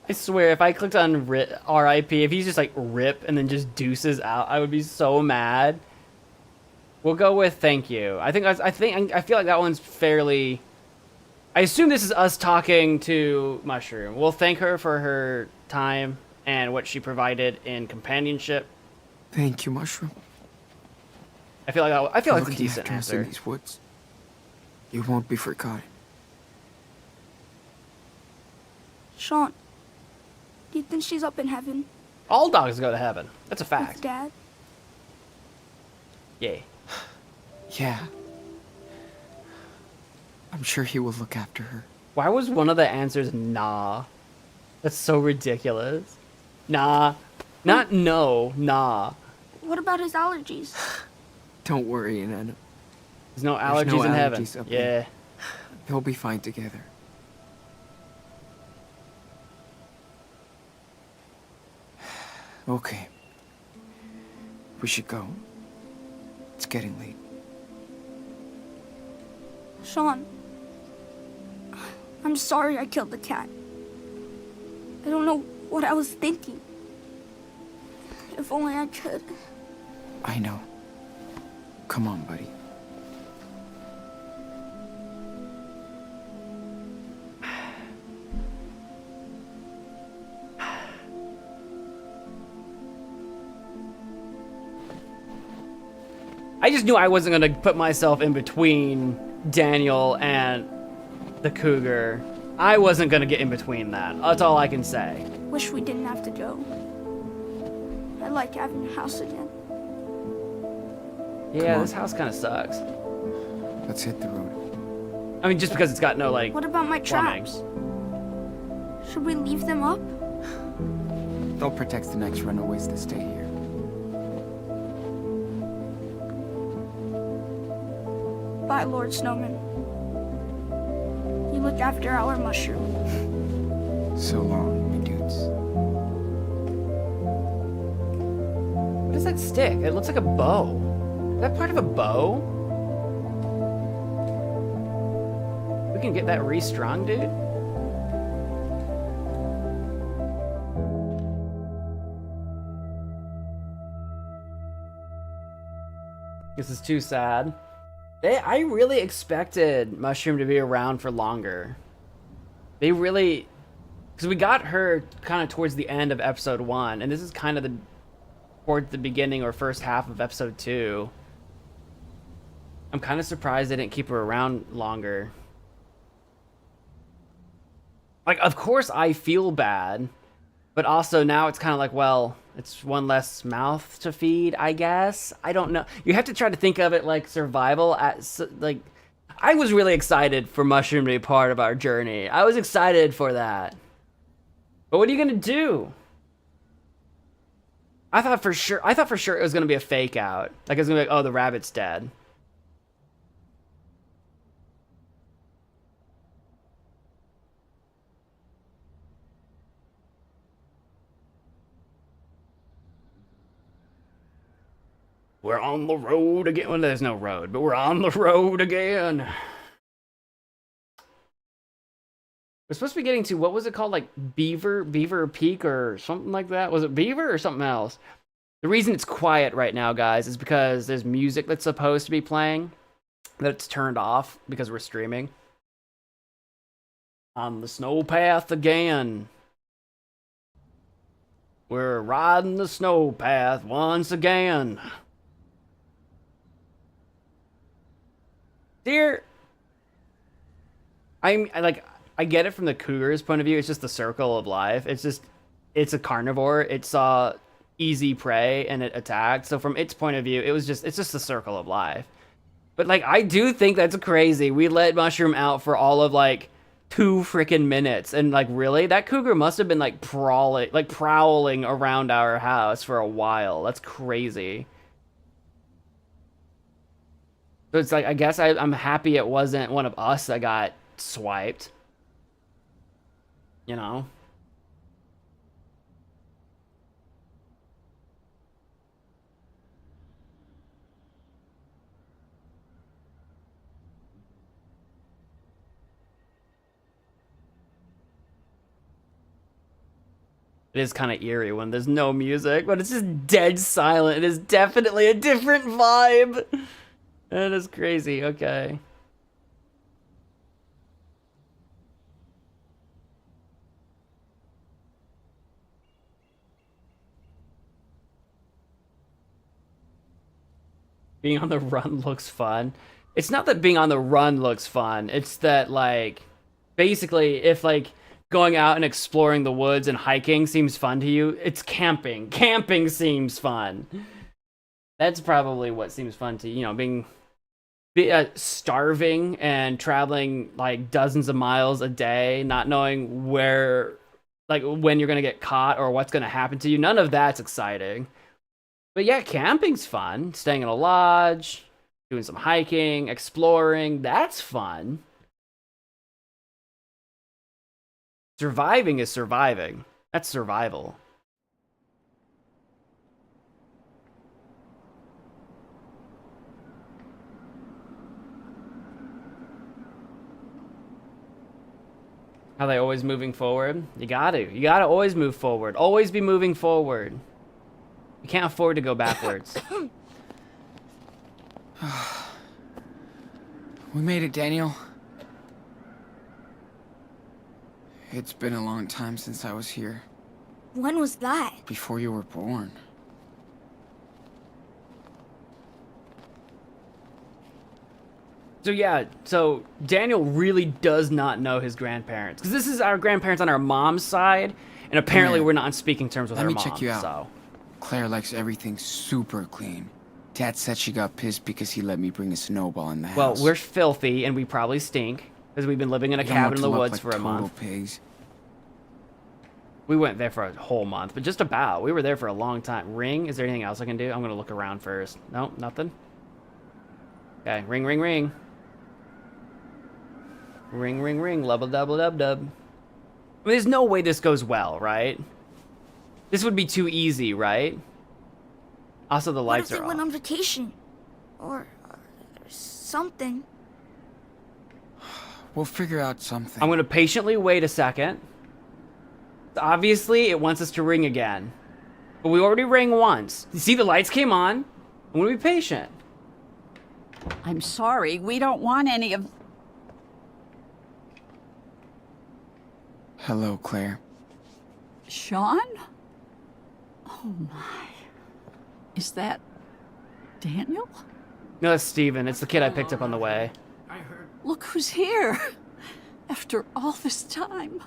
I swear, if I clicked on RIP, if he's just like RIP and then just deuces out, I would be so mad. We'll go with thank you. I feel like that one's fairly... I assume this is us talking to Mushroom. We'll thank her for her time and what she provided in companionship. Thank you, Mushroom. I feel like that's a Looking decent after us in answer. these woods. You won't be forgotten. Sean, do you think she's up in heaven All dogs go to heaven. That's a with fact. Dad? Yay. Yeah. I'm sure he will look after her. Why was one of the answers nah? That's so ridiculous. Nah. Not no, nah. What about his allergies? Don't worry, Nana. There's no There's allergies no in heaven. allergies up Yeah. there. They'll be fine together. Okay. We should go. It's getting late. Sean, I'm sorry I killed the cat. I don't know what I was thinking. If only I could. I know. Come on, buddy. I just knew I wasn't gonna put myself in between Daniel and the cougar. I wasn't gonna get in between that. That's all I can say. Wish we didn't have to go. I like having a house again. Yeah, on. this house kind of sucks. Let's hit the road. I mean, just because it's got no, like, What about my plumbing. traps? Should we leave them up? They'll protect the next runaways that stay here. Bye, Lord Snowman. You look after our mushroom. So long, my dudes. stick? It looks like a bow. Is that part of a bow? We can get that restrung, dude. This is too sad. I really expected Mushroom to be around for longer. They really... Because we got her kind of towards the end of episode 1, and this is kind of towards the beginning or first half of episode 2. I'm kind of surprised they didn't keep her around longer. Like, of course I feel bad, but also now it's kind of like, well, it's one less mouth to feed, I guess. I don't know. You have to try to think of it like survival. Like, I was really excited for Mushroom to be part of our journey. I was excited for that. But what are you gonna do? I thought for sure it was gonna be a fake out. Like, it was gonna be like, oh, the rabbit's dead. We're on the road again. Well, there's no road, but we're on the road again. We're supposed to be getting to, what was it called? Like Beaver Peak or something like that? Was it Beaver or something else? The reason it's quiet right now, guys, is because there's music that's supposed to be playing that's turned off because we're streaming. On the snow path again. We're riding the snow path once again. Dear, I get it from the cougar's point of view. It's just the circle of life. It's a carnivore. It saw easy prey and it attacked. So from its point of view, it's just the circle of life. But like, I do think that's crazy. We let Mushroom out for all of like 2 freaking minutes, and like, really, that cougar must have been like prowling around our house for a while. That's crazy. So it's like, I guess I'm happy it wasn't one of us that got swiped. You know? It is kind of eerie when there's no music, but it's just dead silent. It is definitely a different vibe. That is crazy. Okay. Being on the run looks fun. It's not that being on the run looks fun. It's that, like, basically, if, like, going out and exploring the woods and hiking seems fun to you, it's camping. Camping seems fun. That's probably what seems fun to, you know, being starving and traveling like dozens of miles a day, not knowing where, like, when you're gonna get caught or what's gonna happen to you. None of that's exciting. But yeah, camping's fun. Staying in a lodge, doing some hiking, exploring, that's fun. Surviving is surviving. That's survival. How they always moving forward? You gotta always move forward. Always be moving forward. You can't afford to go backwards. We made it, Daniel. It's been a long time since I was here. When was that? Before you were born. So yeah, so Daniel really does not know his grandparents, because this is our grandparents on our mom's side, and apparently we're not on speaking terms with our mom. Let me check you out. So. Claire likes everything super clean. Dad said she got pissed because he let me bring a snowball in the house. Well, we're filthy and we probably stink because we've been living in a cabin in the woods for a month. Pigs. We went there for a whole month, but just about. We were there for a long time. Ring? Is there anything else I can do? I'm gonna look around first. Nope, nothing. Okay, ring, ring, ring. Ring, ring, ring. Lubba dubba dub dub. I mean, there's no way this goes well, right? This would be too easy, right? Also, the What if lights they are went off. on vacation? Or something. We'll figure out something. I'm gonna patiently wait a second. Obviously, it wants us to ring again. But we already rang once. You see, the lights came on. I'm gonna be patient. I'm sorry, we don't want any of... Hello, Claire. Sean? Oh my. Is that Daniel? No, that's Steven. It's the kid I picked up on the way. Look who's here. After all this time.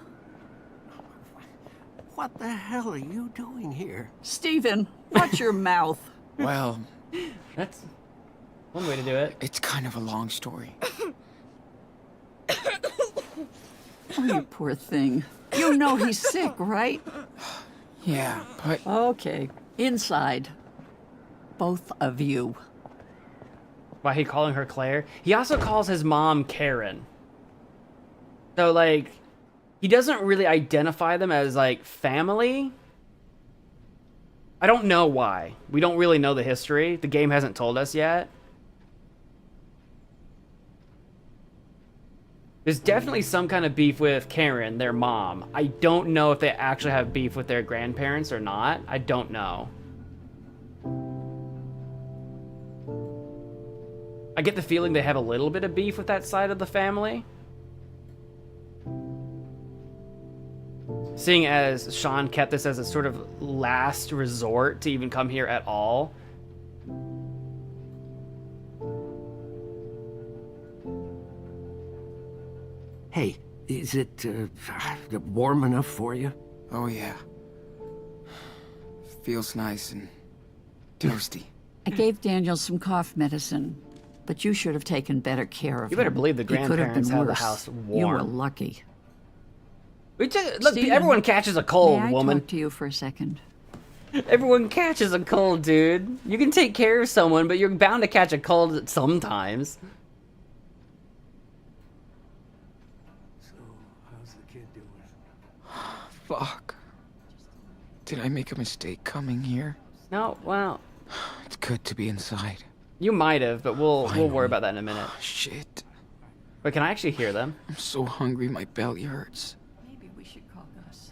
What the hell are you doing here? Stephen, watch your mouth. Well, That's one way to do it. it's kind of a long story. Oh, you poor thing. You know he's sick, right? Yeah, but Okay, inside. Both of you. Why he calling her Claire? He also calls his mom Karen. So like, he doesn't really identify them as like family. I don't know why. We don't really know the history. The game hasn't told us yet. There's definitely some kind of beef with Karen, their mom. I don't know if they actually have beef with their grandparents or not. I don't know. I get the feeling they have a little bit of beef with that side of the family. Seeing as Sean kept this as a sort of last resort to even come here at all. Hey, is it warm enough for you? oh yeah. Feels nice and toasty. I gave Daniel some cough medicine, but you should have taken better care of him. You better believe the He could have grandparents been had the worse. house You were warm. lucky. We just, look, Steven, everyone catches a cold, May I woman. talk to you for a second? Everyone catches a cold, dude. You can take care of someone, but you're bound to catch a cold sometimes. So, how's the kid doing? Fuck. Did I make a mistake coming here? No, well, It's good to be inside. you might have, but we'll worry about that in a minute. Shit. But can I actually hear them? I'm so hungry my belly hurts. Maybe we should call Gus.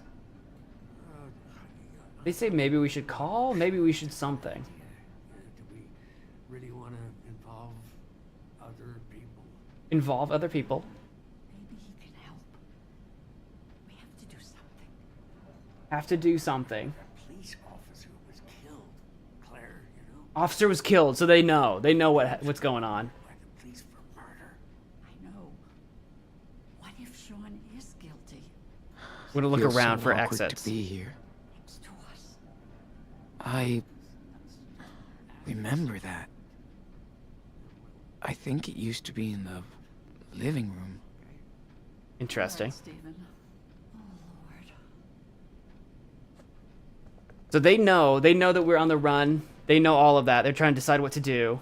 They say maybe we should call, maybe we should something. Do we really want to involve other people? Involve other people. Maybe he can help. We have to do something. Have to do something. Police officer was killed, Claire, you know, Officer was killed, so they know. They know what's going on. by the police for murder. I know. What if Sean is guilty? We're gonna look Feels around so for awkward exits. to be here. Next to us. I remember that. I think it used to be in the living room. Interesting. Stephen. Oh, Lord. So they know that we're on the run. They know all of that. They're trying to decide what to do.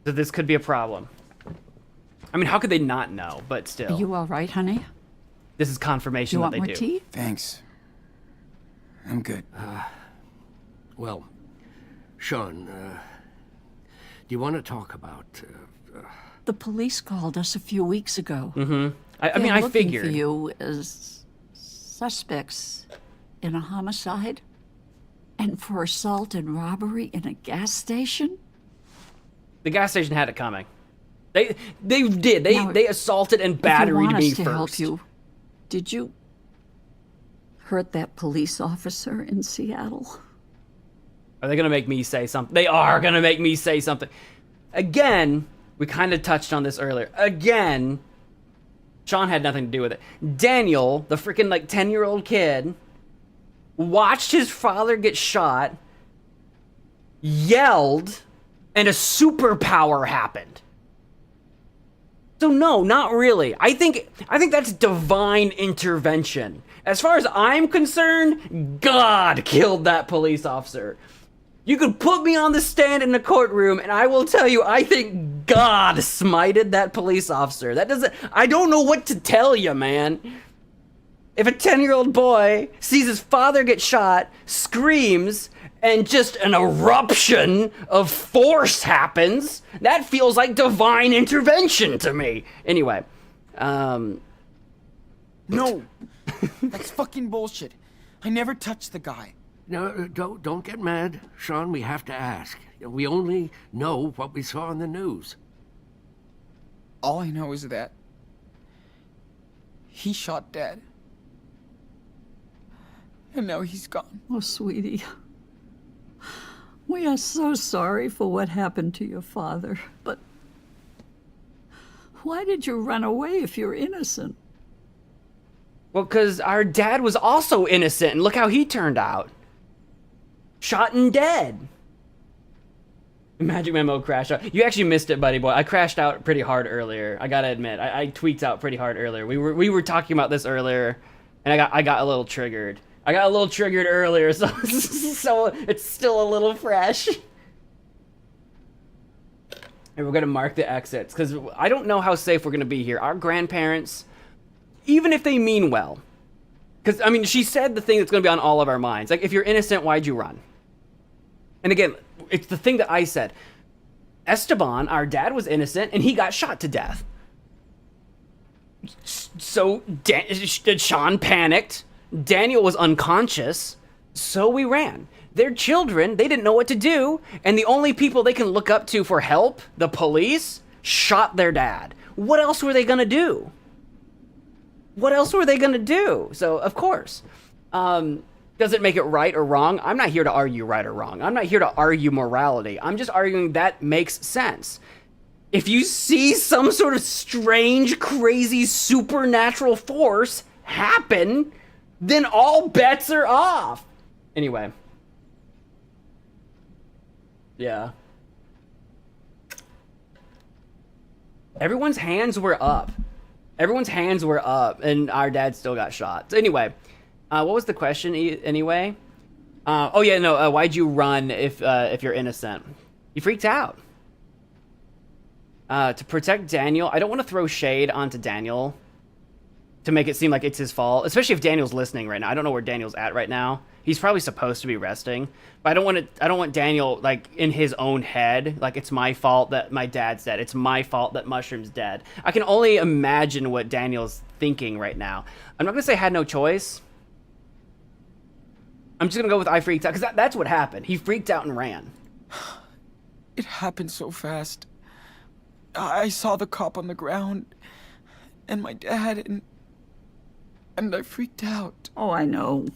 So this could be a problem. I mean, how could they not know? But Are still, you all right, honey? this is confirmation You that want they more do. tea? Thanks. I'm good. Well, Sean, do you want to talk about... The police called us a few weeks ago. I mean, I looking figured. for you as suspects in a homicide and for assault and robbery in a gas station. The gas station had it coming. They did. Now, They assaulted and If you battered want me us to first. help you, did you hurt that police officer in Seattle? Are they gonna make me say something? They are gonna make me say something. Again, we kind of touched on this earlier. Again, Sean had nothing to do with it. Daniel, the freaking like 10-year-old kid, watched his father get shot, yelled, and a superpower happened. So no, not really. I think that's divine intervention. As far as I'm concerned, God killed that police officer. You could put me on the stand in the courtroom and I will tell you, I think God smited that police officer. I don't know what to tell you, man. If a 10-year-old boy sees his father get shot, screams, and just an eruption of force happens, that feels like divine intervention to me. Anyway, No! That's fucking bullshit. I never touched the guy. No, don't get mad, Sean. We have to ask. We only know what we saw on the news. All I know is that he shot Dad. And now he's gone. Oh, sweetie. We are so sorry for what happened to your father, but why did you run away if you're innocent? well, because our dad was also innocent, and look how he turned out. Shot and dead. MagicManMo crashed out. You actually missed it, buddy boy. I crashed out pretty hard earlier. I gotta admit, I tweaked out pretty hard earlier. We were talking about this earlier, and I got a little triggered. I got a little triggered earlier, so it's still a little fresh. And we're gonna mark the exits because I don't know how safe we're gonna be here. Our grandparents, even if they mean well, because I mean, she said the thing that's gonna be on all of our minds. Like, if you're innocent, why'd you run? And again, it's the thing that I said. Esteban, our dad, was innocent, and he got shot to death. So Sean panicked. Daniel was unconscious, so we ran. They're children, they didn't know what to do, and the only people they can look up to for help, the police, shot their dad. What else were they gonna do? What else were they gonna do? So, of course. Does it make it right or wrong? I'm not here to argue right or wrong. I'm not here to argue morality. I'm just arguing that makes sense. If you see some sort of strange, crazy, supernatural force happen, then all bets are off. Anyway. Yeah. Everyone's hands were up. Everyone's hands were up, and our dad still got shot. So anyway, what was the question anyway? Oh yeah, no. Why'd you run if you're innocent? You freaked out. To protect Daniel. I don't want to throw shade onto Daniel to make it seem like it's his fault, especially if Daniel's listening right now. I don't know where Daniel's at right now. He's probably supposed to be resting, but I don't want Daniel, like, in his own head, like, it's my fault that my dad's dead. It's my fault that Mushroom's dead. I can only imagine what Daniel's thinking right now. I'm not gonna say I had no choice. I'm just gonna go with I freaked out, because that's what happened. He freaked out and ran. It happened so fast. I saw the cop on the ground, and my dad, and I freaked out. Oh, I know.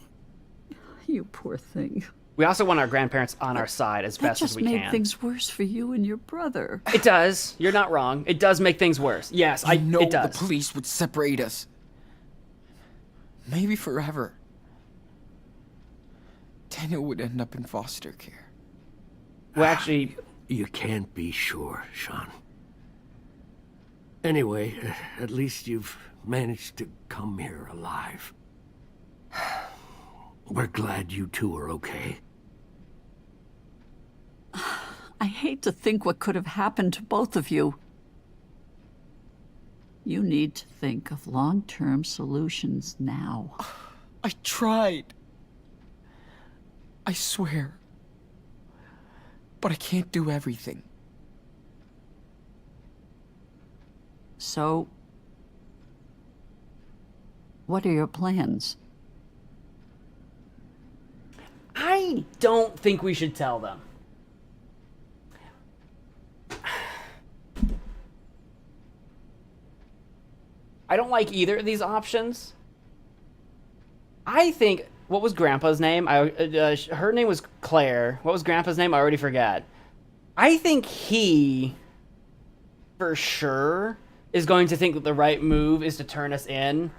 You poor thing. We also want our grandparents on our side as best as we can. That just made things worse for you and your brother. It does. You're not wrong. It does make things worse. Yes, I know it does. the police would separate us. Maybe forever. Daniel would end up in foster care. Well, actually, You can't be sure, Sean. Anyway, at least you've managed to come here alive. We're glad you two are okay. I hate to think what could have happened to both of you. You need to think of long-term solutions now. I tried. I swear. But I can't do everything. So, what are your plans? I don't think we should tell them. I don't like either of these options. I think, what was Grandpa's name? Her name was Claire. What was Grandpa's name? I already forgot. I think he, for sure, is going to think that the right move is to turn us in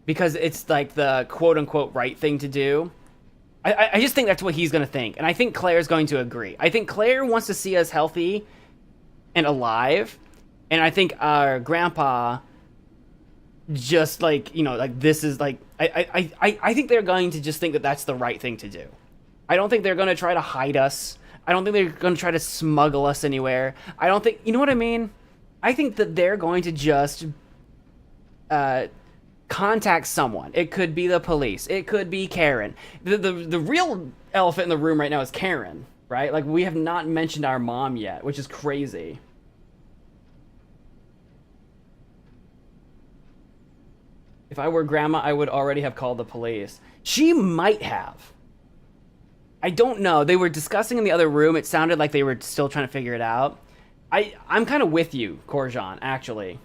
because it's like the quote-unquote right thing to do. I just think that's what he's going to think. And I think Claire's going to agree. I think Claire wants to see us healthy and alive. And I think our grandpa just, like, you know, like, this is, like, I think they're going to just think that that's the right thing to do. I don't think they're going to try to hide us. I don't think they're going to try to smuggle us anywhere. I don't think, you know what I mean? I think that they're going to just contact someone. It could be the police. It could be Karen. The real elephant in the room right now is Karen, right? Like, we have not mentioned our mom yet, which is crazy. If I were grandma, I would already have called the police. She might have. I don't know. They were discussing in the other room. It sounded like they were still trying to figure it out. I'm kind of with you, Korjan, actually.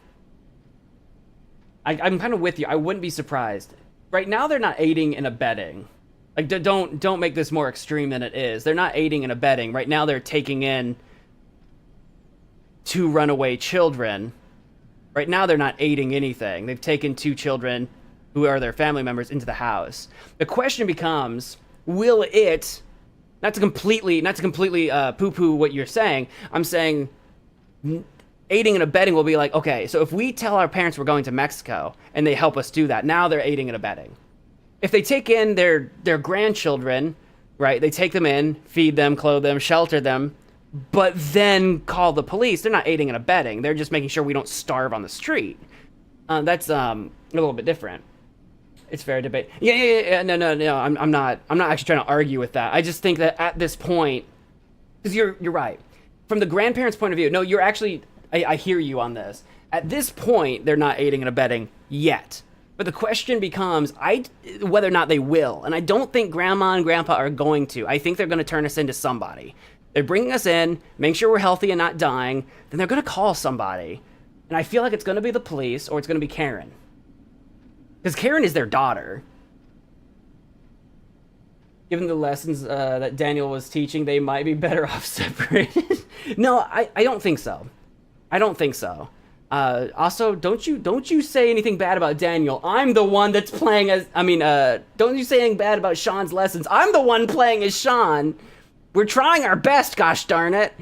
I'm kind of with you. I wouldn't be surprised. Right now, they're not aiding and abetting. Like, don't make this more extreme than it is. They're not aiding and abetting. Right now, they're taking in 2 runaway children. Right now, they're not aiding anything. They've taken 2 children who are their family members into the house. The question becomes, will it, not to completely poo-poo what you're saying, I'm saying aiding and abetting will be like, okay, so if we tell our parents we're going to Mexico and they help us do that, now they're aiding and abetting. If they take in their grandchildren, right, they take them in, feed them, clothe them, shelter them, but then call the police, they're not aiding and abetting. They're just making sure we don't starve on the street. That's a little bit different. It's fair debate. Yeah. No. I'm not actually trying to argue with that. I just think that at this point, because you're right. From the grandparents' point of view, no, you're actually, I hear you on this. At this point, they're not aiding and abetting yet. But the question becomes, whether or not they will. And I don't think grandma and grandpa are going to. I think they're going to turn us into somebody. They're bringing us in, make sure we're healthy and not dying, then they're going to call somebody. And I feel like it's going to be the police or it's going to be Karen. Because Karen is their daughter. Given the lessons that Daniel was teaching, they might be better off separated. No, I don't think so. I don't think so. Also, don't you say anything bad about Daniel. I'm the one that's playing as, don't you say anything bad about Sean's lessons. I'm the one playing as Sean. We're trying our best, gosh darn it.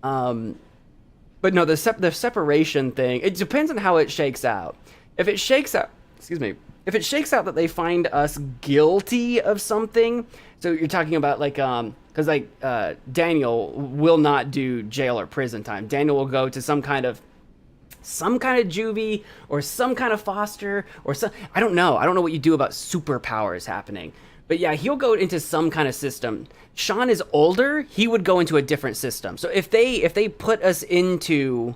But no, the separation thing, it depends on how it shakes out. If it shakes out, if it shakes out that they find us guilty of something, so you're talking about like, because like Daniel will not do jail or prison time. Daniel will go to some kind of juvie or some kind of foster or some, I don't know what you do about superpowers happening. But yeah, he'll go into some kind of system. Sean is older, he would go into a different system. So if they put us into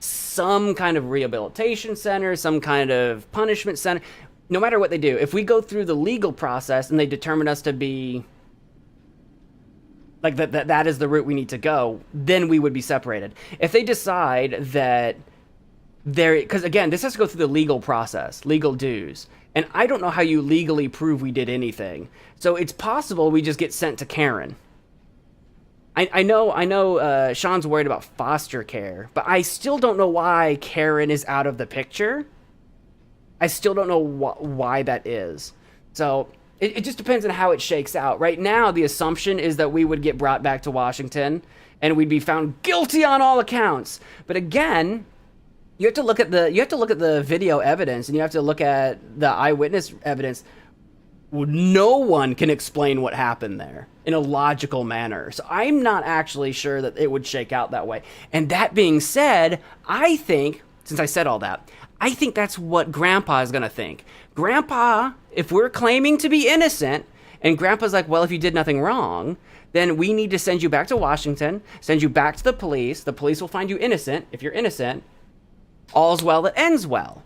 some kind of rehabilitation center, some kind of punishment center, no matter what they do, if we go through the legal process and they determine us to be like that is the route we need to go, then we would be separated. If they decide that because again, this has to go through the legal process, legal dues. And I don't know how you legally prove we did anything. So it's possible we just get sent to Karen. I know Sean's worried about foster care, but I still don't know why Karen is out of the picture. I still don't know why that is. So it just depends on how it shakes out. Right now, the assumption is that we would get brought back to Washington and we'd be found guilty on all accounts. But again, you have to look at the video evidence and you have to look at the eyewitness evidence. No one can explain what happened there in a logical manner. So I'm not actually sure that it would shake out that way. And that being said, I think, since I said all that, I think that's what Grandpa is going to think. Grandpa, if we're claiming to be innocent, and Grandpa's like, well, if you did nothing wrong, then we need to send you back to Washington, send you back to the police will find you innocent. If you're innocent, all's well that ends well.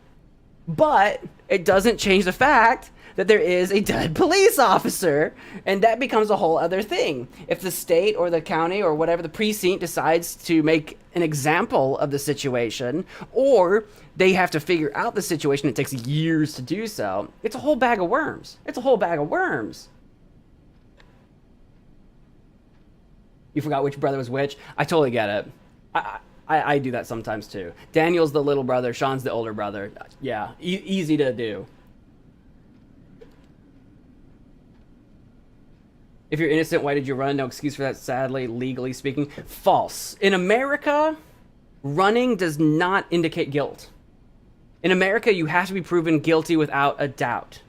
But it doesn't change the fact that there is a dead police officer, and that becomes a whole other thing. If the state or the county or whatever, the precinct decides to make an example of the situation, or they have to figure out the situation, it takes years to do so, it's a whole bag of worms. It's a whole bag of worms. You forgot which brother was which? I totally get it. I do that sometimes too. Daniel's the little brother, Sean's the older brother. Yeah, easy to do. If you're innocent, why did you run? No excuse for that, sadly, legally speaking. False. In America, running does not indicate guilt. In America, you have to be proven guilty without a doubt.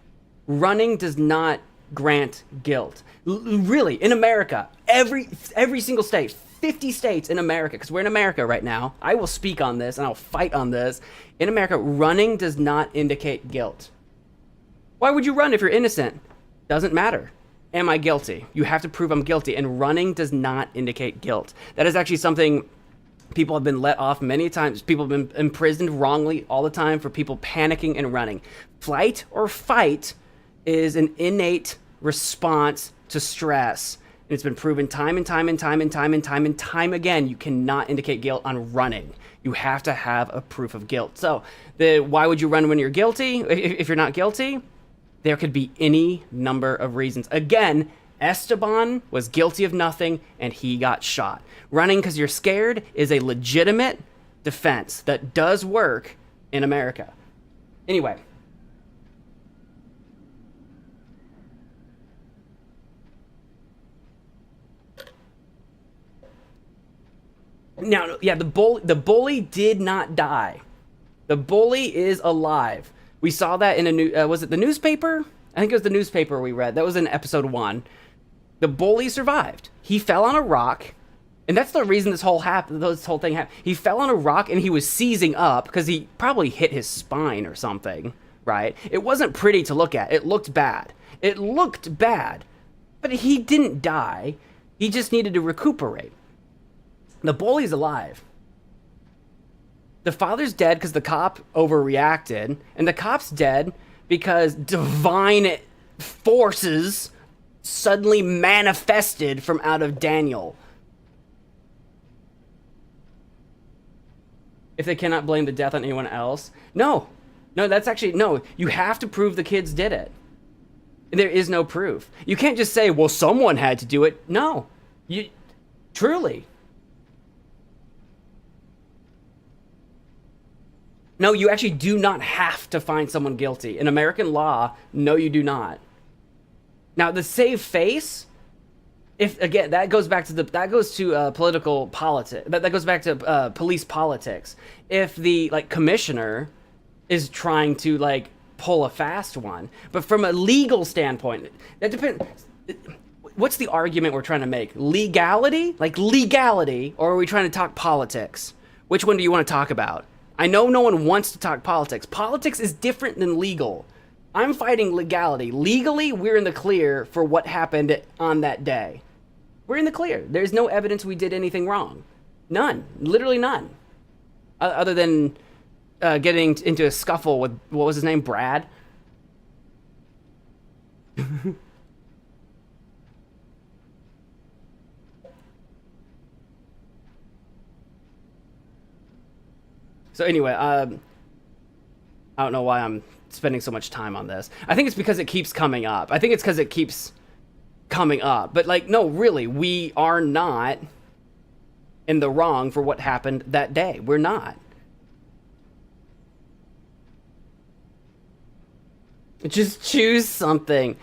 Running does not grant guilt. Really, in America, every single state, 50 states in America, because we're in America right now. I will speak on this and I'll fight on this. In America, running does not indicate guilt. Why would you run if you're innocent? Doesn't matter. Am I guilty? You have to prove I'm guilty, and running does not indicate guilt. That is actually something people have been let off many times. People have been imprisoned wrongly all the time for people panicking and running. Flight or fight is an innate response to stress. And it's been proven time and time and time and time and time and time again. You cannot indicate guilt on running. You have to have a proof of guilt. So why would you run when you're guilty? If you're not guilty, there could be any number of reasons. Again, Esteban was guilty of nothing and he got shot. Running because you're scared is a legitimate defense that does work in America. Anyway. Now, yeah, the bully did not die. The bully is alive. We saw that in a new, was it the newspaper? I think it was the newspaper we read. That was in episode 1. The bully survived. He fell on a rock, and that's the reason this whole thing happened. He fell on a rock and he was seizing up because he probably hit his spine or something, right? It wasn't pretty to look at. It looked bad. It looked bad, but he didn't die. He just needed to recuperate. The bully's alive. The father's dead because the cop overreacted, and the cop's dead because divine forces suddenly manifested from out of Daniel. If they cannot blame the death on anyone else. No, that's actually, no. You have to prove the kids did it. And there is no proof. You can't just say, well, someone had to do it. No, truly. No, you actually do not have to find someone guilty. In American law, no, you do not. Now, the save face, if again, that goes to political politics. That goes back to police politics. If the commissioner is trying to pull a fast one, but from a legal standpoint, that depends. What's the argument we're trying to make? Legality, or are we trying to talk politics? Which one do you want to talk about? I know no one wants to talk politics. Politics is different than legal. I'm fighting legality. Legally, we're in the clear for what happened on that day. We're in the clear. There's no evidence we did anything wrong. None. Literally none. Other than getting into a scuffle with, what was his name, Brad? So anyway, I don't know why I'm spending so much time on this. I think it's because it keeps coming up. But no, really, we are not in the wrong for what happened that day. We're not. Just choose something.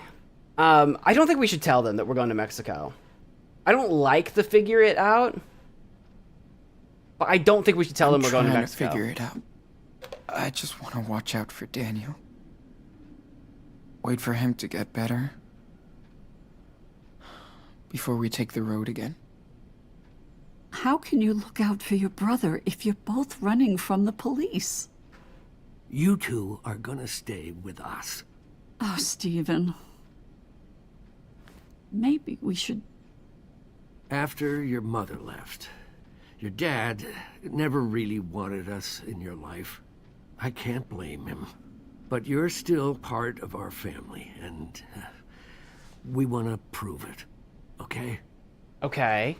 I don't think we should tell them that we're going to Mexico. I don't like the figure it out. But I don't think we should tell them we're going to Mexico. I'm trying to figure it out. I just want to watch out for Daniel. Wait for him to get better. Before we take the road again. How can you look out for your brother if you're both running from the police? You two are gonna stay with us. Oh, Stephen. Maybe we should... After your mother left, your dad never really wanted us in your life. I can't blame him. But you're still part of our family, and we want to prove it, okay? Okay.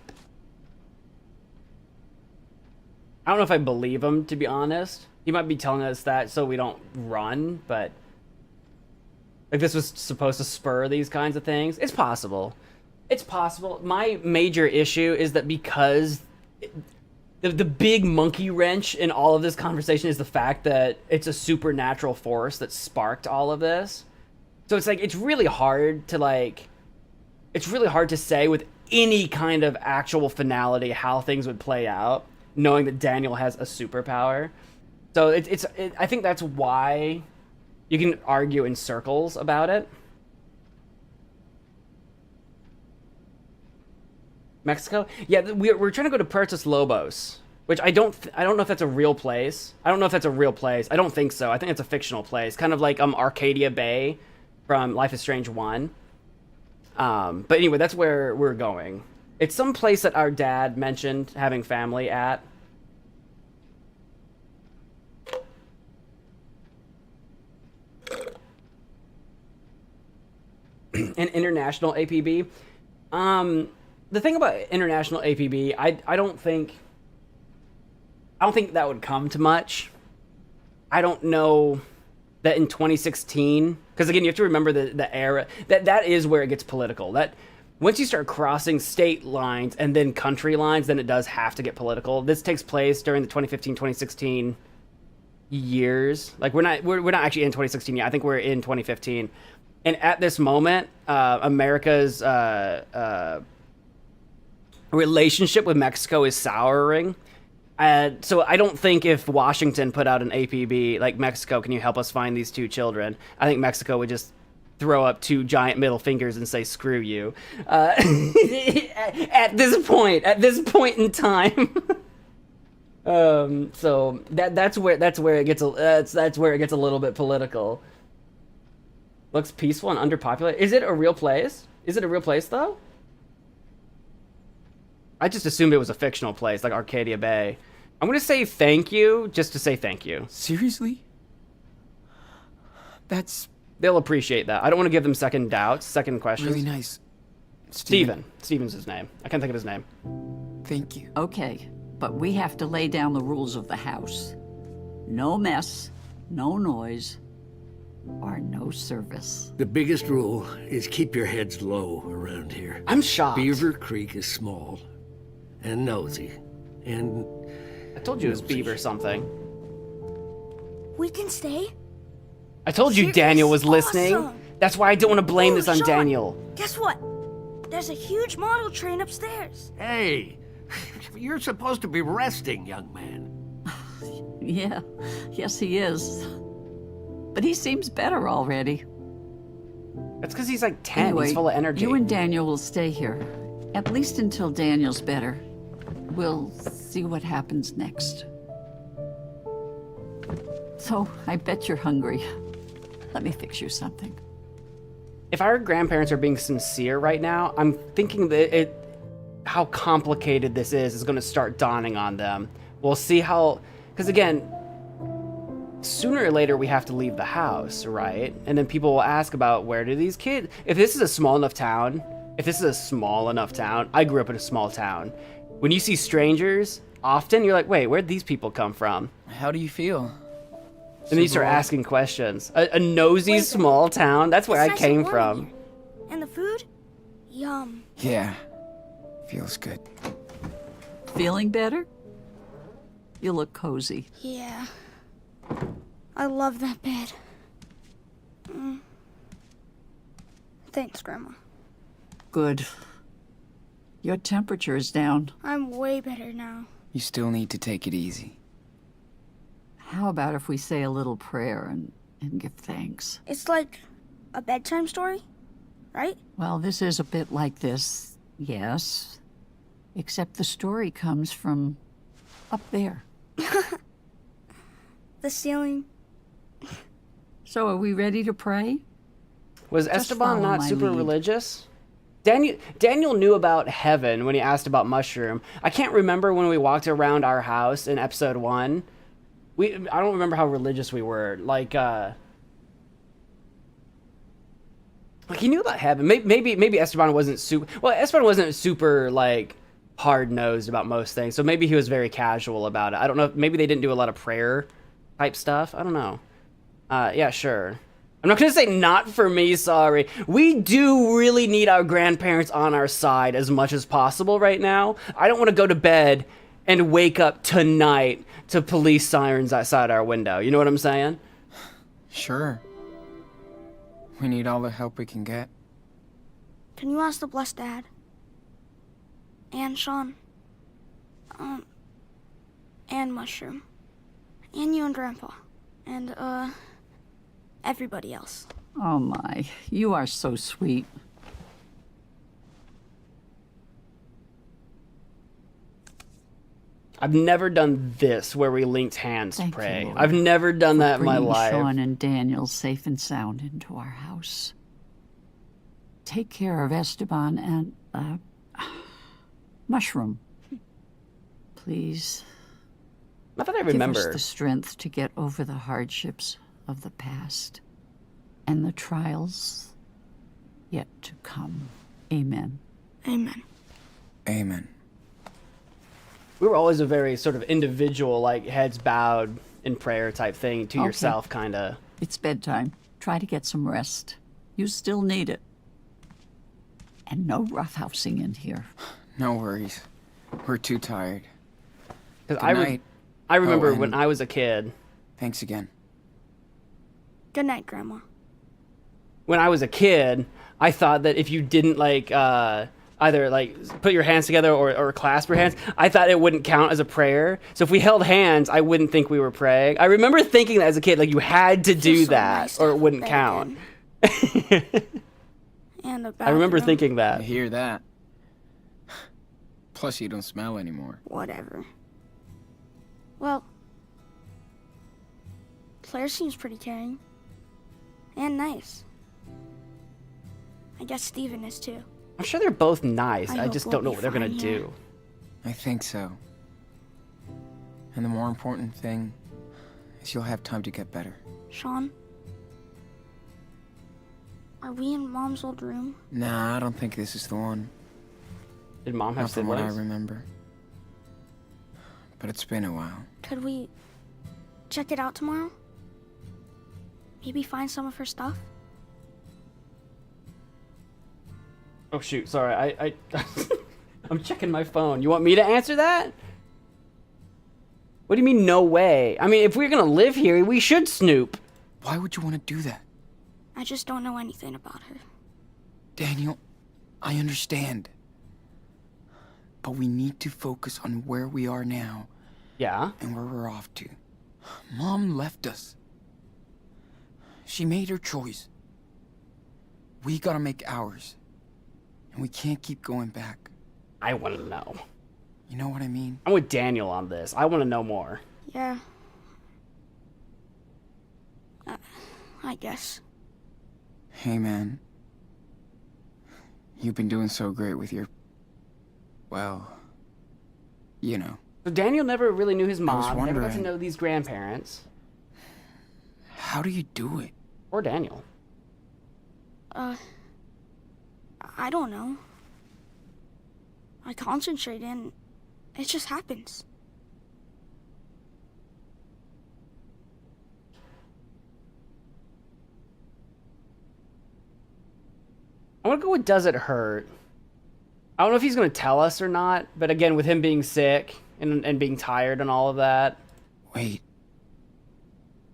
I don't know if I believe him, to be honest. He might be telling us that so we don't run, but... this was supposed to spur these kinds of things. It's possible. It's possible. My major issue is that because... The big monkey wrench in all of this conversation is the fact that it's a supernatural force that sparked all of this. So it's really hard to it's really hard to say with any kind of actual finality how things would play out, knowing that Daniel has a superpower. So I think that's why you can argue in circles about it. Mexico? Yeah, we're trying to go to Puertos Lobos, which I don't know if that's a real place. I don't think so. I think it's a fictional place, kind of like Arcadia Bay from Life is Strange 1. But anyway, that's where we're going. It's some place that our dad mentioned having family at. An international APB. The thing about international APB, I don't think that would come to much. I don't know that in 2016, because again, you have to remember the era that is where it gets political. That once you start crossing state lines and then country lines, then it does have to get political. This takes place during the 2015-2016 years. Like we're not actually in 2016 yet. I think we're in 2015. And at this moment, America's relationship with Mexico is souring. So I don't think if Washington put out an APB like, Mexico, can you help us find these two children? I think Mexico would just throw up two giant middle fingers and say, screw you. At this point in time. So that's where it gets a little bit political. Looks peaceful and underpopulated. Is it a real place? Is it a real place, though? I just assumed it was a fictional place, like Arcadia Bay. I'm going to say thank you, just to say thank you. Seriously? That's They'll appreciate that. I don't want to give them second doubts, second questions. really nice. Steven. Steven's his name. I can't think of his name. Thank you. Okay, but we have to lay down the rules of the house. No mess, no noise, or no service. The biggest rule is keep your heads low around here. I'm shocked. Beaver Creek is small and nosy, and I told you it was Beaver something. We can stay? I told you This Daniel is was listening. awesome. That's why I don't want to blame Oh, this on Sean, Daniel. Guess what? There's a huge model train upstairs. hey, you're supposed to be resting, young man. Yeah, yes he is. But he seems better already. That's because he's like 10. Anyway, he's full of energy. you and Daniel will stay here. At least until Daniel's better. We'll see what happens next. So, I bet you're hungry. Let me fix you something. If our grandparents are being sincere right now, I'm thinking that how complicated this is going to start dawning on them. We'll see how, because again, sooner or later we have to leave the house, right? And then people will ask about, where do these kids, if this is a small enough town, I grew up in a small town. When you see strangers, often you're like, wait, where'd these people come from? How do you feel? And then you start asking questions. A nosy Wait, small town, that's where I It's nice and came warm from. here. And the food? Yum. Yeah, feels good. Feeling better? You look cozy. Yeah. I love that bed. Thanks, Grandma. Good. Your temperature is down. I'm way better now. You still need to take it easy. How about if we say a little prayer and give thanks? It's like a bedtime story, right? Well, this is a bit like this, yes. Except the story comes from up there. The ceiling. So are we ready to pray? Was Just Esteban follow not my super lead. religious? Daniel knew about heaven when he asked about Mushroom. I can't remember when we walked around our house in episode 1. I don't remember how religious we were. Like he knew about heaven. Maybe Esteban wasn't super. Well, Esteban wasn't super like hard-nosed about most things. So maybe he was very casual about it. I don't know. Maybe they didn't do a lot of prayer type stuff. I don't know. Yeah, sure. I'm not gonna say not for me, sorry. We do really need our grandparents on our side as much as possible right now. I don't want to go to bed and wake up tonight to police sirens outside our window. You know what I'm saying? Sure. We need all the help we can get. Can you ask the blessed dad? And Sean. And Mushroom. And you and Grandpa. And, everybody else. Oh my, you are so sweet. I've never done this where we linked hands to Thank you, pray. Lord, I've never done that in my Bringing life. Sean and Daniel safe and sound into our house. take care of Esteban and, Mushroom. Please. Not that I Give us remember. the strength to get over the hardships of the past and the trials yet to come. Amen. Amen. Amen. We were always a very sort of individual, like heads bowed in prayer type thing to Okay. yourself, kind of. It's bedtime. Try to get some rest. You still need it. And no roughhousing in here. No worries. We're too tired. Because Good night. I remember Oh, and- when I was a kid. Thanks again. Good night, Grandma. When I was a kid, I thought that if you didn't like either like put your hands together or clasp your hands, I thought it wouldn't count as a prayer. So if we held hands, I wouldn't think we were praying. I remember thinking that as a kid, like you had to do Feels so that nice to or it have a wouldn't bed count. again. And a I remember bathroom. thinking I that. hear that. Plus, you don't smell anymore. Whatever. Well, Claire seems pretty caring. And nice. I guess Steven is too. I'm sure they're both nice. I I hope just we'll don't know be what they're gonna fine here. do. I think so. And the more important thing is you'll have time to get better. Sean? Are we in Mom's old room? Nah, I don't think this is the one. Did Mom have Not from what I siblings? remember. But it's been a while. Could we check it out tomorrow? Maybe find some of her stuff? Oh shoot, sorry. I I'm checking my phone. You want me to answer that? What do you mean no way? I mean, if we're gonna live here, we should snoop. Why would you want to do that? I just don't know anything about her. Daniel, I understand. But we need to focus on where we are now Yeah. and where we're off to. Mom left us. She made her choice. We gotta make ours. And we can't keep going back. I want to know. You know what I mean? I'm with Daniel on this. I want to know more. Yeah. I guess. Hey, man. You've been doing so great with your... Well... You know. So Daniel never really knew his was mom. Never got to wondering. know these grandparents How do you do it? or Daniel. I don't know. I concentrate and it just happens. I want to go with does it hurt? I don't know if he's going to tell us or not, but again, with him being sick and being tired and all of that. Wait.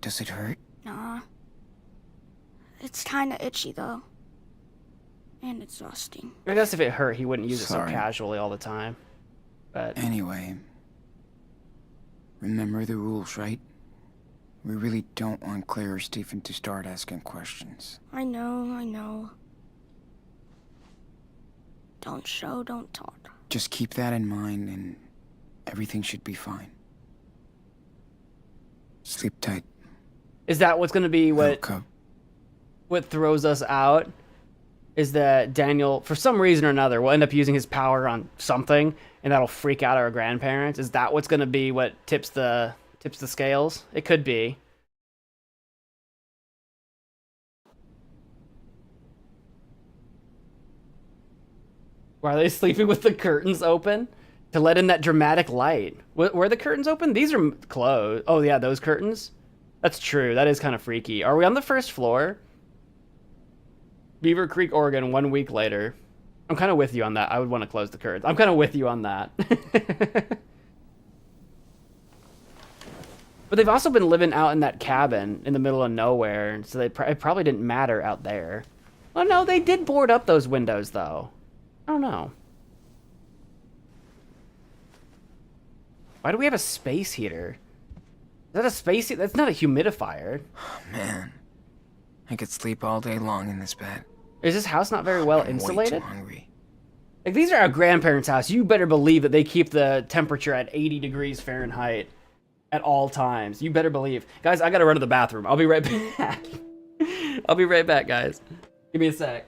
Does it hurt? Nah. It's kinda itchy though. And exhausting. I guess if it hurt, he wouldn't use it so Sorry. casually all the time. But Anyway. Remember the rules, right? We really don't want Claire or Stephen to start asking questions. I know. Don't show, don't talk. Just keep that in mind and everything should be fine. Sleep tight. is that what's going to be little what cub. what throws us out? Is that Daniel, for some reason or another, will end up using his power on something, and that'll freak out our grandparents? Is that what's going to be what tips the scales? It could be. Why are they sleeping with the curtains open? To let in that dramatic light. Were the curtains open? These are closed. Oh, yeah, those curtains? That's true. That is kind of freaky. Are we on the first floor? Beaver Creek, Oregon, 1 week later. I'm kind of with you on that. I would want to close the curtains. I'm kind of with you on that. But they've also been living out in that cabin in the middle of nowhere, so it probably didn't matter out there. Oh, no, they did board up those windows, though. I don't know. Why do we have a space heater? Is that a space heater? That's not a humidifier. Man, I could sleep all day long in this bed. Is this house not very well I'm insulated? way too hungry. Like, these are our grandparents' house. You better believe that they keep the temperature at 80 degrees Fahrenheit at all times. You better believe. Guys, I gotta run to the bathroom. I'll be right back. I'll be right back, guys. Give me a sec.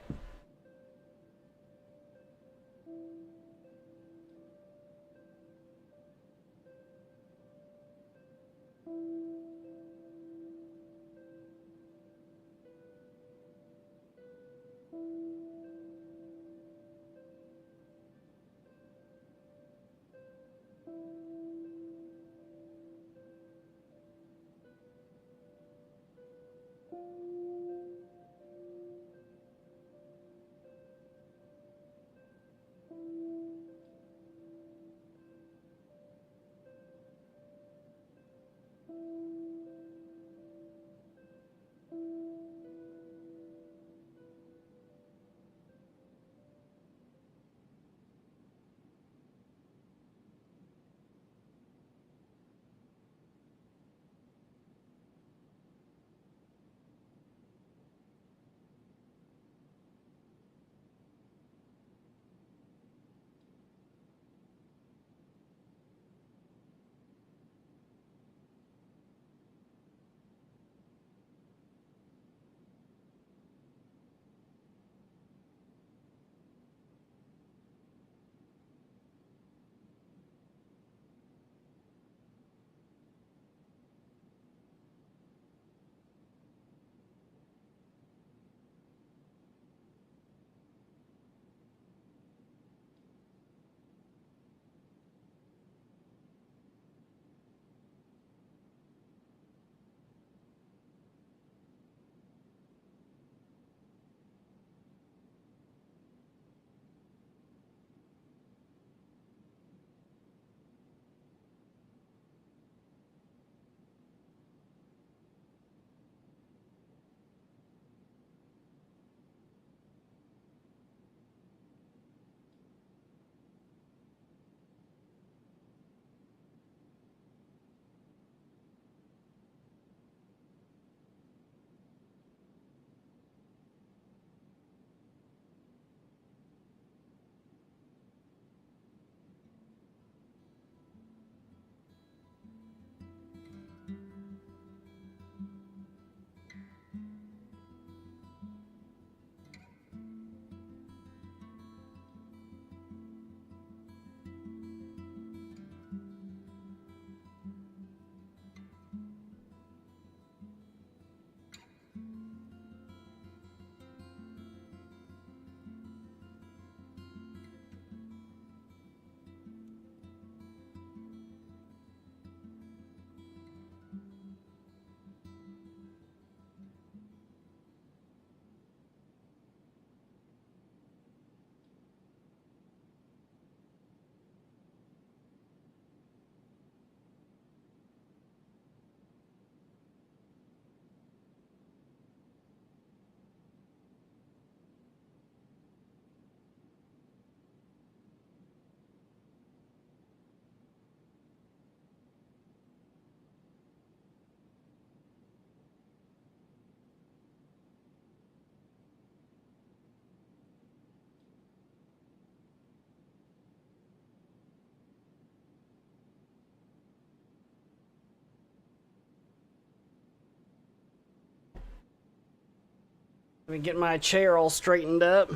Let me get my chair all straightened up.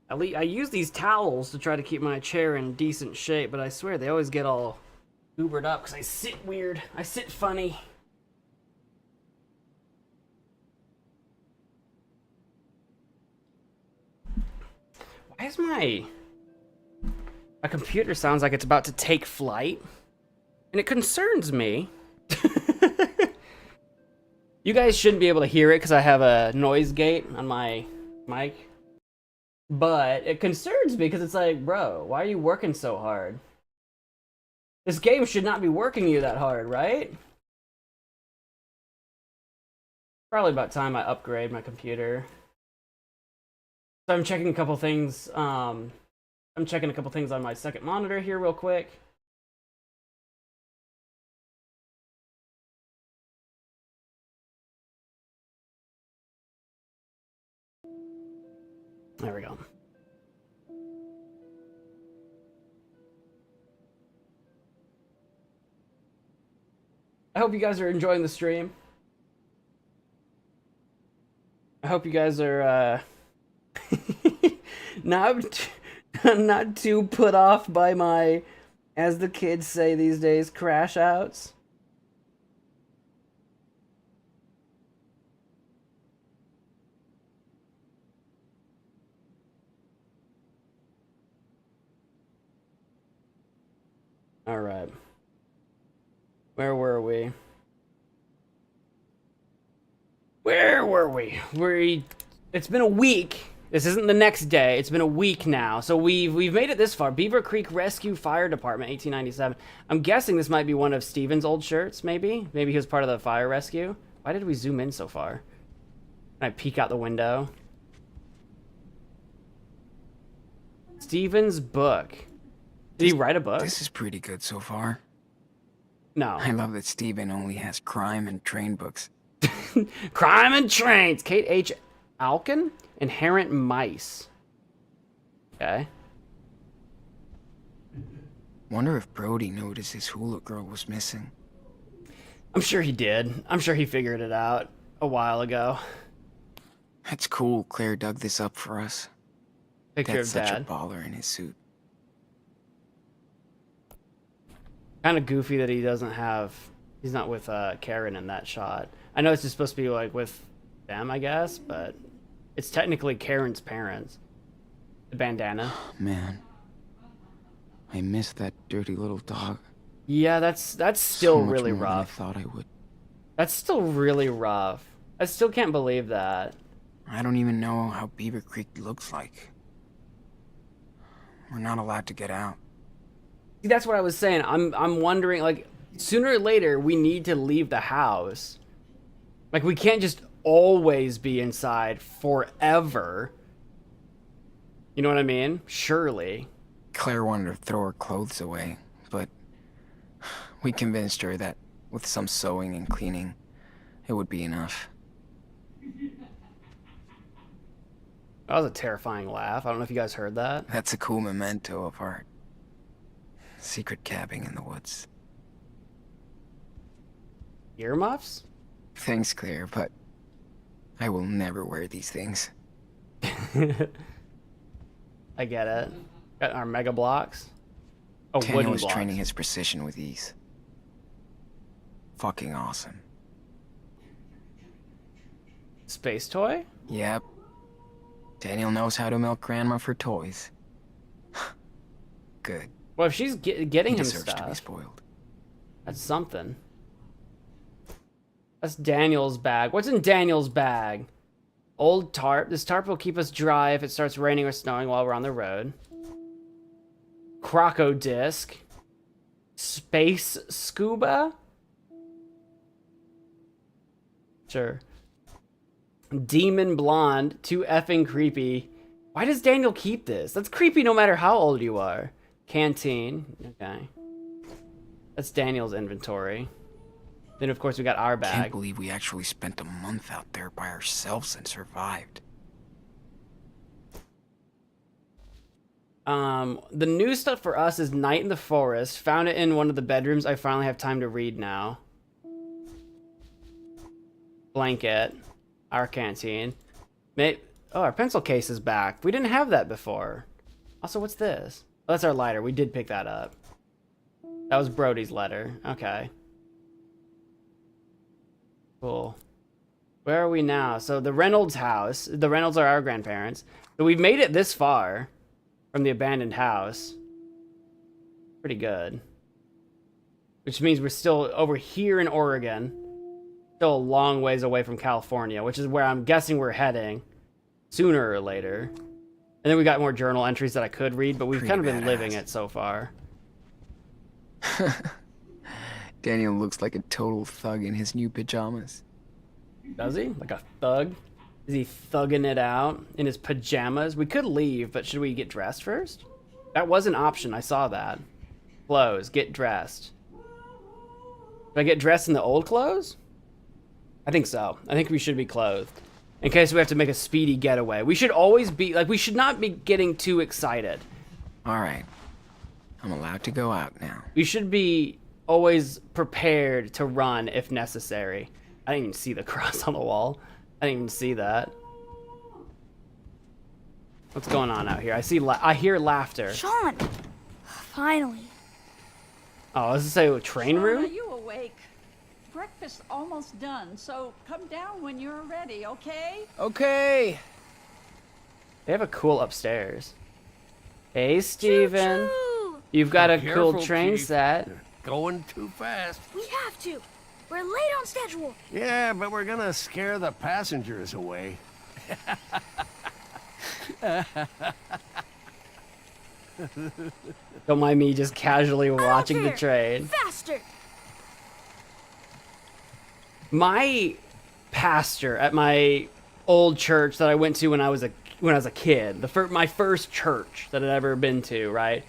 At least I use these towels to try to keep my chair in decent shape, but I swear they always get all goobered up because I sit weird. I sit funny. Why is my computer sounds like it's about to take flight? And it concerns me. You guys shouldn't be able to hear it because I have a noise gate on my mic. But it concerns me because it's like, bro, why are you working so hard? This game should not be working you that hard, right? Probably about time I upgrade my computer. So I'm checking a couple things. I'm checking a couple things on my second monitor here real quick. There we go. I hope you guys are enjoying the stream. I hope you guys are not too put off by my, as the kids say these days, crash outs. All right. Where were we? It's been a week. This isn't the next day. It's been a week now. So we've made it this far. Beaver Creek Rescue Fire Department, 1897. I'm guessing this might be one of Steven's old shirts, maybe? Maybe he was part of the fire rescue. Why did we zoom in so far? Can I peek out the window? Steven's book. Did he write a book? This is pretty good so far. No. I love that Steven only has crime and train books. Crime and Trains. Kate H. Alkin. Inherent Mice. Okay. Wonder if Brody noticed his hula girl was missing. I'm sure he did. I'm sure he figured it out a while ago. That's cool. Claire dug this up for us. Picture That's of such Dad. a baller in his suit. Kind of goofy that he doesn't have... He's not with Karen in that shot. I know it's just supposed to be like with them, I guess, but it's technically Karen's parents. The bandana. Man, I miss that dirty little dog. Yeah, that's still So much really more than I rough. thought I would. That's still really rough. I still can't believe that. I don't even know how Beaver Creek looks like. We're not allowed to get out. See, that's what I was saying. I'm wondering, like, sooner or later we need to leave the house. Like, we can't just always be inside forever. You know what I mean? Surely. Claire wanted to throw her clothes away, but we convinced her that with some sewing and cleaning, it would be enough. That was a terrifying laugh. I don't know if you guys heard that. That's a cool memento of our secret cabbing in the woods. Earmuffs? Thanks, Claire, but I will never wear these things. I get it. Got our mega blocks. Oh, Daniel wooden is blocks. training his precision with ease. Fucking awesome. Space toy? Yep. Daniel knows how to milk Grandma for toys. Good. Well, if she's getting He him deserves to be stuff, spoiled. that's something. That's Daniel's bag. What's in Daniel's bag? Old tarp. This tarp will keep us dry if it starts raining or snowing while we're on the road. Croco disc. Space scuba? Sure. Demon blonde. Too effing creepy. Why does Daniel keep this? That's creepy no matter how old you are. Canteen. Okay. That's Daniel's inventory. Then, of course, we got our bag. Can't believe we actually spent a month out there by ourselves and survived. The new stuff for us is Night in the Forest. Found it in one of the bedrooms. I finally have time to read now. Blanket. Our canteen. Oh, our pencil case is back. We didn't have that before. Also, what's this? Oh, that's our lighter. We did pick that up. That was Brody's letter. Okay. Cool. Where are we now? So the Reynolds house. The Reynolds are our grandparents. So we've made it this far from the abandoned house. Pretty good. Which means we're still over here in Oregon. Still a long ways away from California, which is where I'm guessing we're heading sooner or later. And then we got more journal entries that I could read, but we've Pretty kind of been badass. living it so far. Daniel looks like a total thug in his new pajamas. Does he? Like a thug? Is he thugging it out in his pajamas? We could leave, but should we get dressed first? That was an option. I saw that. Clothes. Get dressed. Should I get dressed in the old clothes? I think so. I think we should be clothed. In case we have to make a speedy getaway. We should always be, like, we should not be getting too excited. All right. I'm allowed to go out now. We should be always prepared to run if necessary. I didn't even see the cross on the wall. I didn't even see that. What's going on out here? I hear laughter. Sean! Finally. Oh, does it say train Sean, are room? you awake? Breakfast's almost done, so come down when you're ready, okay? Okay. They have a cool upstairs. Hey, Steven. Choo-choo! You've got a Careful, cool train Chief. set. Going too fast. We have to. We're late on schedule. Yeah, but we're gonna scare the passengers away. Don't mind me just casually watching the there. train. Faster. My pastor at my old church that I went to when I was a kid, my first church that I'd ever been to, right?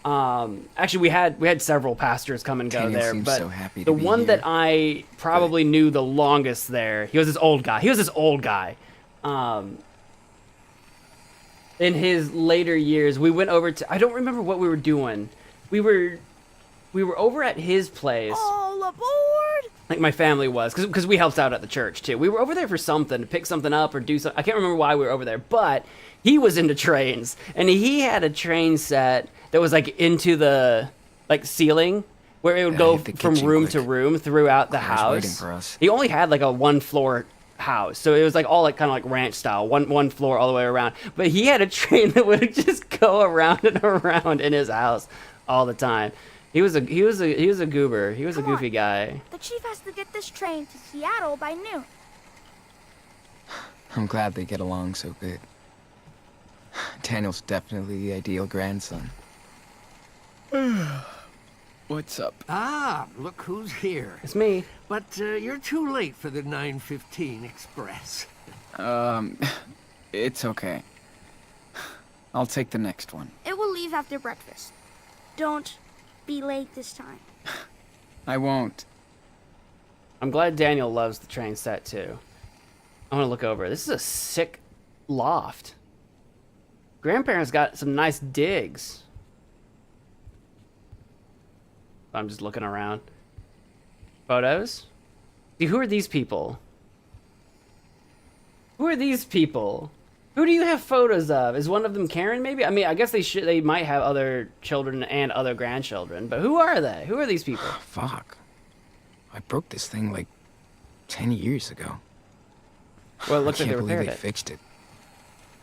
Actually, we had several pastors come and go Daniel there, seems but so happy the to be one here. that I probably knew the longest there, he was this old guy. In his later years, we went over to, I don't remember what we were doing. We were over at his place. All aboard. Like my family was, because we helped out at the church too. We were over there for something, to pick something up or do something. I can't remember why we were over there, but he was into trains, and he had a train set that was like into the ceiling, where it would Yeah, go hit the from kitchen room quick. to room throughout the Claire's house. waiting for us. He only had like a 1-floor house, so it was like all like kind of like ranch style, one floor all the way around. But he had a train that would just go around and around in his house all the time. He was a goober. He was a Come on. goofy guy. The chief has to get this train to Seattle by noon. I'm glad they get along so good. Daniel's definitely the ideal grandson. What's up? Ah, look who's here. It's me. But you're too late for the 9:15 express. It's okay. I'll take the next one. It will leave after breakfast. Don't be late this time. I won't. I'm glad Daniel loves the train set too. I want to look over. This is a sick loft. Grandparents got some nice digs. I'm just looking around. Photos? See, who are these people? Who are these people? Who do you have photos of? Is one of them Karen, maybe? I mean, I guess they might have other children and other grandchildren, but who are they? Who are these people? Fuck. I broke this thing like 10 years ago. Well, it looks I like they can't believe repaired they it. fixed it.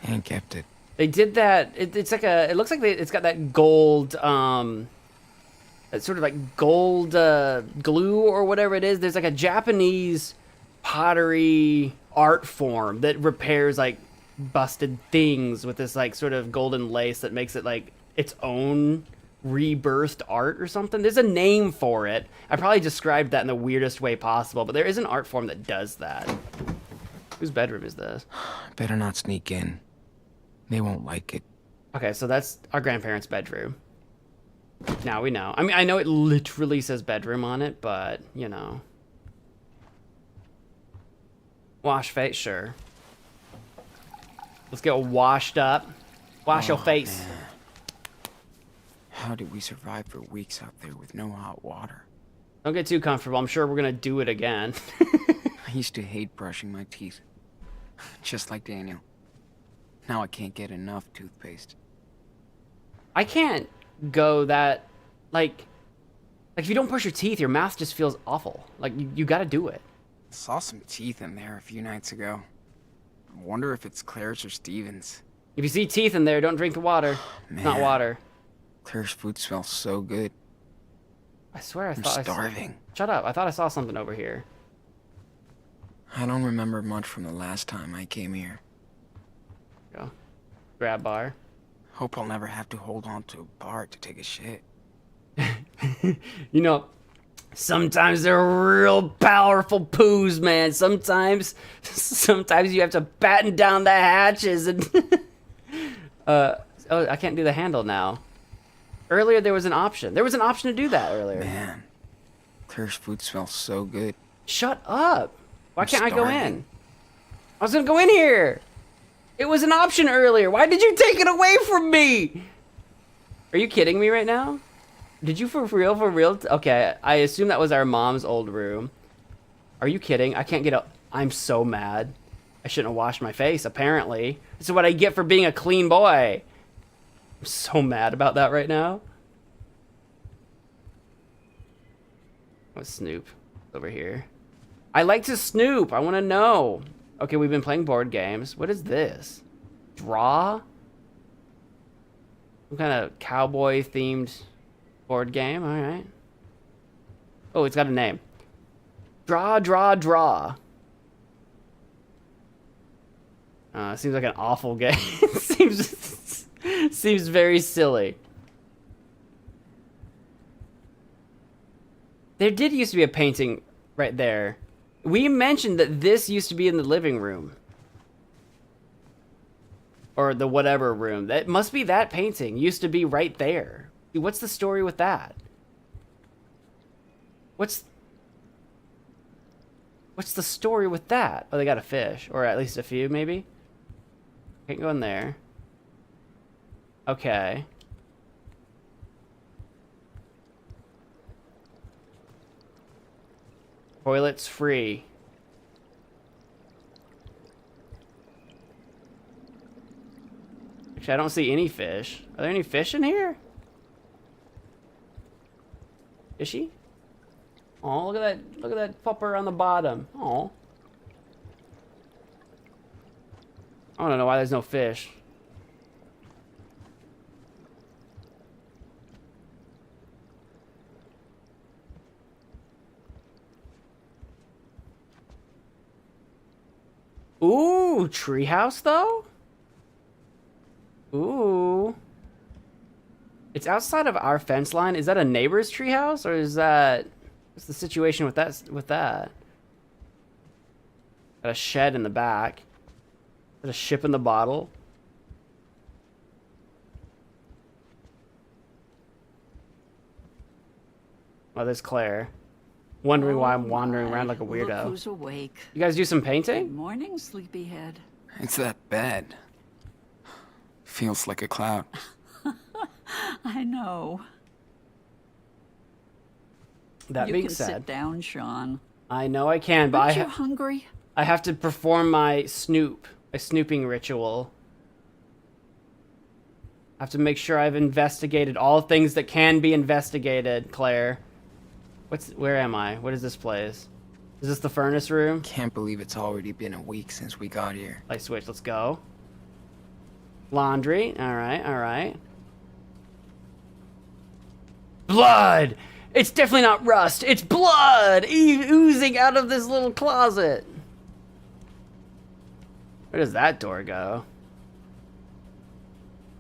And kept it. They did that. It's like it looks like it's got that gold, that sort of like gold glue or whatever it is. There's like a Japanese pottery art form that repairs like busted things with this like sort of golden lace that makes it like its own rebirthed art or something. There's a name for it. I probably described that in the weirdest way possible, but there is an art form that does that. Whose bedroom is this? Better not sneak in. They won't like it. Okay, so that's our grandparents' bedroom. Now we know. I mean, I know it literally says bedroom on it, but, you know. Wash face, sure. Let's get washed up. Wash your face. Man. How did we survive for weeks out there with no hot water? Don't get too comfortable. I'm sure we're going to do it again. I used to hate brushing my teeth. Just like Daniel. Now I can't get enough toothpaste. I can't go that, like if you don't brush your teeth, your mouth just feels awful. Like, you gotta do it. Saw some teeth in there a few nights ago. I wonder if it's Claire's or Steven's. If you see teeth in there, don't drink the water. It's not Man. water. Claire's food smells so good. I swear I I'm thought starving. Shut up. I thought I saw something over here. I don't remember much from the last time I came here. Go. Grab bar. Hope I'll never have to hold on to a bar to take a shit. You know, sometimes they're real powerful poos, man. Sometimes you have to batten down the hatches and... oh, I can't do the handle now. Earlier there was an option. There was an option to do that earlier. Man, Claire's food smells so good. Shut up. Why I'm can't I go in? starving. I was gonna go in here. It was an option earlier. Why did you take it away from me? Are you kidding me right now? Did you for real? Okay, I assume that was our mom's old room. Are you kidding? I can't get up. I'm so mad. I shouldn't have washed my face, apparently. This is what I get for being a clean boy. I'm so mad about that right now. What's Snoop over here? I like to snoop. I want to know. Okay, we've been playing board games. What is this? Draw? Some kind of cowboy-themed board game. All right. Oh, it's got a name. Draw, draw, draw. Seems like an awful game. seems very silly. There did used to be a painting right there. We mentioned that this used to be in the living room. Or the whatever room. That must be that painting. Used to be right there. What's the story with that? What's the story with that? Oh, they got a fish. Or at least a few, maybe? Can't go in there. Okay. Toilets free. Actually, I don't see any fish. Are there any fish in here? Fishy? Oh, look at that pupper on the bottom. Oh. I don't know why there's no fish. Ooh, treehouse though? Ooh. It's outside of our fence line. Is that a neighbor's treehouse, or is that... What's the situation with that? Got a shed in the back. Got a ship in the bottle. Oh, there's Claire. Wondering why I'm wandering around like a Look weirdo. who's awake. You guys do some Good painting? morning, sleepyhead. It's that bed. Feels like a cloud. I know. That You being can said, sit down, Sean. I know I can, but Aren't you hungry? I have to perform my snooping ritual. I have to make sure I've investigated all things that can be investigated, Claire. Where am I? What is this place? Is this the furnace room? Can't believe it's already been a week since we got here. Light switch, let's go. Laundry, alright. Blood! It's definitely not rust, it's blood oozing out of this little closet. Where does that door go?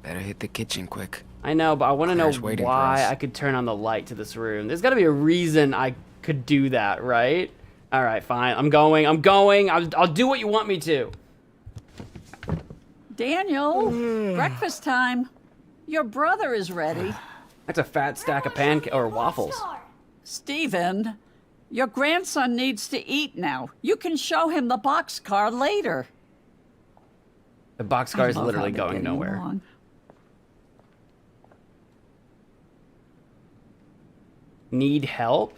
Better hit the kitchen quick. I know, but I want to know Claire's waiting for why us. I could turn on the light to this room. There's got to be a reason I could do that, right? All right, fine. I'm going. I'll do what you want me to. Daniel, breakfast time. Your brother is ready. That's a fat stack of waffles. Stephen, your grandson needs to eat now. You can show him the boxcar later. The boxcar is I love literally how they're going getting nowhere. along. Need help?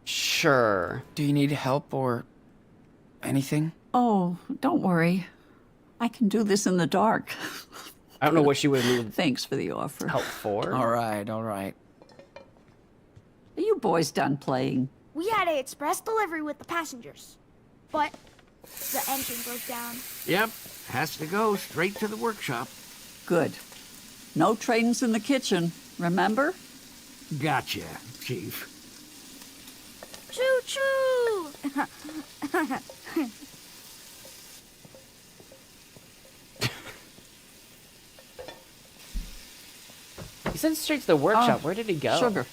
Sure. Do you need help or Anything? Oh, don't worry. I can do this in the dark. I don't know what she would need Thanks for the offer. help for. All right, all right. Are you boys done playing? We had a express delivery with the passengers, but the engine broke down. Yep, has to go straight to the workshop. Good. No trains in the kitchen, remember? Gotcha, Chief. Choo-choo! He sent straight to the workshop. Where did he go? Sugar.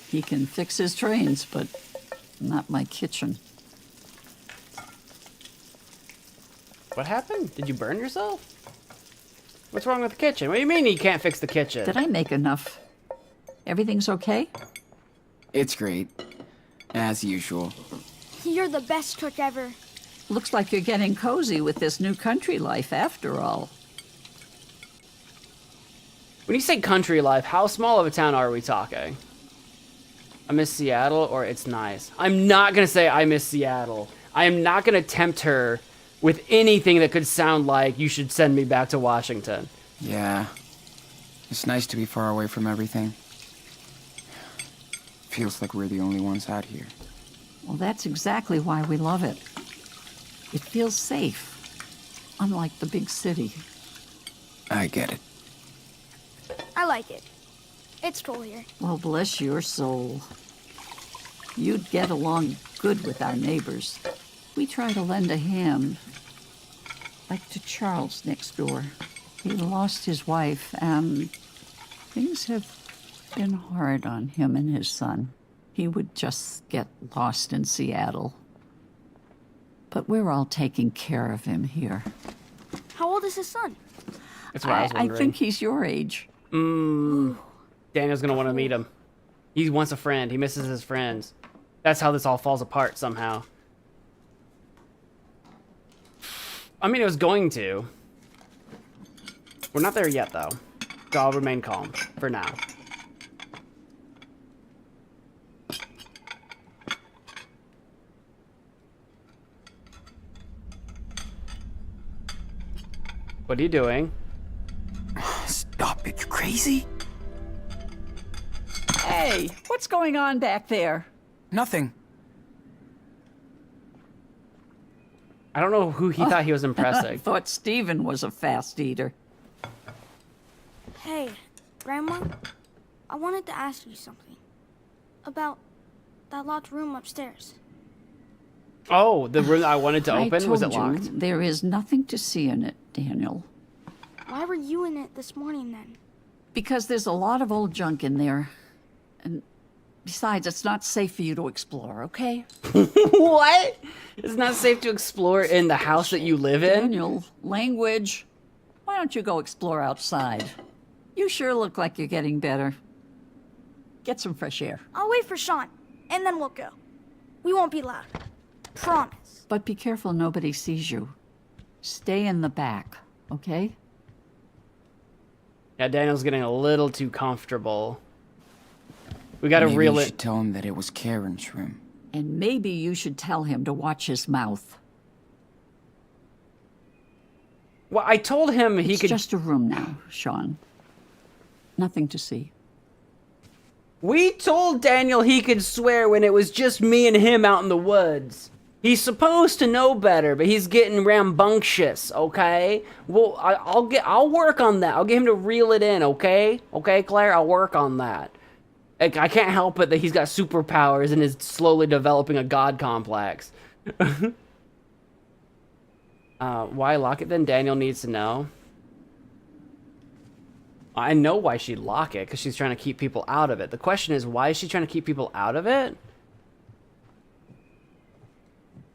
He can fix his trains, but not my kitchen. What happened? Did you burn yourself? What's wrong with the kitchen? What do you mean you can't fix the kitchen? Did I make enough? Everything's okay? It's great. As usual. You're the best cook ever. Looks like you're getting cozy with this new country life after all. When you say country life, how small of a town are we talking? I miss Seattle or it's nice. I'm not gonna say I miss Seattle. I am not gonna tempt her with anything that could sound like you should send me back to Washington. Yeah. It's nice to be far away from everything. Feels like we're the only ones out here. Well, that's exactly why we love it. It feels safe, unlike the big city. I get it. I like it. It's cool here. Well, bless your soul. You'd get along good with our neighbors. We try to lend a hand, like to Charles next door. He lost his wife, and things have been hard on him and his son. He would just get lost in Seattle. But we're all taking care of him here. How old is his son? That's what I was I wondering. think he's your age. Daniel's gonna want to meet him. He wants a friend. He misses his friends. That's how this all falls apart somehow. I mean, it was going to. We're not there yet, though. So I'll remain calm for now. What are you doing? Stop it, you crazy? Hey, what's going on back there? Nothing. I don't know who he thought he was impressing. Thought Stephen was a fast eater. Hey, Grandma, I wanted to ask you something about that locked room upstairs. Oh, the room I wanted to I open, was it told you, locked? there is nothing to see in it, Daniel. Why were you in it this morning then? Because there's a lot of old junk in there. And besides, it's not safe for you to explore, okay? What? It's not safe to explore in the house that you live in? Daniel, language. Why don't you go explore outside? You sure look like you're getting better. Get some fresh air. I'll wait for Sean, and then we'll go. We won't be loud. Promise. But be careful nobody sees you. Stay in the back, okay? Yeah, Daniel's getting a little too comfortable. We gotta Maybe reel you it. should tell him that it was Karen's room. And maybe you should tell him to watch his mouth. Well, I told him he It's could. just a room now, Sean. Nothing to see. We told Daniel he could swear when it was just me and him out in the woods. He's supposed to know better, but he's getting rambunctious, okay? Well, I'll work on that. I'll get him to reel it in, okay? Okay, Claire, I'll work on that. I can't help it that he's got superpowers and is slowly developing a god complex. Why lock it then? Daniel needs to know. I know why she'd lock it, because she's trying to keep people out of it. The question is, why is she trying to keep people out of it?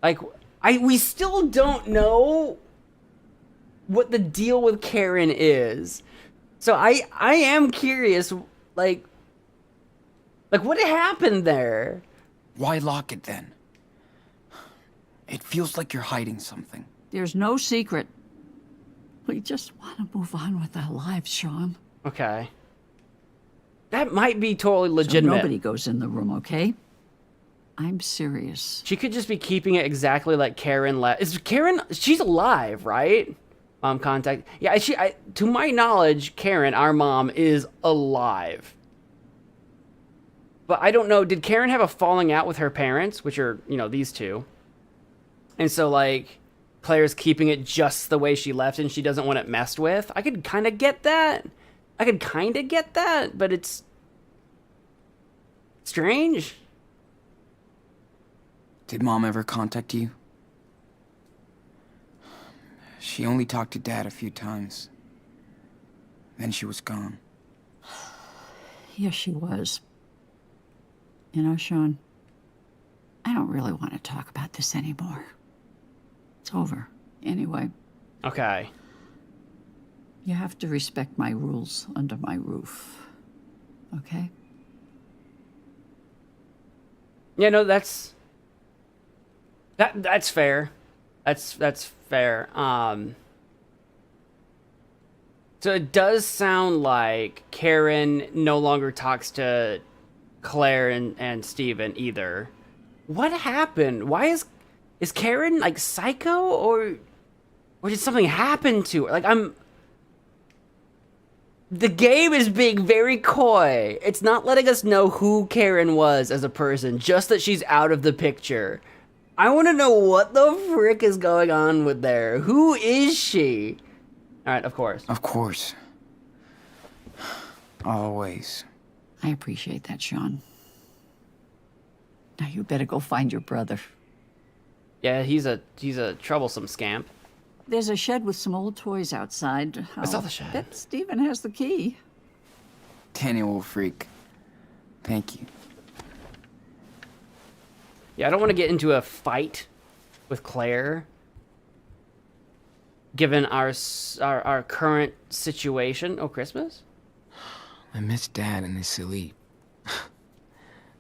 Like, we still don't know what the deal with Karen is. So I am curious, like what happened there? Why lock it then? It feels like you're hiding something. There's no secret. We just want to move on with our lives, Sean. Okay. That might be totally So legitimate. nobody goes in the room, okay? I'm serious. She could just be keeping it exactly like Karen left. Is Karen? She's alive, right? Mom contact. Yeah, to my knowledge, Karen, our mom, is alive. But I don't know. Did Karen have a falling out with her parents, which are, you know, these two? And so, like, Claire's keeping it just the way she left and she doesn't want it messed with. I could kind of get that. But it's strange. Did Mom ever contact you? She only talked to Dad a few times. Then she was gone. Yes, she was. You know, Sean, I don't really want to talk about this anymore. It's over. Anyway. Okay. You have to respect my rules under my roof. Okay? Yeah, no, that's fair. That's fair. So it does sound like Karen no longer talks to Claire and Steven either. What happened? Why is Karen like psycho or did something happen to her? Like the game is being very coy. It's not letting us know who Karen was as a person, just that she's out of the picture. I want to know what the frick is going on with there. Who is she? All right, of course. Of course. Always. I appreciate that, Sean. Now you better go find your brother. Yeah, he's a troublesome scamp. There's a shed with some old toys outside. I saw the shed. Bet Steven has the key. Daniel will freak. Thank you. Yeah, I don't want to get into a fight with Claire, given our current situation. Oh, Christmas? I miss Dad and his silly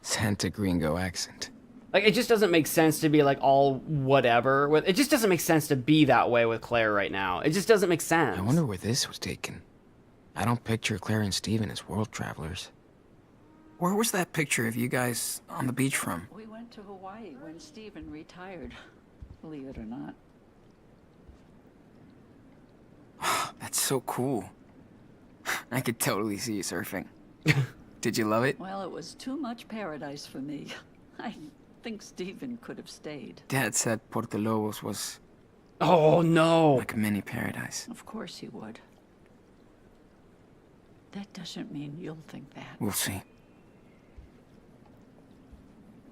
Santa Gringo accent. Like, it just doesn't make sense to be like all whatever with. It just doesn't make sense to be that way with Claire right now. It just doesn't make sense. I wonder where this was taken. I don't picture Claire and Steven as world travelers. Where was that picture of you guys on the beach from? We went to Hawaii when Steven retired, believe it or not. That's so cool. I could totally see you surfing. Did you love it? Well, it was too much paradise for me. I think Steven could have stayed. Dad said Puerto Lobos was Oh no! like a mini paradise. Of course he would. That doesn't mean you'll think that. We'll see.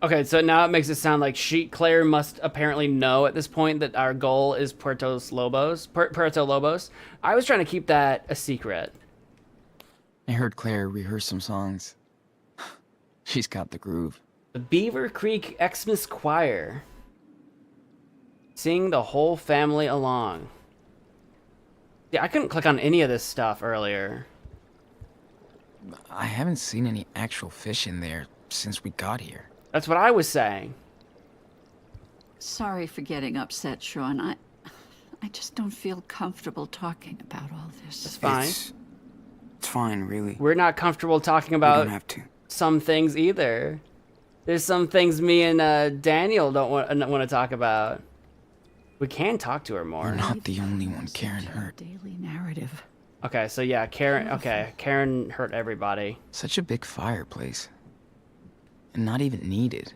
Okay, so now it makes it sound like Claire must apparently know at this point that our goal is Puerto Lobos. I was trying to keep that a secret. I heard Claire rehearse some songs. She's got the groove. The Beaver Creek Xmas Choir. Sing the whole family along. Yeah, I couldn't click on any of this stuff earlier. I haven't seen any actual fish in there since we got here. That's what I was saying. Sorry for getting upset, Sean. I just don't feel comfortable talking about all this. It's fine. It's fine, really. We're not comfortable talking We about don't have to. some things either. There's some things me and Daniel don't want to talk about. We can talk to her more. We're not the only one Karen Such a hurt. Daily narrative. Okay, so yeah, Karen. Okay, Karen hurt everybody. Such a big fireplace. And not even needed.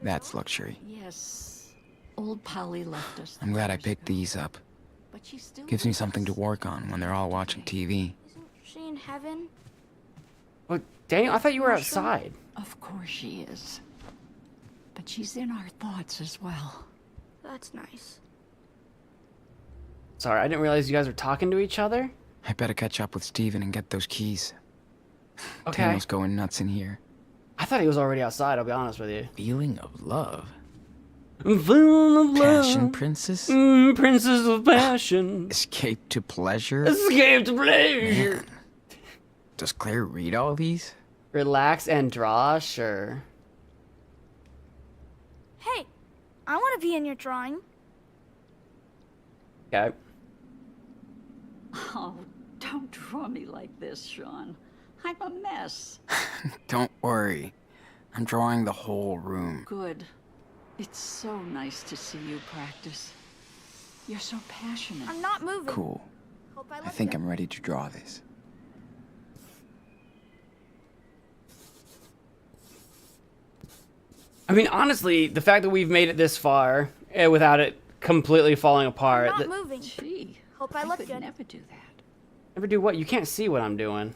That's luxury. Yes. Old Polly left us. I'm glad I years picked ago, these up. but she still Gives me loves something to us. work on when they're all watching TV. Isn't she in heaven? Well, Daniel, I thought you were outside. Of course she is. But she's in our thoughts as well. That's nice. Sorry, I didn't realize you guys were talking to each other. I better catch up with Steven and get those keys. Okay. Daniel's going nuts in here. I thought he was already outside. I'll be honest with you. Feeling of love. Full of love. Passion, princess? Princess of passion. Escape to pleasure? Escape to pleasure. Man. Does Claire read all these? Relax and draw, sure. Hey, I want to be in your drawing. Okay. Oh, don't draw me like this, Sean. I'm a mess. Don't worry. I'm drawing the whole room. Good. It's so nice to see you practice. You're so passionate. I'm not moving. Cool. Hope I I look think good. I'm ready to draw this. I mean, honestly, the fact that we've made it this far without it completely falling apart. I'm not moving. Gee, Hope I look could good. never do that. Never do what? You can't see what I'm doing.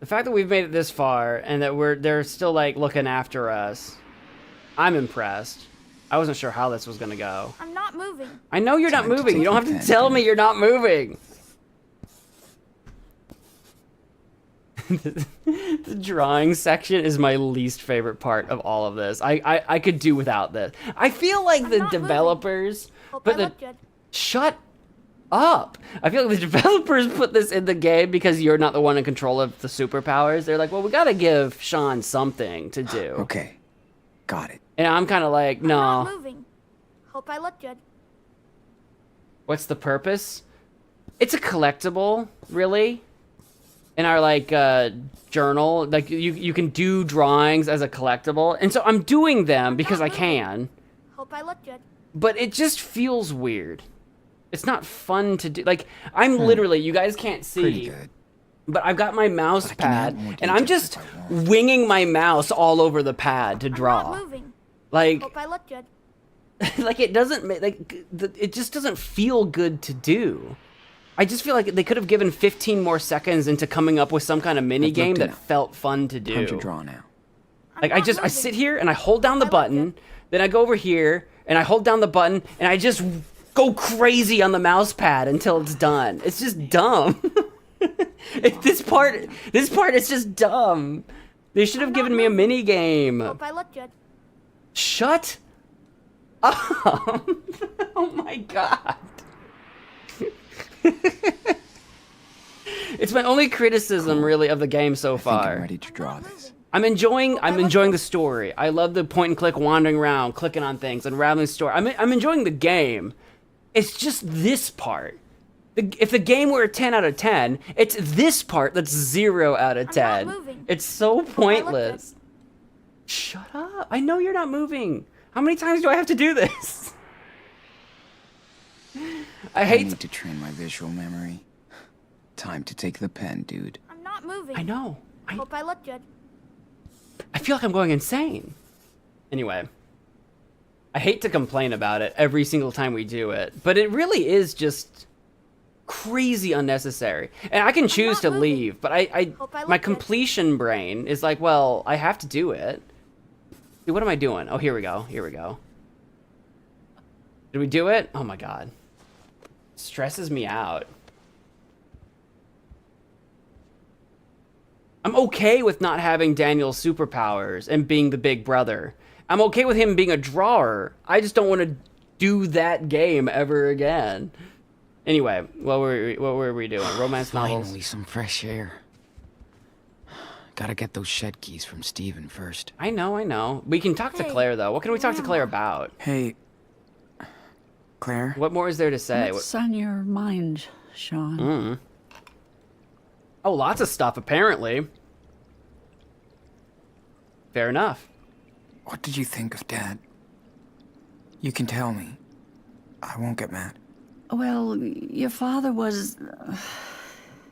The fact that we've made it this far and that they're still like looking after us, I'm impressed. I wasn't sure how this was gonna go. I'm not moving. I know you're not Time to moving. You take don't your have to pen, tell dude. me you're not moving. The drawing section is my least favorite part of all of this. I could do without this. I feel like I'm the not moving. developers Hope put I the look good. shut up. I feel like the developers put this in the game because you're not the one in control of the superpowers. They're like, well, we gotta give Sean something to do. Okay. Got it. And I'm kind of like, I'm not no. moving. Hope I look good. What's the purpose? It's a collectible, really. In our like journal, like you can do drawings as a collectible, and so I'm doing them because I can. Hope I look good. But it just feels weird. It's not fun to do. Like I'm literally, you guys can't Pretty see, good. but I've got my mouse But I can add pad, more and I'm details just if I want. winging my mouse all over the pad to I'm draw. not moving. Like Hope I look good. like it doesn't make it just doesn't feel good to do. I just feel like they could have given 15 more seconds into coming up with some kind of mini I've game looked that enough. felt fun to Time to do. draw now. I'm Like I not sit moving. here and I hold down the Hope I look button, good. then I go over here and I hold down the button and I just go crazy on the mouse pad until it's done. It's just dumb. this part is just dumb. They should have I'm given not me a moving. mini game. Hope I look good. Shut up. Oh my god. It's my only criticism really of the game so I think I'm far. ready to draw this. I'm enjoying the story. I love the point and click wandering around, clicking on things, unraveling the story. I'm enjoying the game. It's just this part. If the game were a 10 out of 10, it's this part that's 0 out of 10. moving. It's so look pointless. Shut up. I know you're not moving. How many times do I have to do this? I I hate need to train my visual memory. Time to take the pen, dude. I'm not moving. I know. Hope I look good. I feel like I'm going insane. Anyway, I hate to complain about it every single time we do it, but it really is just crazy unnecessary. And I can choose to not moving. leave, but Hope I my look good. completion brain is like, well, I have to do it. Dude, what am I doing? Oh, here we go. Here we go. Did we do it? Oh my god. Stresses me out. I'm okay with not having Daniel's superpowers and being the big brother. I'm okay with him being a drawer. I just don't want to do that game ever again. Anyway, what were we doing? Romance novels? Finally, some fresh air. Gotta get those shed keys from Steven first. I know. We can talk to Hey, Claire, though. What can we talk to Claire about? Hey, Claire? What more is there to say? What's on your mind, Sean? Oh, lots of stuff, apparently. Fair enough. What did you think of Dad? You can tell me. I won't get mad. Well, your father was...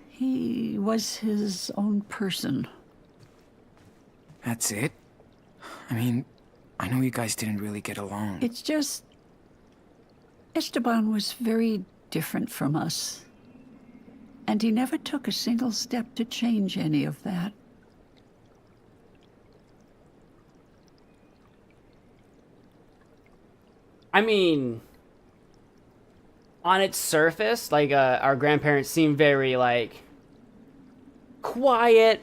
he was his own person. That's it? I mean, I know you guys didn't really get along. It's just... Esteban was very different from us. And he never took a single step to change any of that. I mean, on its surface, like, our grandparents seem very, like, quiet,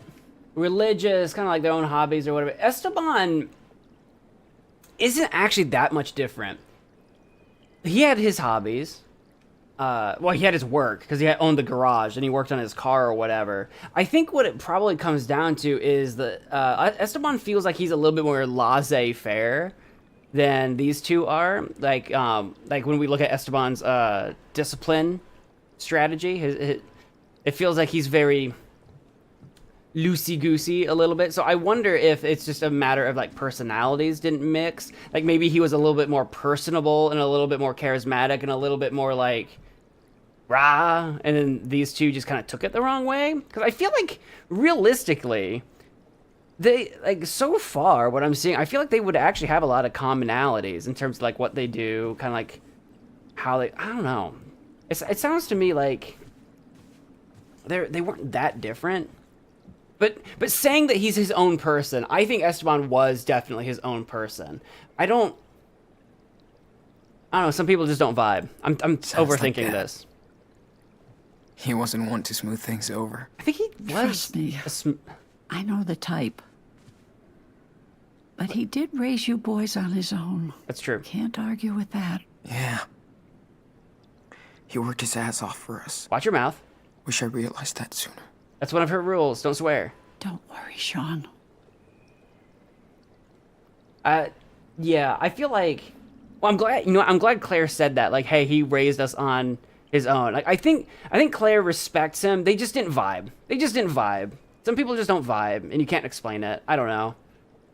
religious, kind of like their own hobbies or whatever. Esteban isn't actually that much different. He had his hobbies. Well, he had his work, because he owned the garage, and he worked on his car or whatever. I think what it probably comes down to is that Esteban feels like he's a little bit more laissez-faire than these two are. Like when we look at Esteban's discipline strategy, it feels like he's very loosey-goosey a little bit. So I wonder if it's just a matter of like personalities didn't mix. Like maybe he was a little bit more personable and a little bit more charismatic and a little bit more like rah, and then these two just kind of took it the wrong way. Because I feel like realistically, they like so far what I'm seeing, I feel like they would actually have a lot of commonalities in terms of like what they do, kind of like how they, I don't know. It sounds to me like they weren't that different. But saying that he's his own person, I think Esteban was definitely his own person. I don't know, some people just don't vibe. I'm overthinking like this. He wasn't one to smooth things over. I think he was. Trust me. I know the type. But he did raise you boys on his own. That's true. Can't argue with that. Yeah. He worked his ass off for us. Watch your mouth. Wish I realized that sooner. That's one of her rules. Don't swear. Don't worry, Sean. Yeah, I feel like, well, I'm glad, I'm glad Claire said that. Like, hey, he raised us on his own. Like, I think Claire respects him. They just didn't vibe. Some people just don't vibe, and you can't explain it. I don't know.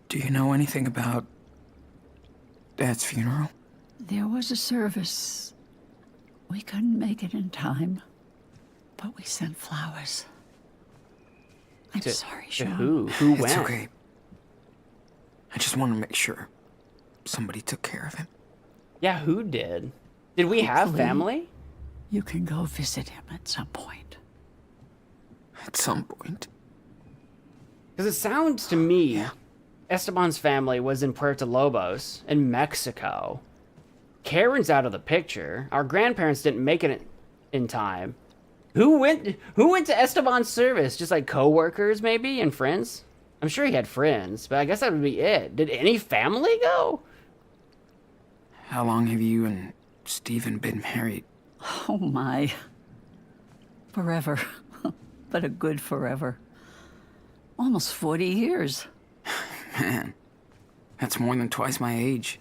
Do you know anything about Dad's funeral? There was a service. We couldn't make it in time, but we sent flowers. I'm sorry, To Sean. who? Who went? It's okay. I just want to make sure somebody took care of him. Yeah, who did? Did we have Hopefully. family? You can go visit him at some point. At some point. Because it sounds to me, Esteban's family was in Puerto Lobos, in Mexico. Karen's out of the picture. Our grandparents didn't make it in time. Who went to Esteban's service? Just like co-workers maybe and friends? I'm sure he had friends, but I guess that would be it. Did any family go? How long have you and Steven been married? Oh my. Forever. But a good forever. Almost 40 years. Man, that's more than twice my age.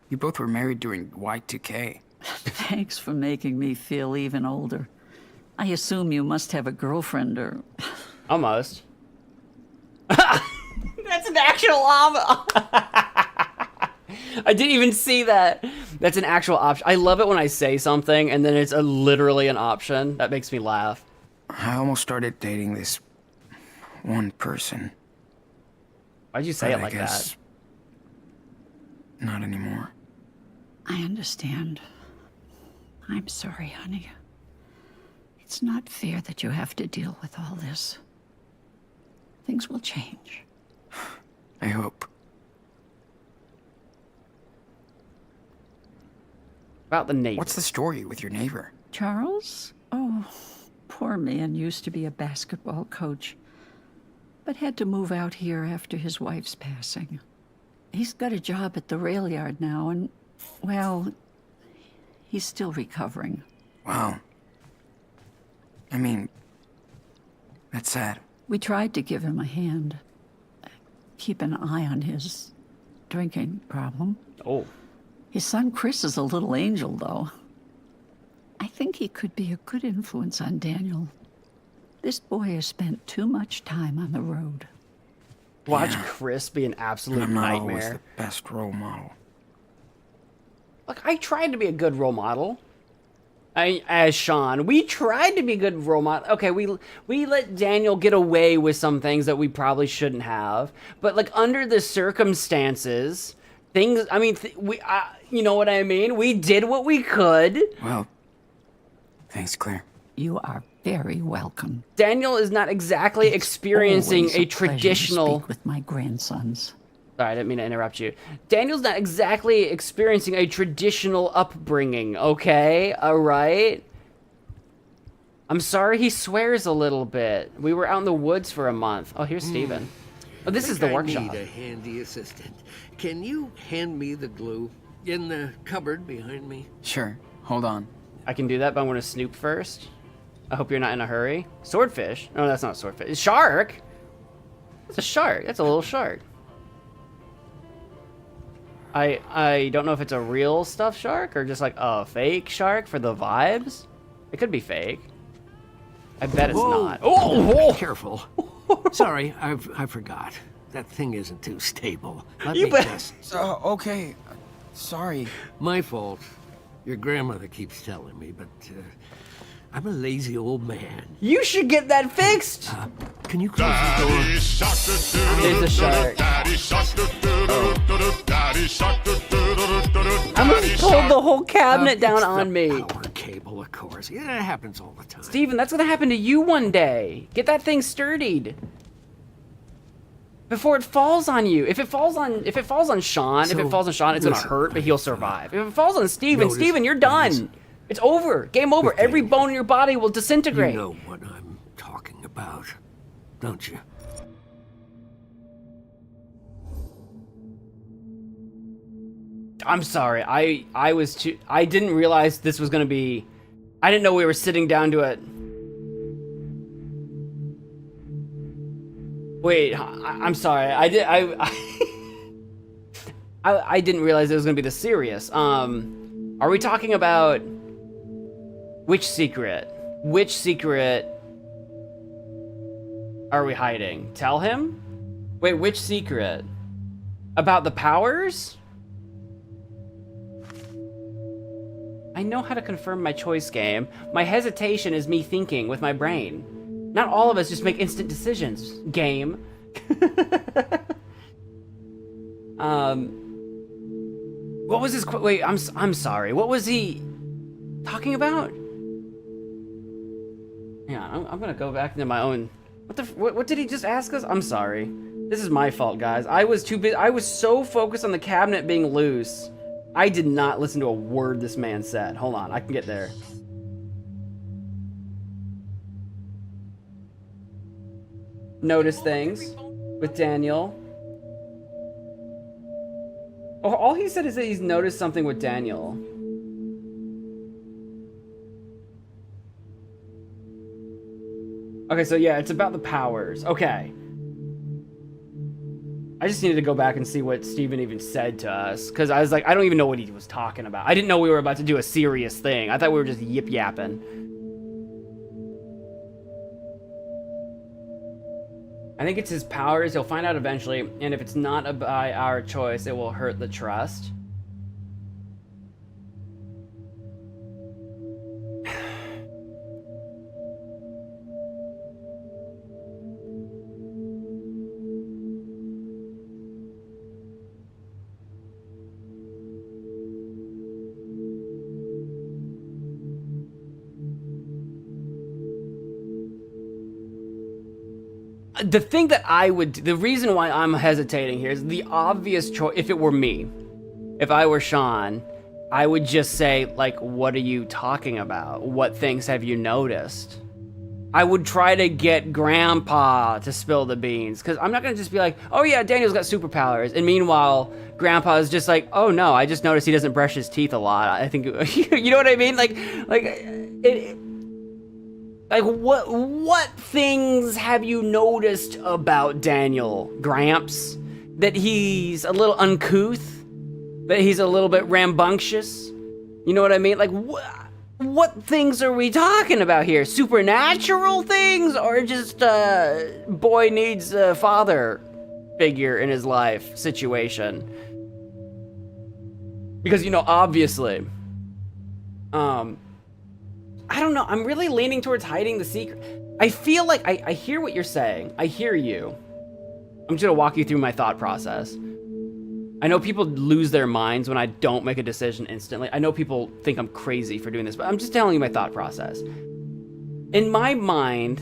You both were married during Y2K. Thanks for making me feel even older. I assume you must have a girlfriend or... Almost. That's an actual I didn't even see that. That's an actual option. I love it when I say something and then it's literally an option. That makes me laugh. I almost started dating this one person. Why'd you say but it like I that? guess not anymore. I understand. I'm sorry, honey. It's not fair that you have to deal with all this. Things will change. I hope. About the neighbor. What's the story with your neighbor? Charles? Oh, poor man used to be a basketball coach, but had to move out here after his wife's passing. He's got a job at the rail yard now, and, well, he's still recovering. Wow. I mean, that's sad. We tried to give him a hand. Keep an eye on his drinking problem. Oh. His son Chris is a little angel, though. I think he could be a good influence on Daniel. This boy has spent too much time on the road. Watch Yeah. Chris be an absolute I'm not always nightmare. the best role model. Look, I tried to be a good role model. As Sean, we tried to be a good role model. Okay, we let Daniel get away with some things that we probably shouldn't have. But like under the circumstances, things. I mean, you know what I mean. We did what we could. Well, thanks, Claire. You are very welcome. Daniel is not exactly experiencing Always a pleasure to traditional. speak with my grandsons. Sorry, I didn't mean to interrupt you. Daniel's not exactly experiencing a traditional upbringing, okay? Alright? I'm sorry he swears a little bit. We were out in the woods for a month. Oh, here's Steven. Oh, this is the workshop. I need a handy assistant. Can you hand me the glue in the cupboard behind me? Sure, hold on. I can do that, but I'm going to snoop first. I hope you're not in a hurry. Swordfish? No, that's not a swordfish. Shark? That's a shark. That's a little shark. I don't know if it's a real stuffed shark or just like a fake shark for the vibes. It could be fake. I bet it's Whoa. not. Oh, Careful. Sorry, I forgot. That thing isn't too stable. Let You me bet- just... Okay. Sorry. My fault. Your grandmother keeps telling me, but I'm a lazy old man. You should get that fixed. Can you close the door? There's a shark. I almost pulled the whole cabinet down It's on the me. Power cable, of course. Yeah, it happens all the time. Steven, that's gonna happen to you one day. Get that thing sturdied. Before it falls on you. If it falls on Sean, if So, it falls on Sean, it's gonna listen, hurt, but he'll survive. If it falls on Steven, notice Steven, you're done. things. It's over. Game over. With Every Daniel. bone in your body will You disintegrate. know what I'm talking about, don't you? I'm sorry. I didn't realize this was gonna be. I didn't know we were sitting down to it. Wait, I'm sorry. I didn't realize it was gonna be this serious. Are we talking about which secret? Which secret are we hiding? Tell him? Wait, which secret? About the powers? I know how to confirm my choice, game. My hesitation is me thinking with my brain. Not all of us just make instant decisions, game. What was his wait, I'm sorry. What was he talking about? Yeah, I'm gonna go back into my own. What did he just ask us? I'm sorry. This is my fault, guys. I was too busy. I was so focused on the cabinet being loose. I did not listen to a word this man said. Hold on, I can get there. Notice things with Daniel. Oh, all he said is that he's noticed something with Daniel. Okay, so yeah, it's about the powers. Okay. I just needed to go back and see what Steven even said to us, because I was like, I don't even know what he was talking about. I didn't know we were about to do a serious thing. I thought we were just yip-yapping. I think it's his powers. He'll find out eventually, and if it's not by our choice, it will hurt the trust. The thing that the reason why I'm hesitating here is the obvious choice. If it were me, if I were Sean, I would just say, like, what are you talking about? What things have you noticed? I would try to get Grandpa to spill the beans, because I'm not going to just be like, oh yeah, Daniel's got superpowers. And meanwhile, Grandpa is just like, oh no, I just noticed he doesn't brush his teeth a lot. I think, you know what I mean? Like what things have you noticed about Daniel, Gramps? That he's a little uncouth? That he's a little bit rambunctious? You know what I mean? Like, what things are we talking about here? Supernatural things, or just boy needs a father figure in his life situation? Because, you know, obviously, I don't know. I'm really leaning towards hiding the secret. I feel like I hear what you're saying. I hear you. I'm just gonna walk you through my thought process. I know people lose their minds when I don't make a decision instantly. I know people think I'm crazy for doing this, but I'm just telling you my thought process. In my mind,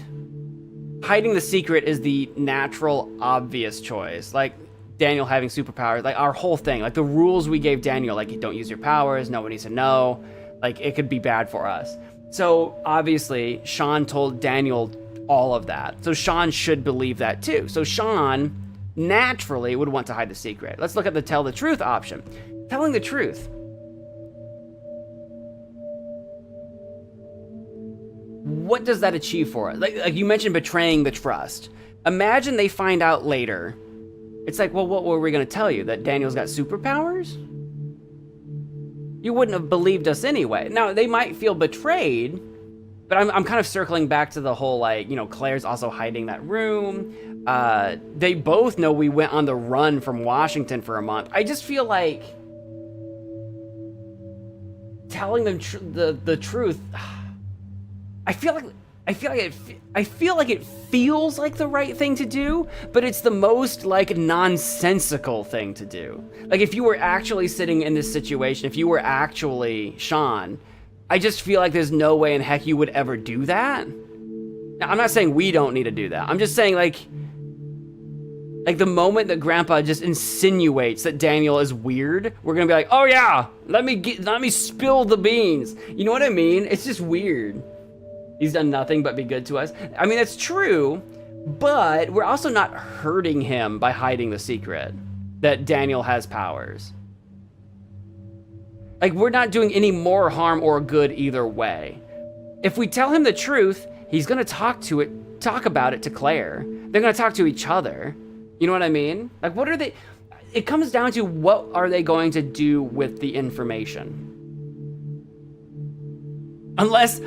hiding the secret is the natural, obvious choice. Like Daniel having superpowers, like our whole thing, like the rules we gave Daniel, like don't use your powers, no one needs to know, like it could be bad for us. So obviously, Sean told Daniel all of that. So Sean should believe that too. So Sean naturally would want to hide the secret. Let's look at the tell the truth option. Telling the truth. What does that achieve for us? Like you mentioned betraying the trust. Imagine they find out later. It's like, well, what were we going to tell you? That Daniel's got superpowers? You wouldn't have believed us anyway. Now, they might feel betrayed, But I'm kind of circling back to the whole, like, you know, Claire's also hiding that room. They both know we went on the run from Washington for a month. I just feel like telling them the truth. I feel like it feels like the right thing to do, but it's the most like nonsensical thing to do. Like if you were actually sitting in this situation, if you were actually Sean, I just feel like there's no way in heck you would ever do that. Now, I'm not saying we don't need to do that. I'm just saying like the moment that Grandpa just insinuates that Daniel is weird, we're gonna be like, oh yeah, let me spill the beans. You know what I mean? It's just weird. He's done nothing but be good to us. I mean, that's true, but we're also not hurting him by hiding the secret that Daniel has powers. Like, we're not doing any more harm or good either way. If we tell him the truth, he's gonna talk about it to Claire. They're gonna talk to each other. You know what I mean? Like, what are they? It comes down to what are they going to do with the information? Unless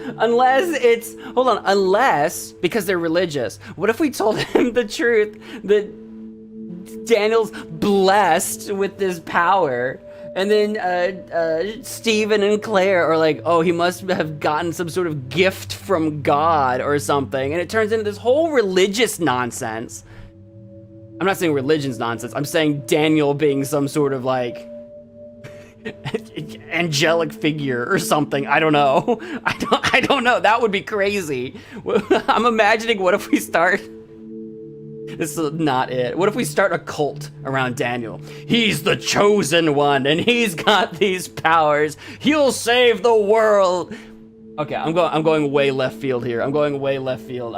because they're religious. What if we told him the truth that Daniel's blessed with this power, and then Steven and Claire are like, oh, he must have gotten some sort of gift from God or something, and it turns into this whole religious nonsense. I'm not saying religion's nonsense. I'm saying Daniel being some sort of like angelic figure or something. I don't know. I don't know. That would be crazy. I'm imagining, what if we start... This is not it. What if we start a cult around Daniel? He's the chosen one, and he's got these powers. He'll save the world. Okay, I'm going way left field here. I'm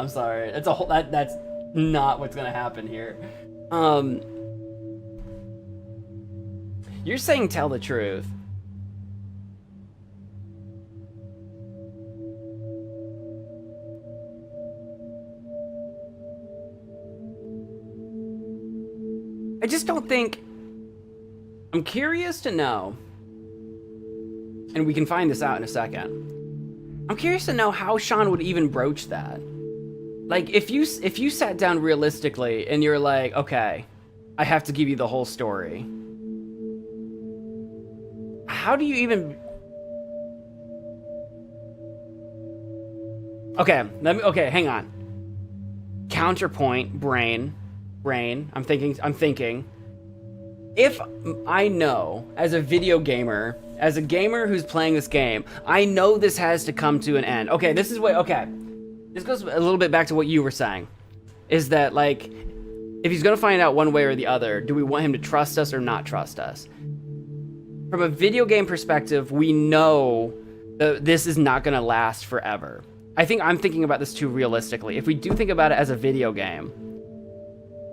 sorry. That's that's not what's gonna happen here. You're saying tell the truth. I just don't think... I'm curious to know, and we can find this out in a second. I'm curious to know how Sean would even broach that. Like, if you sat down realistically and you're like, okay, I have to give you the whole story. How do you even... Okay, hang on. Counterpoint, brain. I'm thinking. If I know, as a video gamer, as a gamer who's playing this game, I know this has to come to an end. Okay, this goes a little bit back to what you were saying. Is that, like, if he's gonna find out one way or the other, do we want him to trust us or not trust us? From a video game perspective, we know that this is not gonna last forever. I think I'm thinking about this too realistically. If we do think about it as a video game,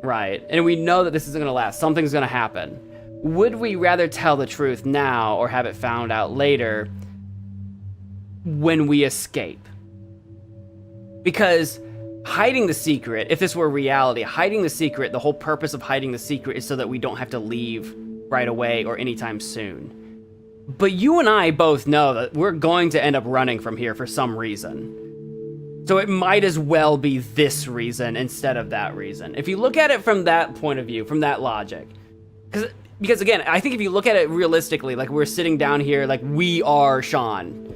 right, and we know that this isn't gonna last, something's gonna happen, would we rather tell the truth now or have it found out later when we escape? Because hiding the secret, if this were reality, hiding the secret, the whole purpose of hiding the secret is so that we don't have to leave right away or anytime soon. But you and I both know that we're going to end up running from here for some reason. So it might as well be this reason instead of that reason. If you look at it from that point of view, from that logic. Because again, I think if you look at it realistically, like we're sitting down here, like we are Sean,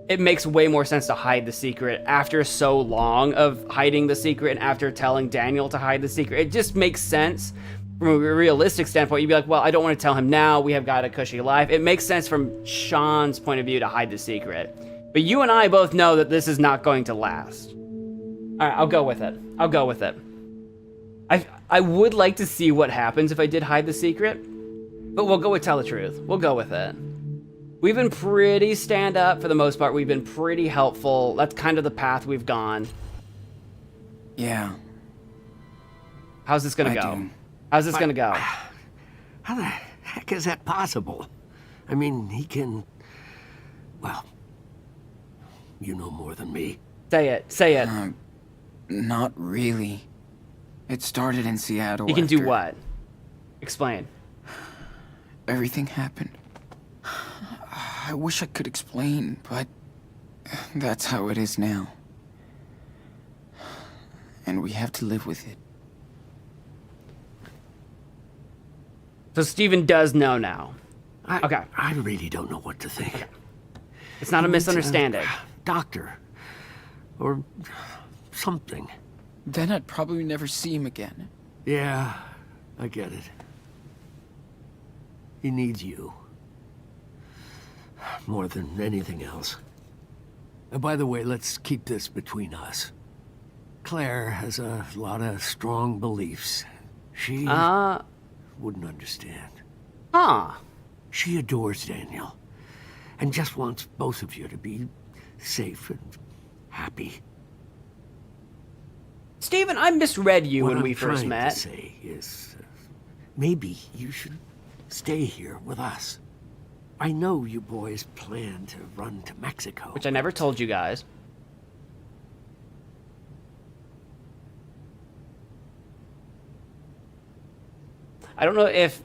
it makes way more sense to hide the secret after so long of hiding the secret and after telling Daniel to hide the secret. It just makes sense from a realistic standpoint. You'd be like, well, I don't want to tell him now. We have got a cushy life. It makes sense from Sean's point of view to hide the secret. But you and I both know that this is not going to last. All right, I'll go with it. I would like to see what happens if I did hide the secret, but we'll go with tell the truth. We'll go with it. We've been pretty stand up for the most part. We've been pretty helpful. That's kind of the path we've gone. Yeah. How's this gonna go? How's this gonna go? How the heck is that possible? I mean, he can... Well, you know more than me. Say it. Not really. It started in Seattle. He can do what? Explain. Everything happened. I wish I could explain, but That's how it is now. And we have to live with it. So Steven does know now. Okay. I really don't know what to think. It's not a misunderstanding. Doctor. Or something. Then I'd probably never see him again. Yeah, I get it. He needs you. More than anything else. And by the way, let's keep this between us. Claire has a lot of strong beliefs. She wouldn't understand. Huh. She adores Daniel. And just wants both of you to be safe and happy. Steven, I misread you What when I'm we first trying met. to say is, maybe you should stay here with us. I know you boys plan to run to Mexico. Which I never told you guys. I don't know if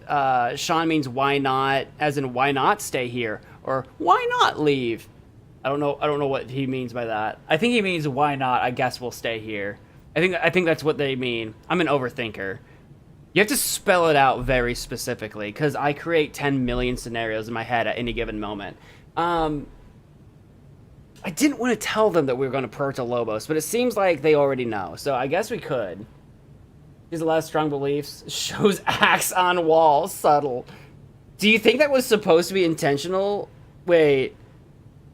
Sean means why not, as in why not stay here, or why not leave. I don't know what he means by that. I think he means why not, I guess we'll stay here. I think that's what they mean. I'm an overthinker. You have to spell it out very specifically, because I create 10 million scenarios in my head at any given moment. I didn't want to tell them that we were going to Puerto Lobos, but it seems like they already know, so I guess we could. He's a lot of strong beliefs. Shows axe on wall. Subtle. Do you think that was supposed to be intentional? Wait.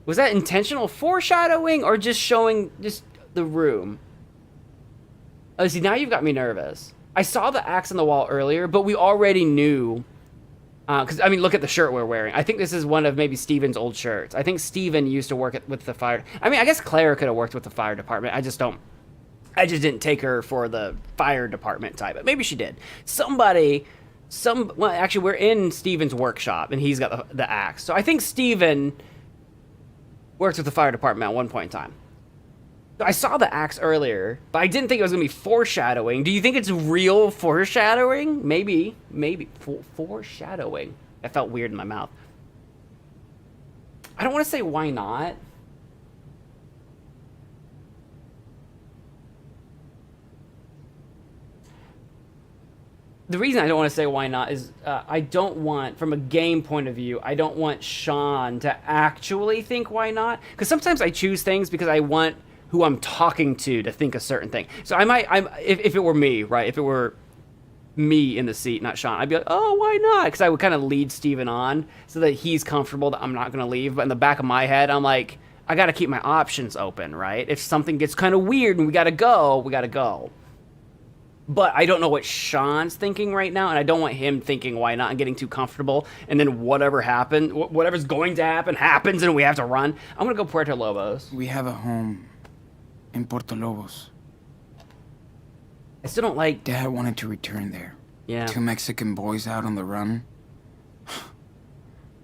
Was that intentional foreshadowing or just showing just the room? Oh, see, now you've got me nervous. I saw the axe on the wall earlier, but we already knew. Because, I mean, look at the shirt we're wearing. I think this is one of maybe Steven's old shirts. I think Steven used to work with the fire. I mean, I guess Claire could have worked with the fire department. I just didn't take her for the fire department type, but maybe she did. Well, actually, we're in Steven's workshop, and he's got the axe. So I think Steven worked with the fire department at one point in time. So I saw the axe earlier, but I didn't think it was going to be foreshadowing. Do you think it's real foreshadowing? Maybe. Foreshadowing. That felt weird in my mouth. I don't want to say why not. The reason I don't want to say why not is I don't want, from a game point of view, I don't want Sean to actually think why not. Because sometimes I choose things because I want who I'm talking to think a certain thing. So if it were me, right? If it were me in the seat, not Sean, I'd be like, oh, why not? Because I would kind of lead Steven on so that he's comfortable that I'm not going to leave. But in the back of my head, I'm like, I got to keep my options open, right? If something gets kind of weird and we got to go, we got to go. But I don't know what Sean's thinking right now, and I don't want him thinking why not and getting too comfortable, and then whatever's going to happen happens and we have to run. I'm going to go Puerto Lobos. We have a home in Puerto Lobos. I still don't like... Dad wanted to return there. Yeah. 2 Mexican boys out on the run.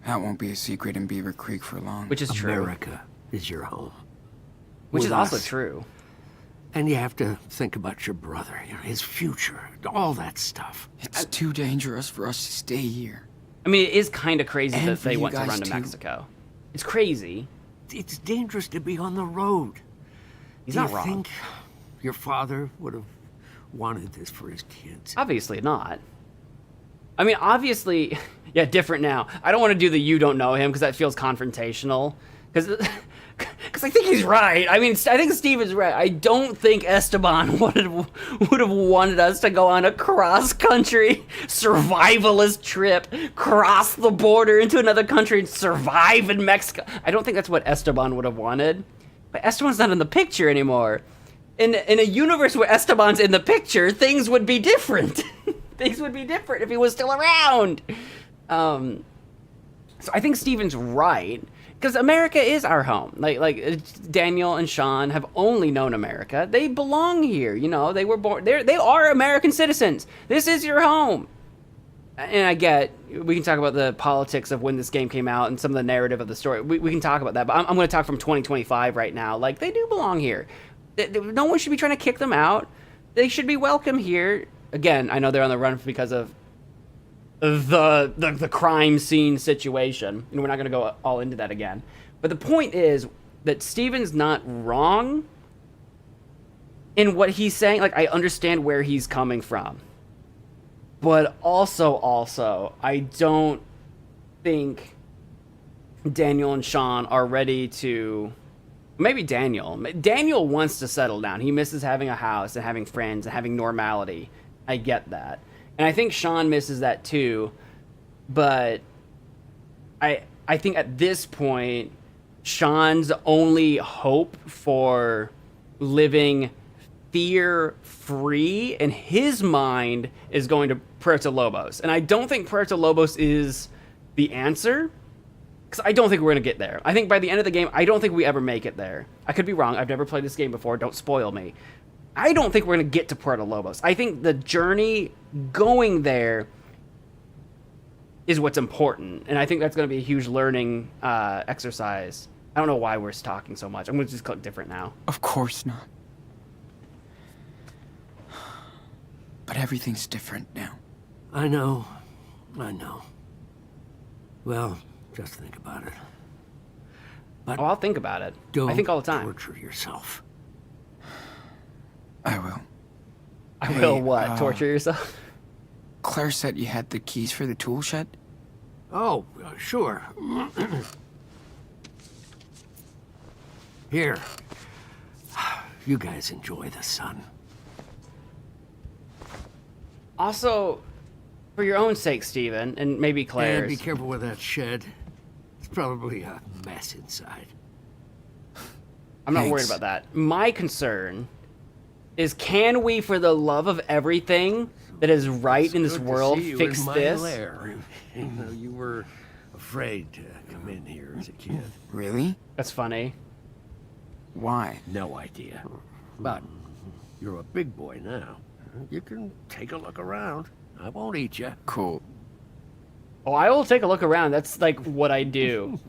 That won't be a secret in Beaver Creek for long. Which is true. America is your home. Which With is also us. true. And you have to think about your brother, his future, all that stuff. It's too dangerous for us to stay here. I mean, it is kind of crazy And that for they you want to guys run to too. Mexico. It's crazy. It's dangerous to be on the road. He's Do not you wrong. think your father would have wanted this for his kids? Obviously not. I mean, obviously, yeah, different now. I don't want to do the you don't know him because that feels confrontational. Because I think he's right. I mean, I think Steven's right. I don't think Esteban would have wanted us to go on a cross-country survivalist trip, cross the border into another country and survive in Mexico. I don't think that's what Esteban would have wanted. But Esteban's not in the picture anymore. In a universe where Esteban's in the picture, things would be different. Things would be different if he was still around. So I think Steven's right. Because America is our home. Like Daniel and Sean have only known America. They belong here. You know, they were born. They are American citizens. This is your home. And I get, we can talk about the politics of when this game came out and some of the narrative of the story. We can talk about that. But I'm going to talk from 2025 right now. Like, they do belong here. No one should be trying to kick them out. They should be welcome here. Again, I know they're on the run because of the crime scene situation, and we're not going to go all into that again. But the point is, that Steven's not wrong in what he's saying. Like, I understand where he's coming from. But also, I don't think Daniel and Sean are ready to... Maybe Daniel. Daniel wants to settle down. He misses having a house and having friends and having normality. I get that. And I think Sean misses that too. But I think at this point, Sean's only hope for living fear-free in his mind is going to Puerto Lobos. And I don't think Puerto Lobos is the answer, because I don't think we're going to get there. I think by the end of the game, I don't think we ever make it there. I could be wrong. I've never played this game before. Don't spoil me. I don't think we're going to get to Puerto Lobos. I think the journey going there is what's important. And I think that's going to be a huge learning exercise. I don't know why we're talking so much. I'm going to just click different now. Of course not. But everything's different now. I know. Well, just think about it. But Oh, I'll think about it. don't I think all the time. torture yourself. I will. I Hey, will what? Torture yourself? Claire said you had the keys for the tool shed? Oh, sure. Here. You guys enjoy the sun. Also, for your own sake, Steven, and maybe And Claire's. be careful with that shed. It's probably a mess inside. I'm not worried Thanks. about that. My concern is, can we, for the love of everything that is right in this world, fix this? You know, you were afraid to come in here as a kid. Really? That's funny. Why? No idea. But you're a big boy now. You can take a look around. I won't eat you. Cool. Oh, I will take a look around. That's like what I do.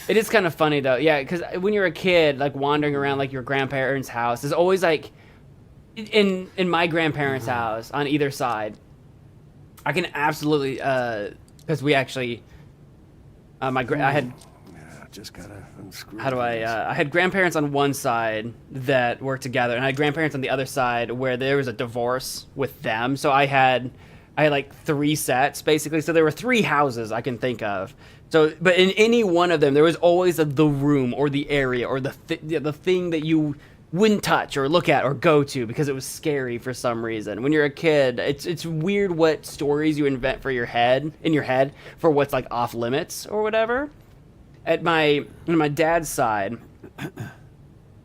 It is kind of funny though. Yeah, because when you're a kid, like wandering around like your grandparents' house, there's always like, in my grandparents' house on either side, I can absolutely, because we actually, I had, Yeah, just gotta unscrew. how do I had grandparents on one side that worked together, and I had grandparents on the other side where there was a divorce with them. So I had like 3 sets basically. So there were 3 houses I can think of. So, but in any one of them, there was always the room or the area or the thing that you wouldn't touch or look at or go to because it was scary for some reason. When you're a kid, it's weird what stories you invent for in your head for what's like off limits or whatever. On my dad's side,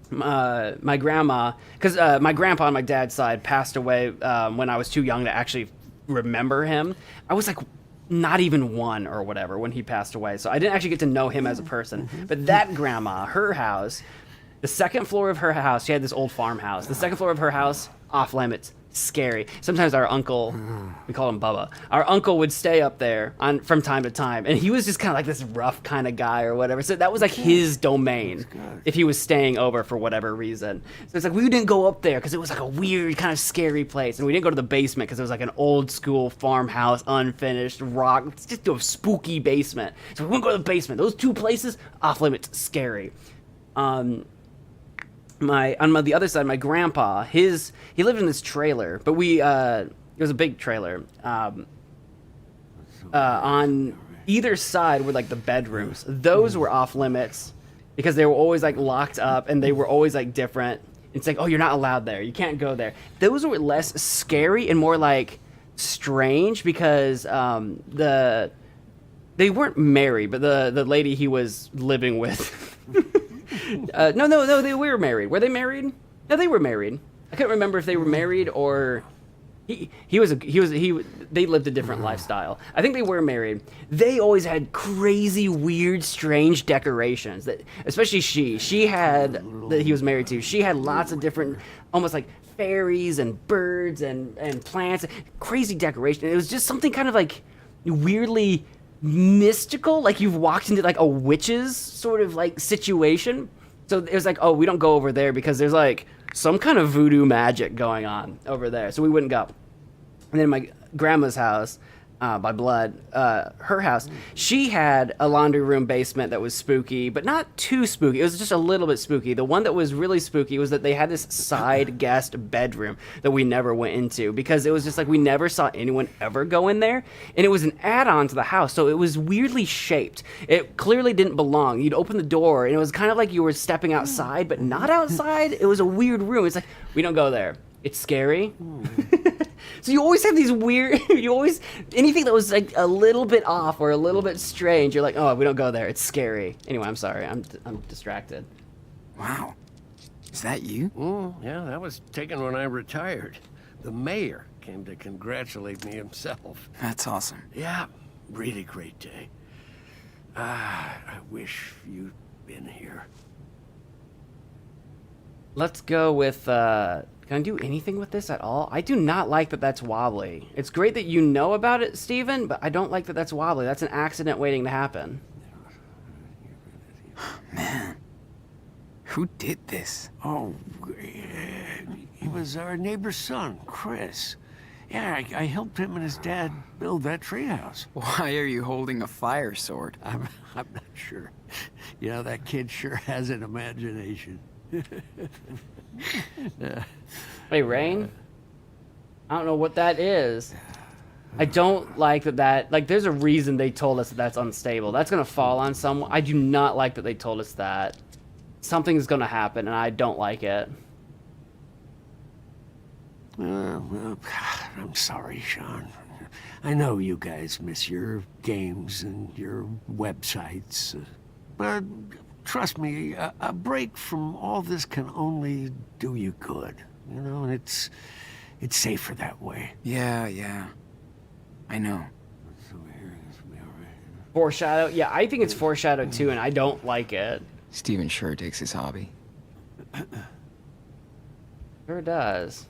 my grandma, because my grandpa on my dad's side passed away when I was too young to actually remember him. I was like not even 1 or whatever when he passed away, so I didn't actually get to know him as a person. But that grandma, her house, the second floor of her house, she had this old farmhouse. The second floor of her house, off limits, scary. Sometimes our uncle, we call him Bubba, our uncle would stay up there from time to time, and he was just kind of like this rough kind of guy or whatever. So that was like his domain if he was staying over for whatever reason. So it's like we didn't go up there because it was like a weird kind of scary place, and we didn't go to the basement because it was like an old school farmhouse, unfinished rock. It's just a spooky basement. So we wouldn't go to the basement. Those 2 places, off limits, scary. On the other side, my grandpa, he lived in this trailer, but it was a big trailer. On either side were like the bedrooms. Those were off limits because they were always like locked up and they were always like different. It's like, oh, you're not allowed there. You can't go there. Those were less scary and more like strange because they weren't married, but the lady he was living with. No, they were married. Were they married? No, they were married. I couldn't remember if they were married or they lived a different lifestyle. I think they were married. They always had crazy, weird, strange decorations that, especially she had, that he was married to. She had lots of different, almost like fairies and birds and plants, crazy decoration. It was just something kind of like weirdly mystical, like you've walked into like a witch's sort of like situation. So it was like, oh, we don't go over there because there's like some kind of voodoo magic going on over there, so we wouldn't go. And then my grandma's house, by blood, her house, she had a laundry room basement that was spooky, but not too spooky. It was just a little bit spooky. The one that was really spooky was that they had this side guest bedroom that we never went into because it was just like we never saw anyone ever go in there, and it was an add-on to the house, so it was weirdly shaped. It clearly didn't belong. You'd open the door, and it was kind of like you were stepping outside, but not outside. It was a weird room. It's like, we don't go there. It's scary. So you always have these weird, anything that was like a little bit off or a little bit strange, you're like, oh, we don't go there. It's scary. Anyway, I'm sorry. I'm distracted. Wow. Is that you? Yeah, that was taken when I retired. The mayor came to congratulate me himself. That's awesome. Yeah, really great day. I wish you'd been here. Let's go with, can I do anything with this at all? I do not like that that's wobbly. It's great that you know about it, Steven, but I don't like that that's wobbly. That's an accident waiting to happen. Man, who did this? Oh, he was our neighbor's son, Chris. Yeah, I helped him and his dad build that treehouse. Why are you holding a fire sword? I'm not sure. You know, that kid sure has an imagination. Hey, Rain? I don't know what that is. I don't like that, like, there's a reason they told us that that's unstable. That's gonna fall on someone. I do not like that they told us that. Something's gonna happen, and I don't like it. Well, I'm sorry, Sean. I know you guys miss your games and your websites, but trust me, a break from all this can only do you good. You know, and it's safer that way. Yeah. I know. Foreshadow? Yeah, I think it's foreshadowed too, and I don't like it. Steven sure takes his hobby. Sure does.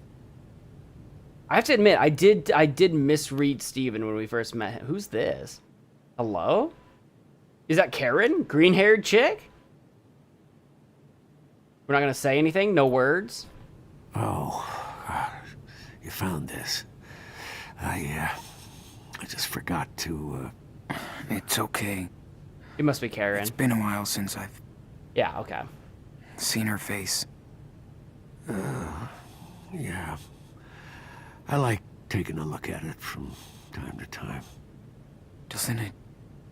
I have to admit, I did misread Steven when we first met him. Who's this? Hello? Is that Karen? Green-haired chick? We're not gonna say anything? No words? Oh, you found this. I just forgot to, It's okay. It must be Karen. It's been a while since I've Yeah, okay. seen her face. yeah. I like taking a look at it from time to time. Doesn't it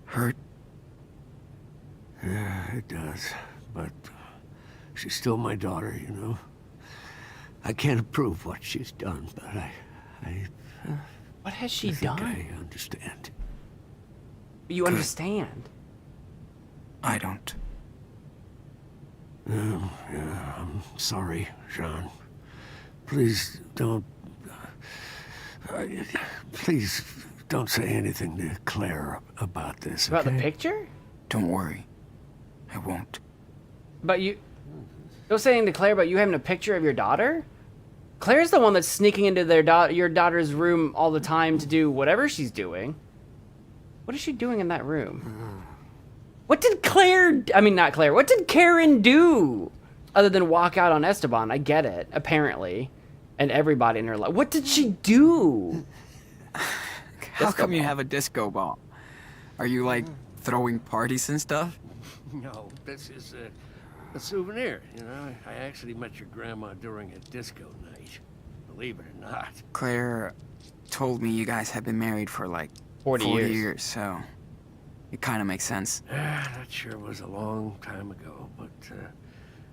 hurt? Yeah, it does, but she's still my daughter, you know? I can't approve what she's done, but I What has she think done? I understand. You understand. I don't. Oh, yeah, I'm sorry, Jean. Please don't... please don't say anything to Claire about this, About the okay? picture? Don't worry. I won't. But you... Don't say anything to Claire about you having a picture of your daughter? Claire's the one that's sneaking into your daughter's room all the time to do whatever she's doing. What is she doing in that room? What did not Claire, what did Karen do? Other than walk out on Esteban, I get it, apparently. And everybody in her life. What did she do? How come you have a disco ball? Are you, like, throwing parties and stuff? No, this is a souvenir, you know? I actually met your grandma during a disco night. Believe it or not. Claire told me you guys have been married for, like, 40 years. So it kind of makes sense. That sure was a long time ago, but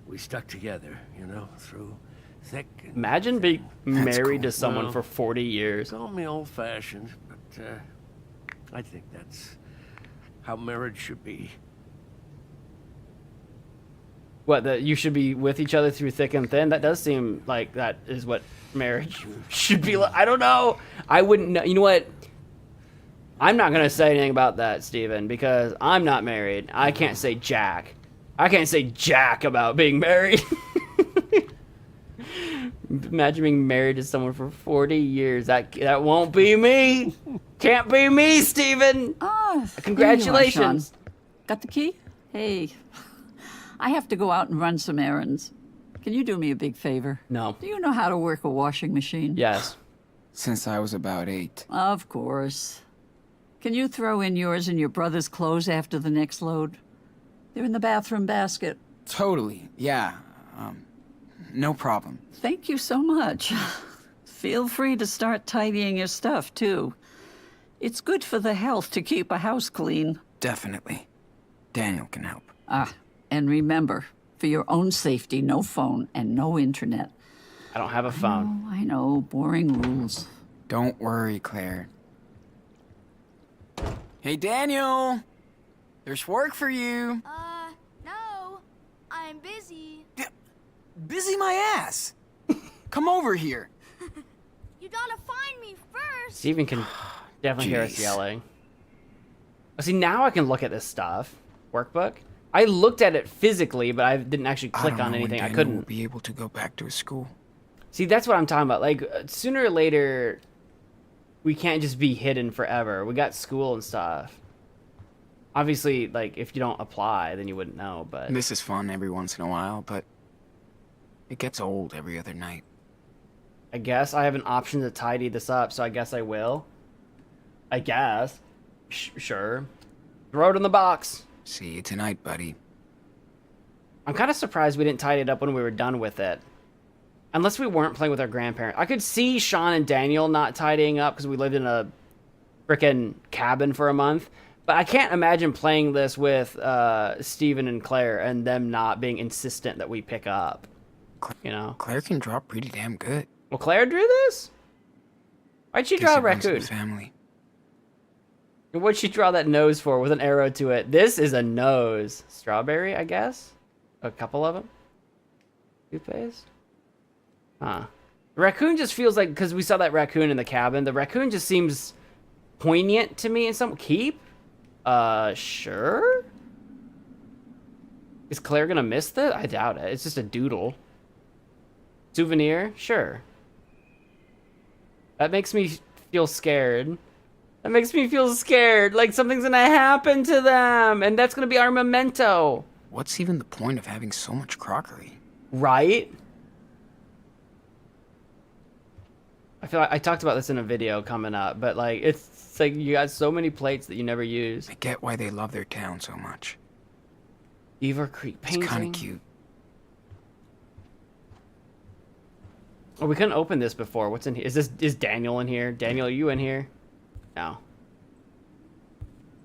we stuck together, you know, through thick and Imagine being That's married cool. to someone Well, for 40 years. Call me old-fashioned, but I think that's how marriage should be. What, that you should be with each other through thick and thin? That does seem like that is what marriage should be like. I don't know. I wouldn't know. You know what? I'm not going to say anything about that, Steven, because I'm not married. I can't say jack. I can't say jack about being married. Imagine being married to someone for 40 years. That won't be me. Can't be me, Steven. Congratulations. Here you are, Sean. Got the key? Hey, I have to go out and run some errands. Can you do me a big favor? No. Do you know how to work a washing machine? Yes. Since I was about 8. Of course. Can you throw in yours and your brother's clothes after the next load? They're in the bathroom basket. Totally, yeah. No problem. Thank you so much. Feel free to start tidying your stuff, too. It's good for the health to keep a house clean. Definitely. Daniel can help. Ah, and remember, for your own safety, no phone and no internet. I don't have a phone. Oh, I know, boring rules. Don't worry, Claire. Hey, Daniel! There's work for you. No. I'm busy. Busy my ass. Come over here. You gotta find me first. Steven can definitely hear us Jeez. yelling. Oh, see, now I can look at this stuff. Workbook. I looked at it physically, but I didn't actually click on anything. I Will couldn't. be able to go back to his school. See, that's what I'm talking about. Like, sooner or later, we can't just be hidden forever. We got school and stuff. Obviously, like, if you don't apply, then you wouldn't know, but... This is fun every once in a while, but it gets old every other night. I guess I have an option to tidy this up, so I guess I will. I guess. Sure. Throw it in the box. See you tonight, buddy. I'm kind of surprised we didn't tidy it up when we were done with it. Unless we weren't playing with our grandparents. I could see Sean and Daniel not tidying up because we lived in a frickin' cabin for a month. But I can't imagine playing this with Steven and Claire and them not being insistent that we pick up. You know? Claire can draw pretty damn good. Well, Claire drew this? Why'd she draw a Guess it runs in the raccoon? family. And what'd she draw that nose for with an arrow to it? This is a nose. Strawberry, I guess? A couple of them? Toothpaste? Huh. The raccoon just feels like, because we saw that raccoon in the cabin, the raccoon just seems poignant to me in some... Keep? Sure? Is Claire gonna miss this? I doubt it. It's just a doodle. Souvenir? Sure. That makes me feel scared. That makes me feel scared, like something's gonna happen to them, and that's gonna be our memento. What's even the point of having so much crockery? Right? I feel like I talked about this in a video coming up, but like it's like you got so many plates that you never use. I get why they love their town so much. Beaver Creek painting. It's kind of cute. Oh, we couldn't open this before. What's in here? Is Daniel in here? Daniel, are you in here? No.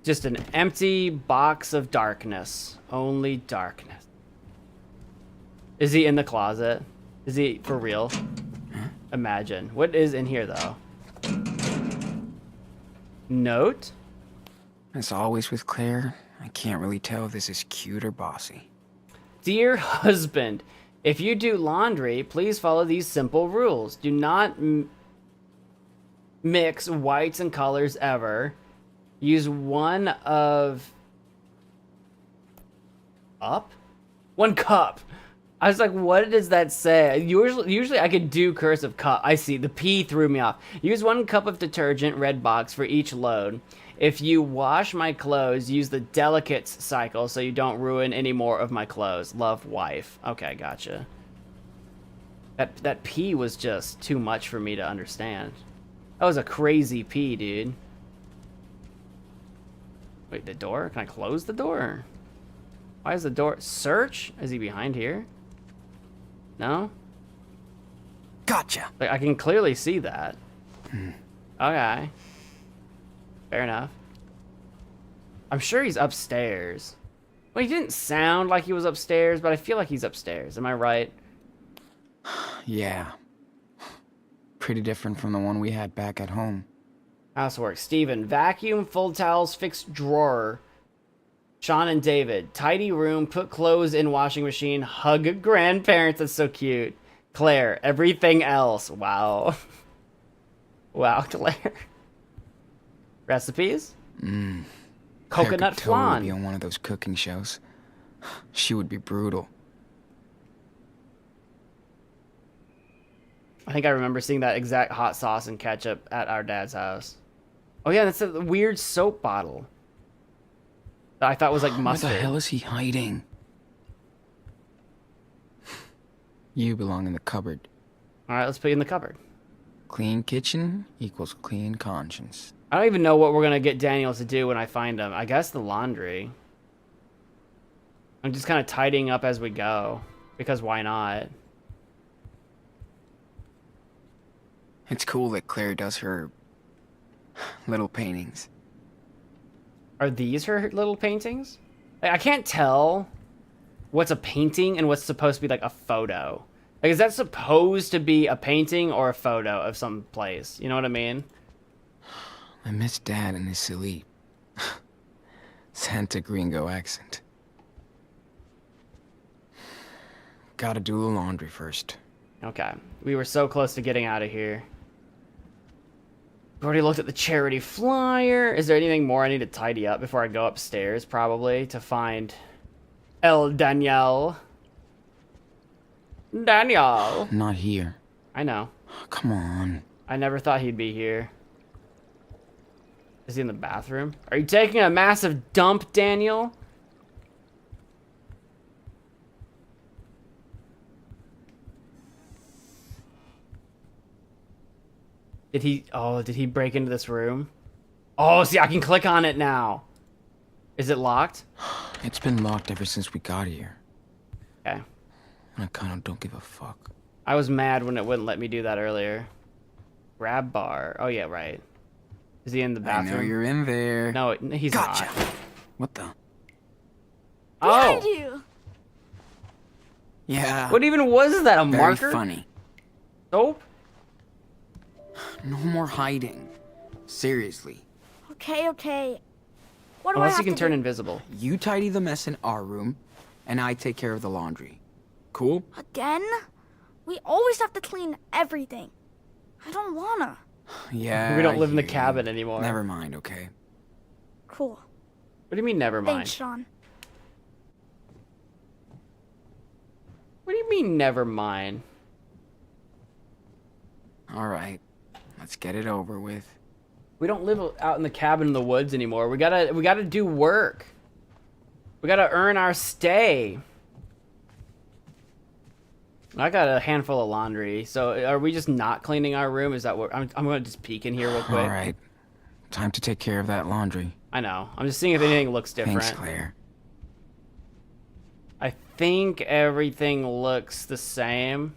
Just an empty box of darkness. Only darkness. Is he in the closet? Is he for real? Imagine. What is in here, though? Note? As always with Claire, I can't really tell if this is cute or bossy. Dear husband, if you do laundry, please follow these simple rules. Do not mix whites and colors ever. Use one cup. I was like, what does that say? Usually I could do cursive cup. I see, the P threw me off. Use 1 cup of detergent, red box, for each load. If you wash my clothes, use the delicates cycle so you don't ruin any more of my clothes. Love, wife. Okay, gotcha. That P was just too much for me to understand. That was a crazy P, dude. Wait, the door? Can I close the door? Why is the door... Search? Is he behind here? No? Gotcha! Like, I can clearly see that. Okay. Fair enough. I'm sure he's upstairs. Well, he didn't sound like he was upstairs, but I feel like he's upstairs. Am I right? Yeah. Pretty different from the one we had back at home. Housework. Steven. Vacuum, fold towels, fix drawer. Sean and David. Tidy room, put clothes in washing machine, hug grandparents. That's so cute. Claire. Everything else. Wow. Wow, Claire. Recipes? Claire Coconut could totally flan. be on one of those cooking shows. She would be brutal. I think I remember seeing that exact hot sauce and ketchup at our dad's house. Oh yeah, that's a weird soap bottle that I thought was like mustard. Where the hell is he hiding? You belong in the cupboard. All right, let's put you in the cupboard. Clean kitchen equals clean conscience. I don't even know what we're gonna get Daniel to do when I find him. I guess the laundry. I'm just kind of tidying up as we go, because why not? It's cool that Claire does her little paintings. Are these her little paintings? I can't tell what's a painting and what's supposed to be like a photo. Like, is that supposed to be a painting or a photo of some place? You know what I mean? I miss Dad and his silly Santa Gringo accent. Gotta do the laundry first. Okay. We were so close to getting out of here. I've already looked at the charity flyer. Is there anything more I need to tidy up before I go upstairs, probably, to find El Daniel? Daniel! Not here. I know. Come on. I never thought he'd be here. Is he in the bathroom? Are you taking a massive dump, Daniel? Did he break into this room? Oh, see, I can click on it now. Is it locked? It's been locked ever since we got here. Okay. I kinda don't give a fuck. I was mad when it wouldn't let me do that earlier. Grab bar. Oh, yeah, right. Is he in the bathroom? I know you're in there. No, he's Gotcha. not. What the? Behind Oh! you! Yeah. What even was that, a Very marker? funny. Soap? No more hiding. Seriously. Okay, okay. What do I Unless have you can to turn do? invisible. You tidy the mess in our room, and I take care of the laundry. Cool? Again? We always have to clean everything. I don't wanna. Yeah. We don't I live in the hear you. cabin anymore. Never mind, okay? Cool. What do you mean, never mind? Thanks, Sean. What do you mean, never mind? Alright. Let's get it over with. We don't live out in the cabin in the woods anymore. We gotta do work. We gotta earn our stay. I got a handful of laundry. So are we just not cleaning our room? Is that what I'm gonna just peek in here real quick? Alright. Time to take care of that laundry. I know. I'm just seeing if anything looks different. Thanks, Claire. I think everything looks the same.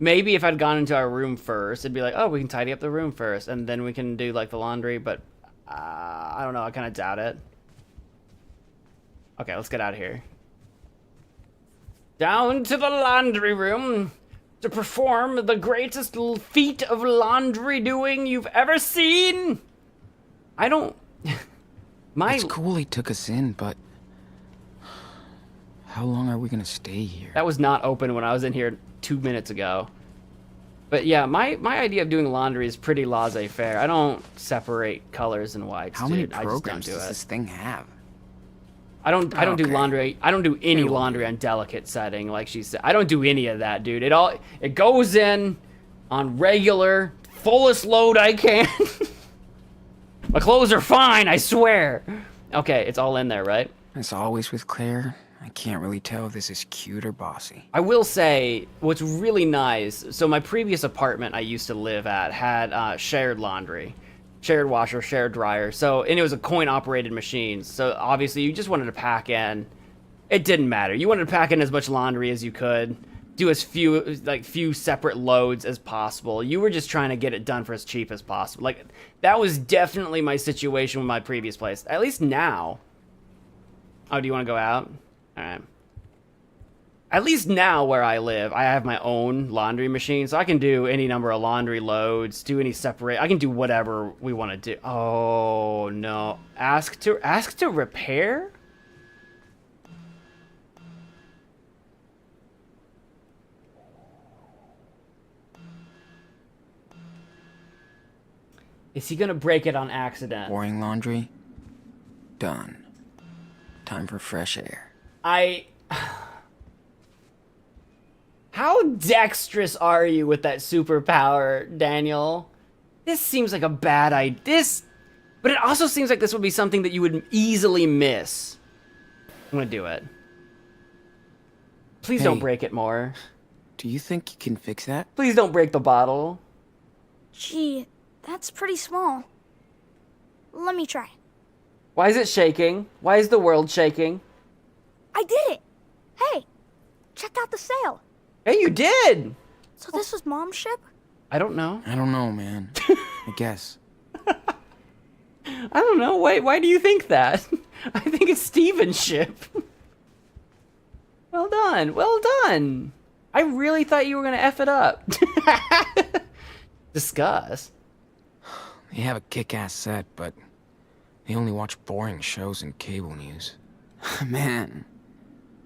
Maybe if I'd gone into our room first, it'd be like, oh, we can tidy up the room first, and then we can do, like, the laundry, but I don't know. I kind of doubt it. Okay, let's get out of here. Down to the laundry room to perform the greatest feat of laundry doing you've ever seen. I don't... It's cool he took us in, but... How long are we gonna stay here? That was not open when I was in here 2 minutes ago. But yeah, my idea of doing laundry is pretty laissez-faire. I don't separate colors and whites, How many dude. I just don't programs do does it. this thing have? I don't do Okay. laundry. I don't do any Anyway. laundry on delicate setting, like she said. I don't do any of that, dude. It goes in on regular, fullest load I can. My clothes are fine, I swear. Okay, it's all in there, right? As always with Claire, I can't really tell if this is cute or bossy. I will say, what's really nice, so my previous apartment I used to live at had shared laundry. Shared washer, shared dryer. So, and it was a coin-operated machine. So, obviously, you just wanted to pack in. It didn't matter. You wanted to pack in as much laundry as you could. Do as few separate loads as possible. You were just trying to get it done for as cheap as possible. Like, that was definitely my situation with my previous place. At least now. Oh, do you want to go out? Alright. At least now where I live, I have my own laundry machine, so I can do any number of laundry loads, do any separate... I can do whatever we want to do. Oh, no. Ask to repair? Is he gonna break it on accident? Boring laundry? Done. Time for fresh air. How dexterous are you with that superpower, Daniel? This seems like a bad idea. But it also seems like this would be something that you would easily miss. I'm gonna do it. Please don't Hey. break it more. Do you think you can fix that? Please don't break the bottle. Gee, that's pretty small. Let me try. Why is it shaking? Why is the world shaking? I did it! Hey, check out the sail. Hey, you did! So this was Mom's ship? I don't know. I don't know, man. I guess. I don't know. Why do you think that? I think it's Steven's ship. Well done. Well done. I really thought you were going to F it up. Discuss. They have a kick-ass set, but they only watch boring shows and cable news. Man,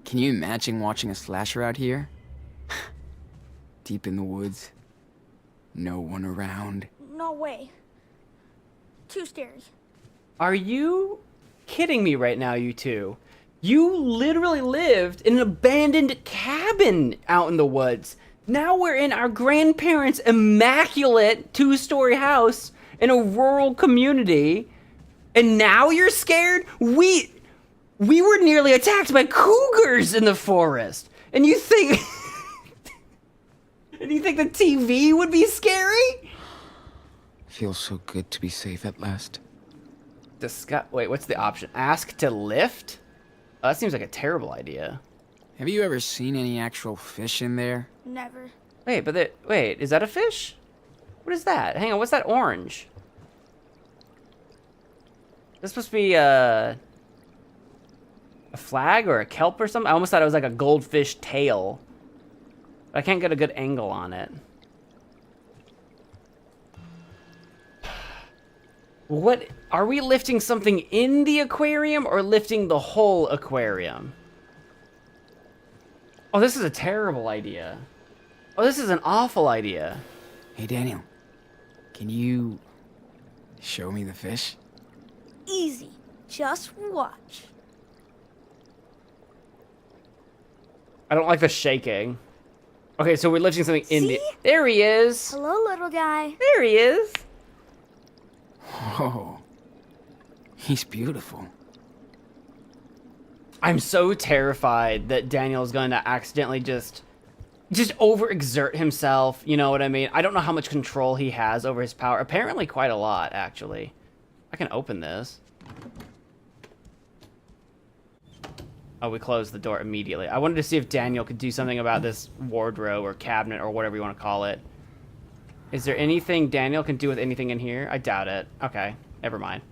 can you imagine watching a slasher out here? Deep in the woods. No one around. No way. Too scary. Are you kidding me right now, you two? You literally lived in an abandoned cabin out in the woods. Now we're in our grandparents' immaculate 2-story house in a rural community. And now you're scared? We were nearly attacked by cougars in the forest. And you think... and you think the TV would be scary? Feels so good to be safe at last. Wait, what's the option? Ask to lift? Oh, that seems like a terrible idea. Have you ever seen any actual fish in there? Never. Wait, wait, is that a fish? What is that? Hang on, what's that orange? This supposed to be a flag or a kelp or something? I almost thought it was like a goldfish tail. But I can't get a good angle on it. What, are we lifting something in the aquarium or lifting the whole aquarium? Oh, this is a terrible idea. Oh, this is an awful idea. Hey, Daniel. Can you show me the fish? Easy. Just watch. I don't like the shaking. Okay, so we're lifting something in the... See? There he is. Hello, little guy. There he is. Whoa. He's beautiful. I'm so terrified that Daniel's going to accidentally just overexert himself. You know what I mean? I don't know how much control he has over his power. Apparently quite a lot, actually. I can open this. Oh, we closed the door immediately. I wanted to see if Daniel could do something about this wardrobe or cabinet or whatever you want to call it. Is there anything Daniel can do with anything in here? I doubt it. Okay, never mind.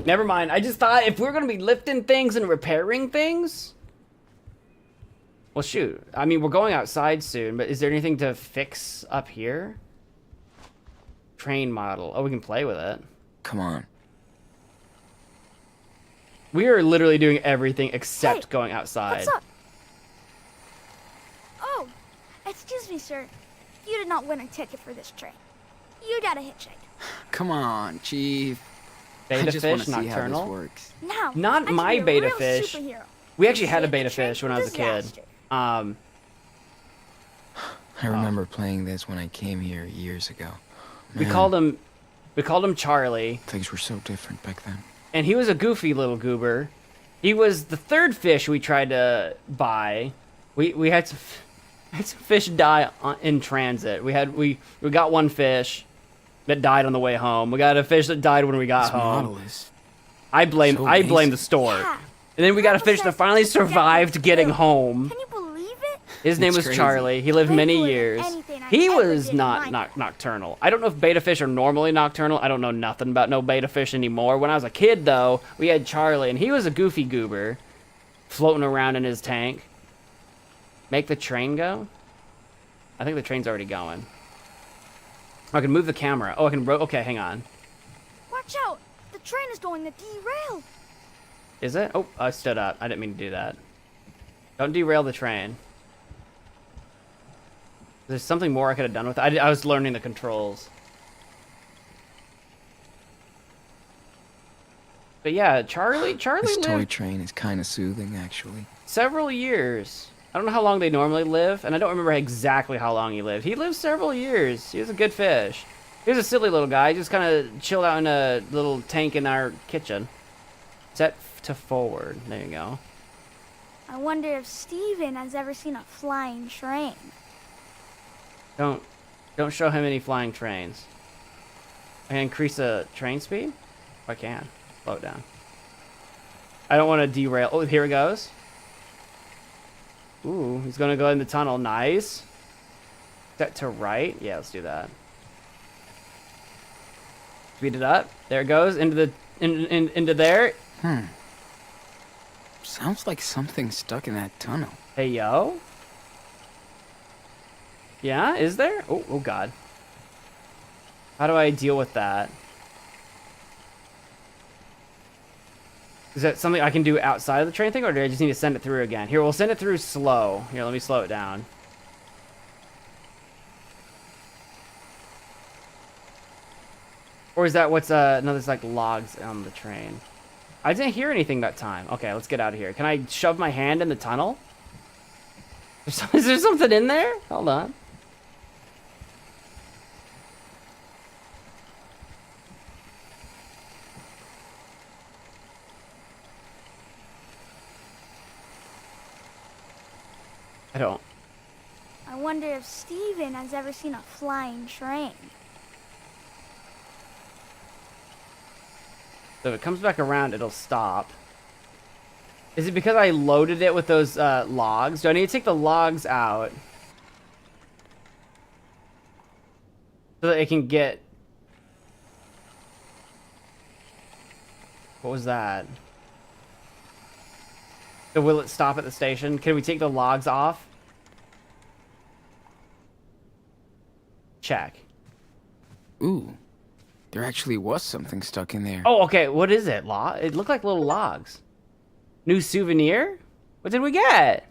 Never mind. I just thought if we're going to be lifting things and repairing things... Well, shoot. I mean, we're going outside soon, but is there anything to fix up here? Train model. Oh, we can play with it. Come on. We are literally doing everything except Hey, going outside. What's up? Oh, excuse me, sir. You did not win a ticket for this train. You got a hitchhike. Come on, Chief. I Beta just want fish, to see how this nocturnal. works. Now, Not I can my be a beta real fish. superhero. We actually had a Save the beta train fish when from I was a kid. disaster. I remember playing this when I came here years ago. We Man, called him Charlie, things were so different back then. and he was a goofy little goober. He was the third fish we tried to buy. We had some fish die in transit. We got one fish that died on the way home. We got a fish that died when we got This home. model is I blame so the amazing. store. Yeah. And then we got a Purple fish says that finally you can't survived get getting killed. home. Can you believe it? His name It's was crazy. Charlie. He lived many Way cooler than years. anything I He ever was did in not my nocturnal. I don't know if beta fish are normally nocturnal. I don't know nothing about no beta fish anymore. When I was a kid, though, we had Charlie, and he was a goofy goober floating around in his tank. Make the train go? I think the train's already going. I can move the camera. Oh, I can... Okay, hang on. Watch out! The train is going to derail. Is it? Oh, I stood up. I didn't mean to do that. Don't derail the train. There's something more I could have done with it. I was learning the controls. But yeah, Charlie This toy lived train is kind of soothing, actually. several years. I don't know how long they normally live, and I don't remember exactly how long he lived. He lived several years. He was a good fish. He was a silly little guy. He just kind of chilled out in a little tank in our kitchen. Set to forward. There you go. I wonder if Steven has ever seen a flying train. Don't show him any flying trains. I increase the train speed? If I can. Slow it down. I don't want to derail. Oh, here it goes. Ooh, he's going to go in the tunnel. Nice. Set to right. Yeah, let's do that. Speed it up. There it goes. Into the into there. Sounds like something's stuck in that tunnel. Hey, yo. Yeah, is there? Oh, oh God. How do I deal with that? Is that something I can do outside of the train thing, or do I just need to send it through again? Here, we'll send it through slow. Here, let me slow it down. Or is that what's, no, there's like logs on the train. I didn't hear anything that time. Okay, let's get out of here. Can I shove my hand in the tunnel? Is there something in there? Hold on. I don't. I wonder if Steven has ever seen a flying train. So if it comes back around, it'll stop. Is it because I loaded it with those logs? Do I need to take the logs out so that it can get... What was that? So will it stop at the station? Can we take the logs off? Check. Ooh, there actually was something stuck in there. Oh, okay. What is it? It looked like little logs. New souvenir? What did we get?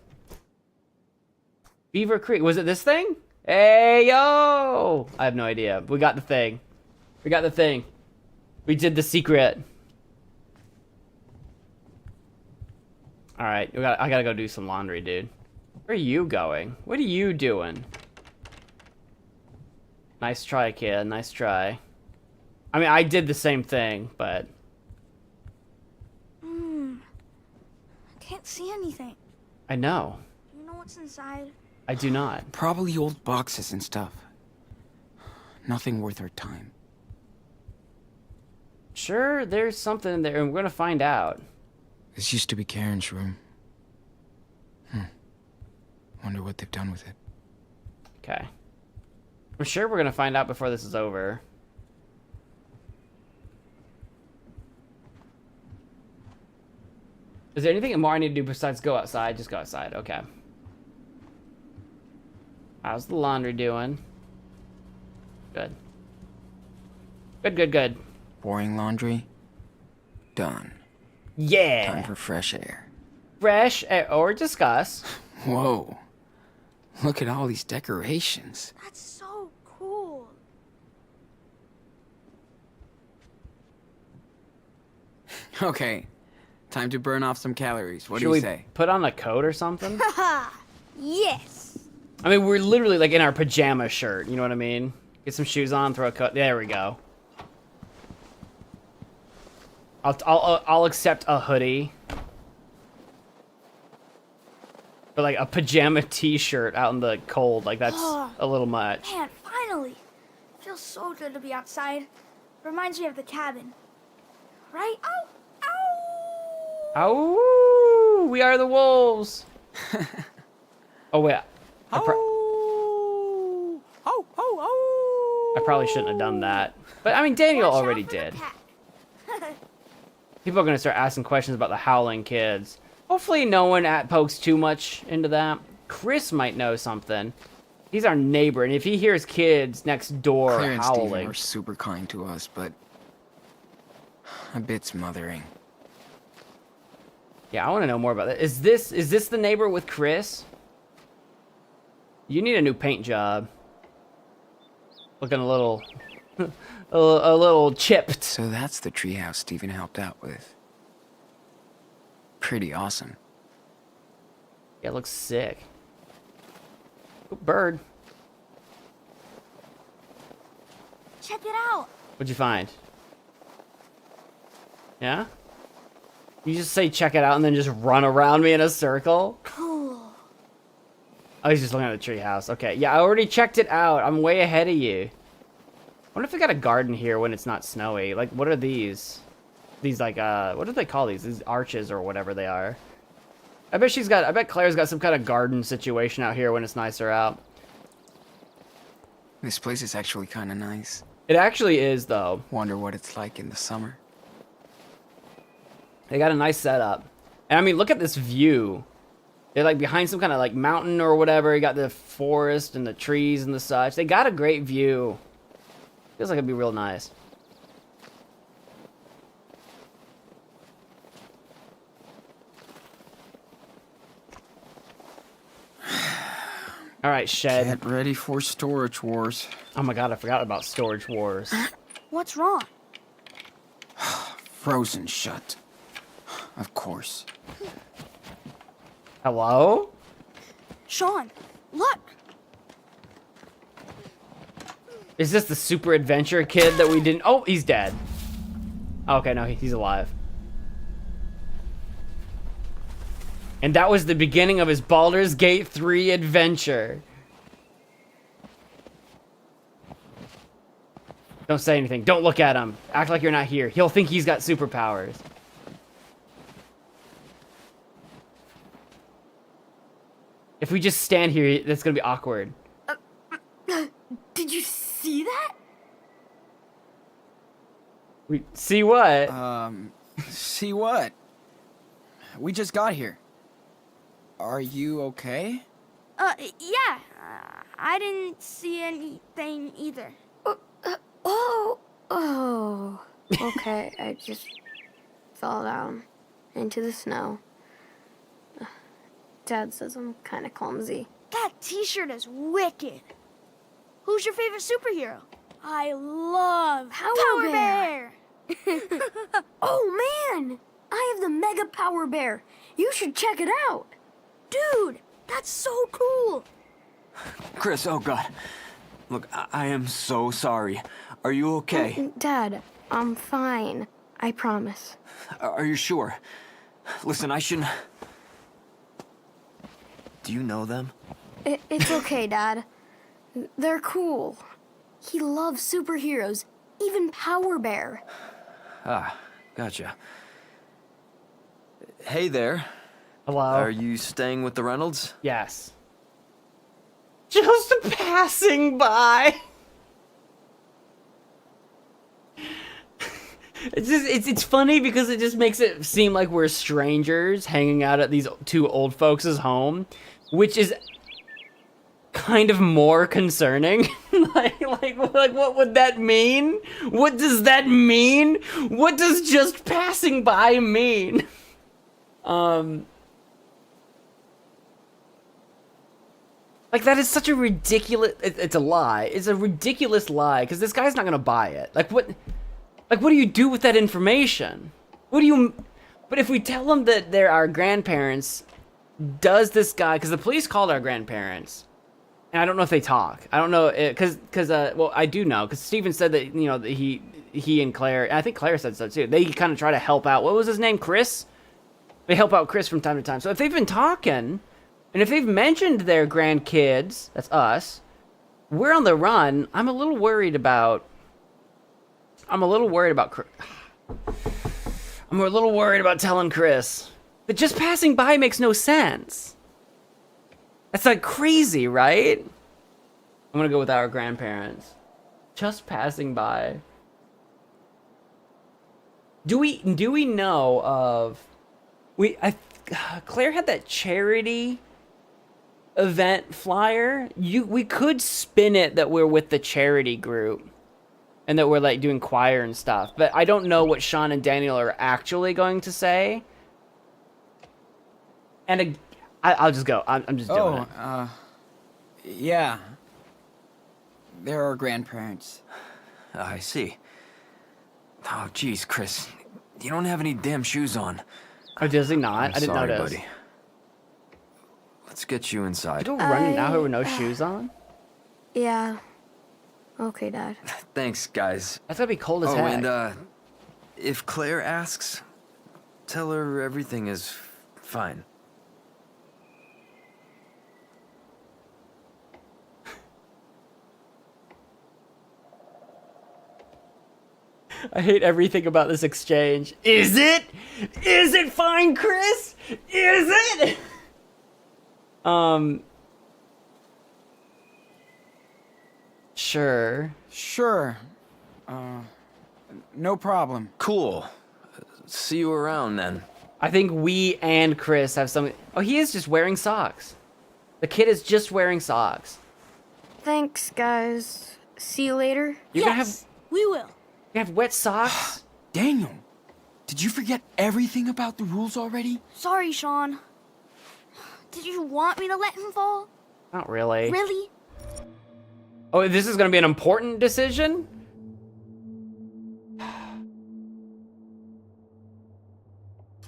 Beaver Creek. Was it this thing? Hey, yo! I have no idea. We got the thing. We got the thing. We did the secret. Alright, I gotta go do some laundry, dude. Where are you going? What are you doing? Nice try, kid. Nice try. I mean, I did the same thing, but... I can't see anything. I know. Do you know what's inside? I do not. Probably old boxes and stuff. Nothing worth our time. Sure, there's something in there, and we're gonna find out. This used to be Karen's room. Wonder what they've done with it. Okay. I'm sure we're gonna find out before this is over. Is there anything more I need to do besides go outside? Just go outside. Okay. How's the laundry doing? Good. Good, good, good. Boring laundry? Done. Yeah! Time for fresh air. Fresh air, or discuss. Whoa. Look at all these decorations. That's so cool. Okay. Time to burn off some calories. What Should do we you say? put on a coat or something? Haha! Yes! I mean, we're literally like in our pajama shirt, you know what I mean? Get some shoes on, throw a coat. There we go. I'll accept a hoodie. Or like a pajama t-shirt out in the cold, like that's a little much. Man, finally! Feels so good to be outside. Reminds me of the cabin. Right? Ow! Ow! Ow! We are the wolves. Oh wait. I probably shouldn't have done that. But I mean, Daniel Watch out already for the did. pack. People are gonna start asking questions about the howling kids. Hopefully no one pokes too much into that. Chris might know something. He's our neighbor, and if he hears kids next door Claire and Steven howling... were super kind to us, but a bit smothering. Yeah, I want to know more about that. Is this the neighbor with Chris? You need a new paint job. Looking a little... a little chipped. So that's the treehouse Steven helped out with. Pretty awesome. Yeah, it looks sick. Ooh, bird. Check it out. What'd you find? Yeah? You just say check it out and then just run around me in a circle? Cool. Oh, he's just looking at the treehouse. Okay, yeah, I already checked it out. I'm way ahead of you. wonder if they got a garden here when it's not snowy. Like, what are these? These, like, what do they call these? These arches or whatever they are. I bet Claire's got some kind of garden situation out here when it's nicer out. This place is actually kind of nice. It actually is, though. Wonder what it's like in the summer. They got a nice setup. And I mean, look at this view. They're like behind some kind of like mountain or whatever. You got the forest and the trees and the such. They got a great view. Feels like it'd be real nice. All right, Shed. Get ready for storage wars. Oh my god, I forgot about Storage Wars. What's wrong? Frozen shut. Of course. Hello? Sean, look. Is this the super adventure kid that we didn't... Oh, he's dead. Okay, no, he's alive. And that was the beginning of his Baldur's Gate 3 adventure. Don't say anything. Don't look at him. Act like you're not here. He'll think he's got superpowers. If we just stand here, that's gonna be awkward. Did you see that? We see what? See what? We just got here. Are you okay? Yeah. I didn't see anything either. Oh, okay. I just fell down into the snow. Dad says I'm kind of clumsy. That t-shirt is wicked. Who's your favorite superhero? I love Power Bear. Oh man, I have the Mega Power Bear. You should check it out. Dude, that's so cool. Chris, oh god. Look, I am so sorry. Are you okay? Dad, I'm fine. I promise. Are you sure? Listen, I shouldn't... Do you know them? It's okay, Dad. They're cool. He loves superheroes, even Power Bear. Ah, gotcha. Hey there. Hello? Are you staying with the Reynolds? Yes. Just passing by. It's funny because it just makes it seem like we're strangers hanging out at these two old folks' home, which is kind of more concerning. like what would that mean? What does that mean? What does just passing by mean? Like, that is such a ridiculous... It's a lie. It's a ridiculous lie, because this guy's not going to buy it. Like, what do you do with that information? What do you... But if we tell him that they're our grandparents, does this guy... Because the police called our grandparents, and I don't know if they talk. I don't know, well, I do know, because Steven said that, you know, that he and Claire... And I think Claire said so, too. They kind of try to help out... What was his name? Chris? They help out Chris from time to time. So if they've been talking... And if they've mentioned their grandkids, that's us, we're on the run. I'm a little worried about telling Chris. But just passing by makes no sense. That's like crazy, right? I'm gonna go with our grandparents. Just passing by. Do we know of... Claire had that charity event flyer. We could spin it that we're with the charity group and that we're like doing choir and stuff, but I don't know what Sean and Daniel are actually going to say. And I'll just go. I'm just doing it. Yeah. They're our grandparents. I see. Oh, jeez, Chris. You don't have any damn shoes on. Oh, does he not? I didn't Sorry, notice. buddy. Let's get you inside. People running out here with no shoes on? Yeah. Okay, Dad. Thanks, guys. That's gotta be cold as Oh, heck. and, if Claire asks, tell her everything is fine. I hate everything about this exchange. Is it? Is it fine, Chris? Is it? Sure. Sure. No problem. Cool. See you around then. I think we and Chris have something. Oh, he is just wearing socks. The kid is just wearing socks. Thanks, guys. See you later. You're gonna have we will. you have wet socks. Daniel, did you forget everything about the rules already? Sorry, Sean. Did you want me to let him fall? Not really. Really? Oh, this is gonna be an important decision?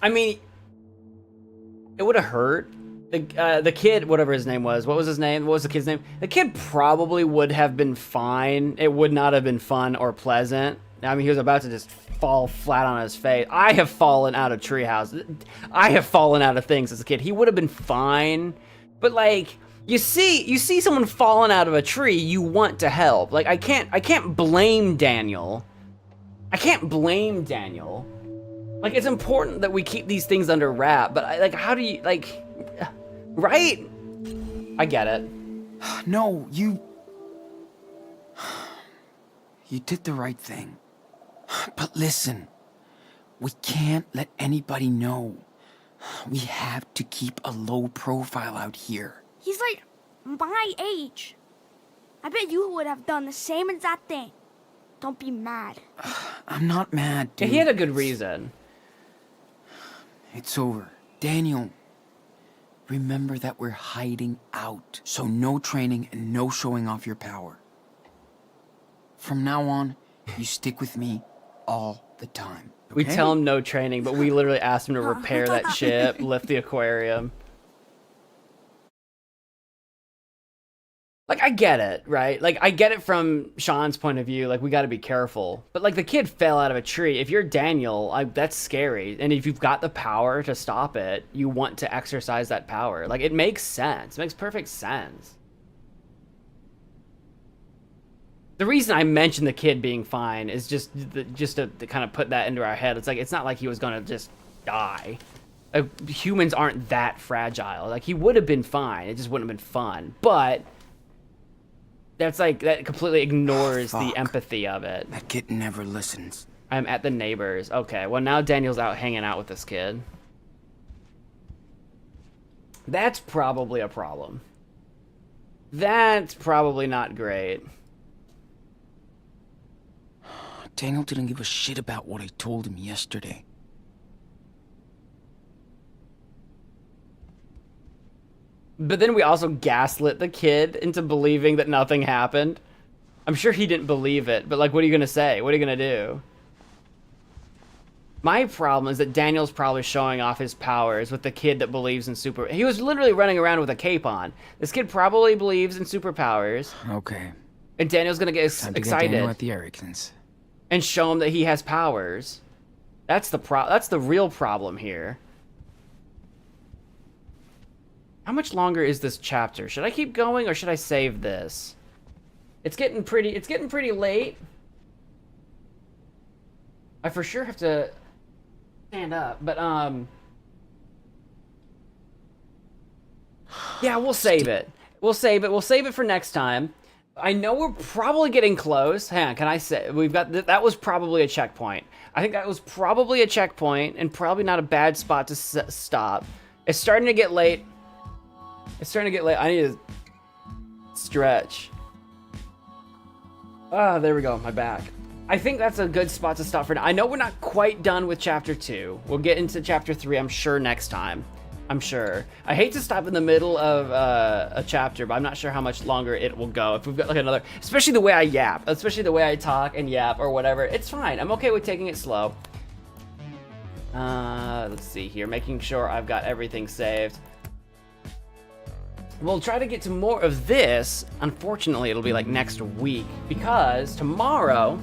I mean, it would have hurt. The kid, whatever his name was, what was his name? What was the kid's name? The kid probably would have been fine. It would not have been fun or pleasant. I mean, he was about to just fall flat on his face. I have fallen out of treehouse. I have fallen out of things as a kid. He would have been fine, but like, you see someone falling out of a tree, you want to help. Like, I can't blame Daniel. I can't blame Daniel. Like, it's important that we keep these things under wrap, but like, how do you, like, right? I get it. No, you did the right thing. But listen, we can't let anybody know. We have to keep a low profile out here. He's like my age. I bet you would have done the same exact thing. Don't be mad. I'm not mad, Yeah, dude. he had a good reason. It's over. Daniel, remember that we're hiding out. So no training and no showing off your power. From now on, you stick with me all the time. We okay? tell him no training, but we literally asked him to repair that ship, lift the aquarium. Like, I get it, right? Like, I get it from Sean's point of view. Like, we got to be careful. But, like, the kid fell out of a tree. If you're Daniel, that's scary. And if you've got the power to stop it, you want to exercise that power. Like, it makes sense. It makes perfect sense. The reason I mentioned the kid being fine is just to kind of put that into our head. It's like, it's not like he was going to just die. Humans aren't that fragile. Like, he would have been fine. It just wouldn't have been fun. But that's like, that completely ignores the empathy of it. That kid never listens. I'm at the neighbors. Okay, well, now Daniel's out hanging out with this kid. That's probably a problem. That's probably not great. Daniel didn't give a shit about what I told him yesterday. But then we also gaslit the kid into believing that nothing happened. I'm sure he didn't believe it, but like, what are you gonna say? What are you gonna do? My problem is that Daniel's probably showing off his powers with the kid that believes in super... He was literally running around with a cape on. This kid probably believes in superpowers. Okay. And Daniel's gonna get Time to excited. get Daniel at the Ericksons. And show him that he has powers. That's the real problem here. How much longer is this chapter? Should I keep going or should I save this? It's getting pretty late. I for sure have to stand up, but yeah, we'll save it. We'll save it for next time. I know we're probably getting close. Hang on, can I say we've got that was probably a checkpoint. I think that was probably a checkpoint and probably not a bad spot to stop. It's starting to get late. I need to stretch. Ah, there we go, my back. I think that's a good spot to stop for now. I know we're not quite done with chapter 2. We'll get into chapter 3, I'm sure, next time. I'm sure. I hate to stop in the middle of a chapter, but I'm not sure how much longer it will go. If we've got like another, especially the way I yap, especially the way I talk and yap or whatever, it's fine. I'm okay with taking it slow. Let's see here, making sure I've got everything saved. We'll try to get to more of this. Unfortunately, it'll be like next week because tomorrow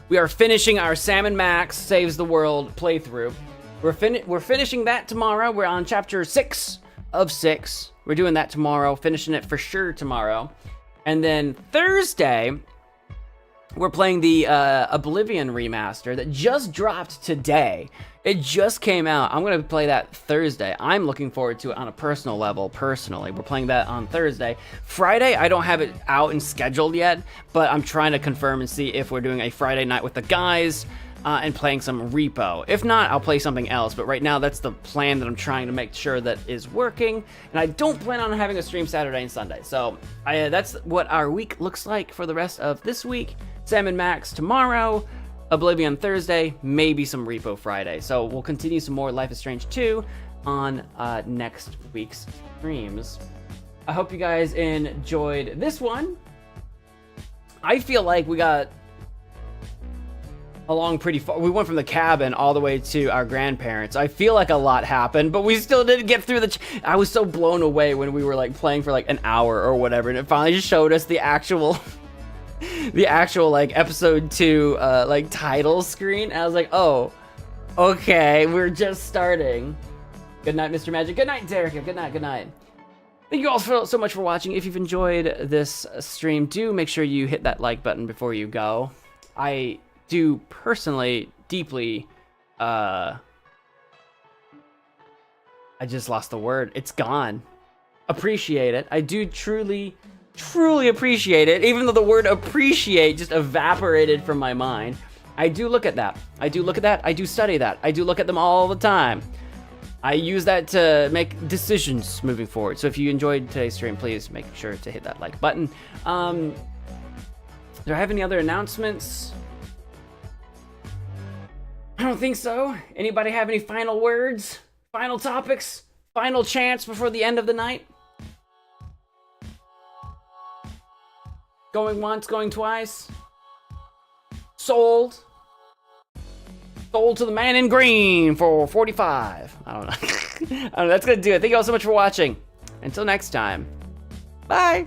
we are finishing our Salmon Max Saves the World playthrough. We're finishing that tomorrow. We're on chapter 6 of 6. We're doing that tomorrow, finishing it for sure tomorrow. And then Thursday, we're playing the Oblivion remaster that just dropped today. It just came out. I'm going to play that Thursday. I'm looking forward to it on a personal level, personally. We're playing that on Thursday. Friday, I don't have it out and scheduled yet, but I'm trying to confirm and see if we're doing a Friday night with the guys and playing some Repo. If not, I'll play something else, but right now that's the plan that I'm trying to make sure that is working, and I don't plan on having a stream Saturday and Sunday. So that's what our week looks like for the rest of this week. Sam and Max tomorrow, Oblivion Thursday, maybe some Repo Friday. So we'll continue some more Life is Strange 2 on next week's streams. I hope you guys enjoyed this one. I feel like we got along pretty far. We went from the cabin all the way to our grandparents. I feel like a lot happened, but we still didn't get through I was so blown away when we were like playing for like an hour or whatever, and it finally just showed us the actual like episode 2 like title screen. And I was like, oh, okay, we're just starting. Good night, Mr. Magic. Good night, Derek. Good night. Good night. Thank you all so much for watching. If you've enjoyed this stream, do make sure you hit that like button before you go. I do personally deeply I just lost the word. It's gone. Appreciate it. I do truly appreciate it, even though the word appreciate just evaporated from my mind. I do look at that. I do look at that. I do study that. I do look at them all the time. I use that to make decisions moving forward. So if you enjoyed today's stream, please make sure to hit that like button. Do I have any other announcements? I don't think so. Anybody have any final words? Final topics? Final chance before the end of the night? Going once, going twice? Sold? Sold to the man in green for 45. I don't know. I don't know. That's gonna do it. Thank you all so much for watching. Until next time. Bye.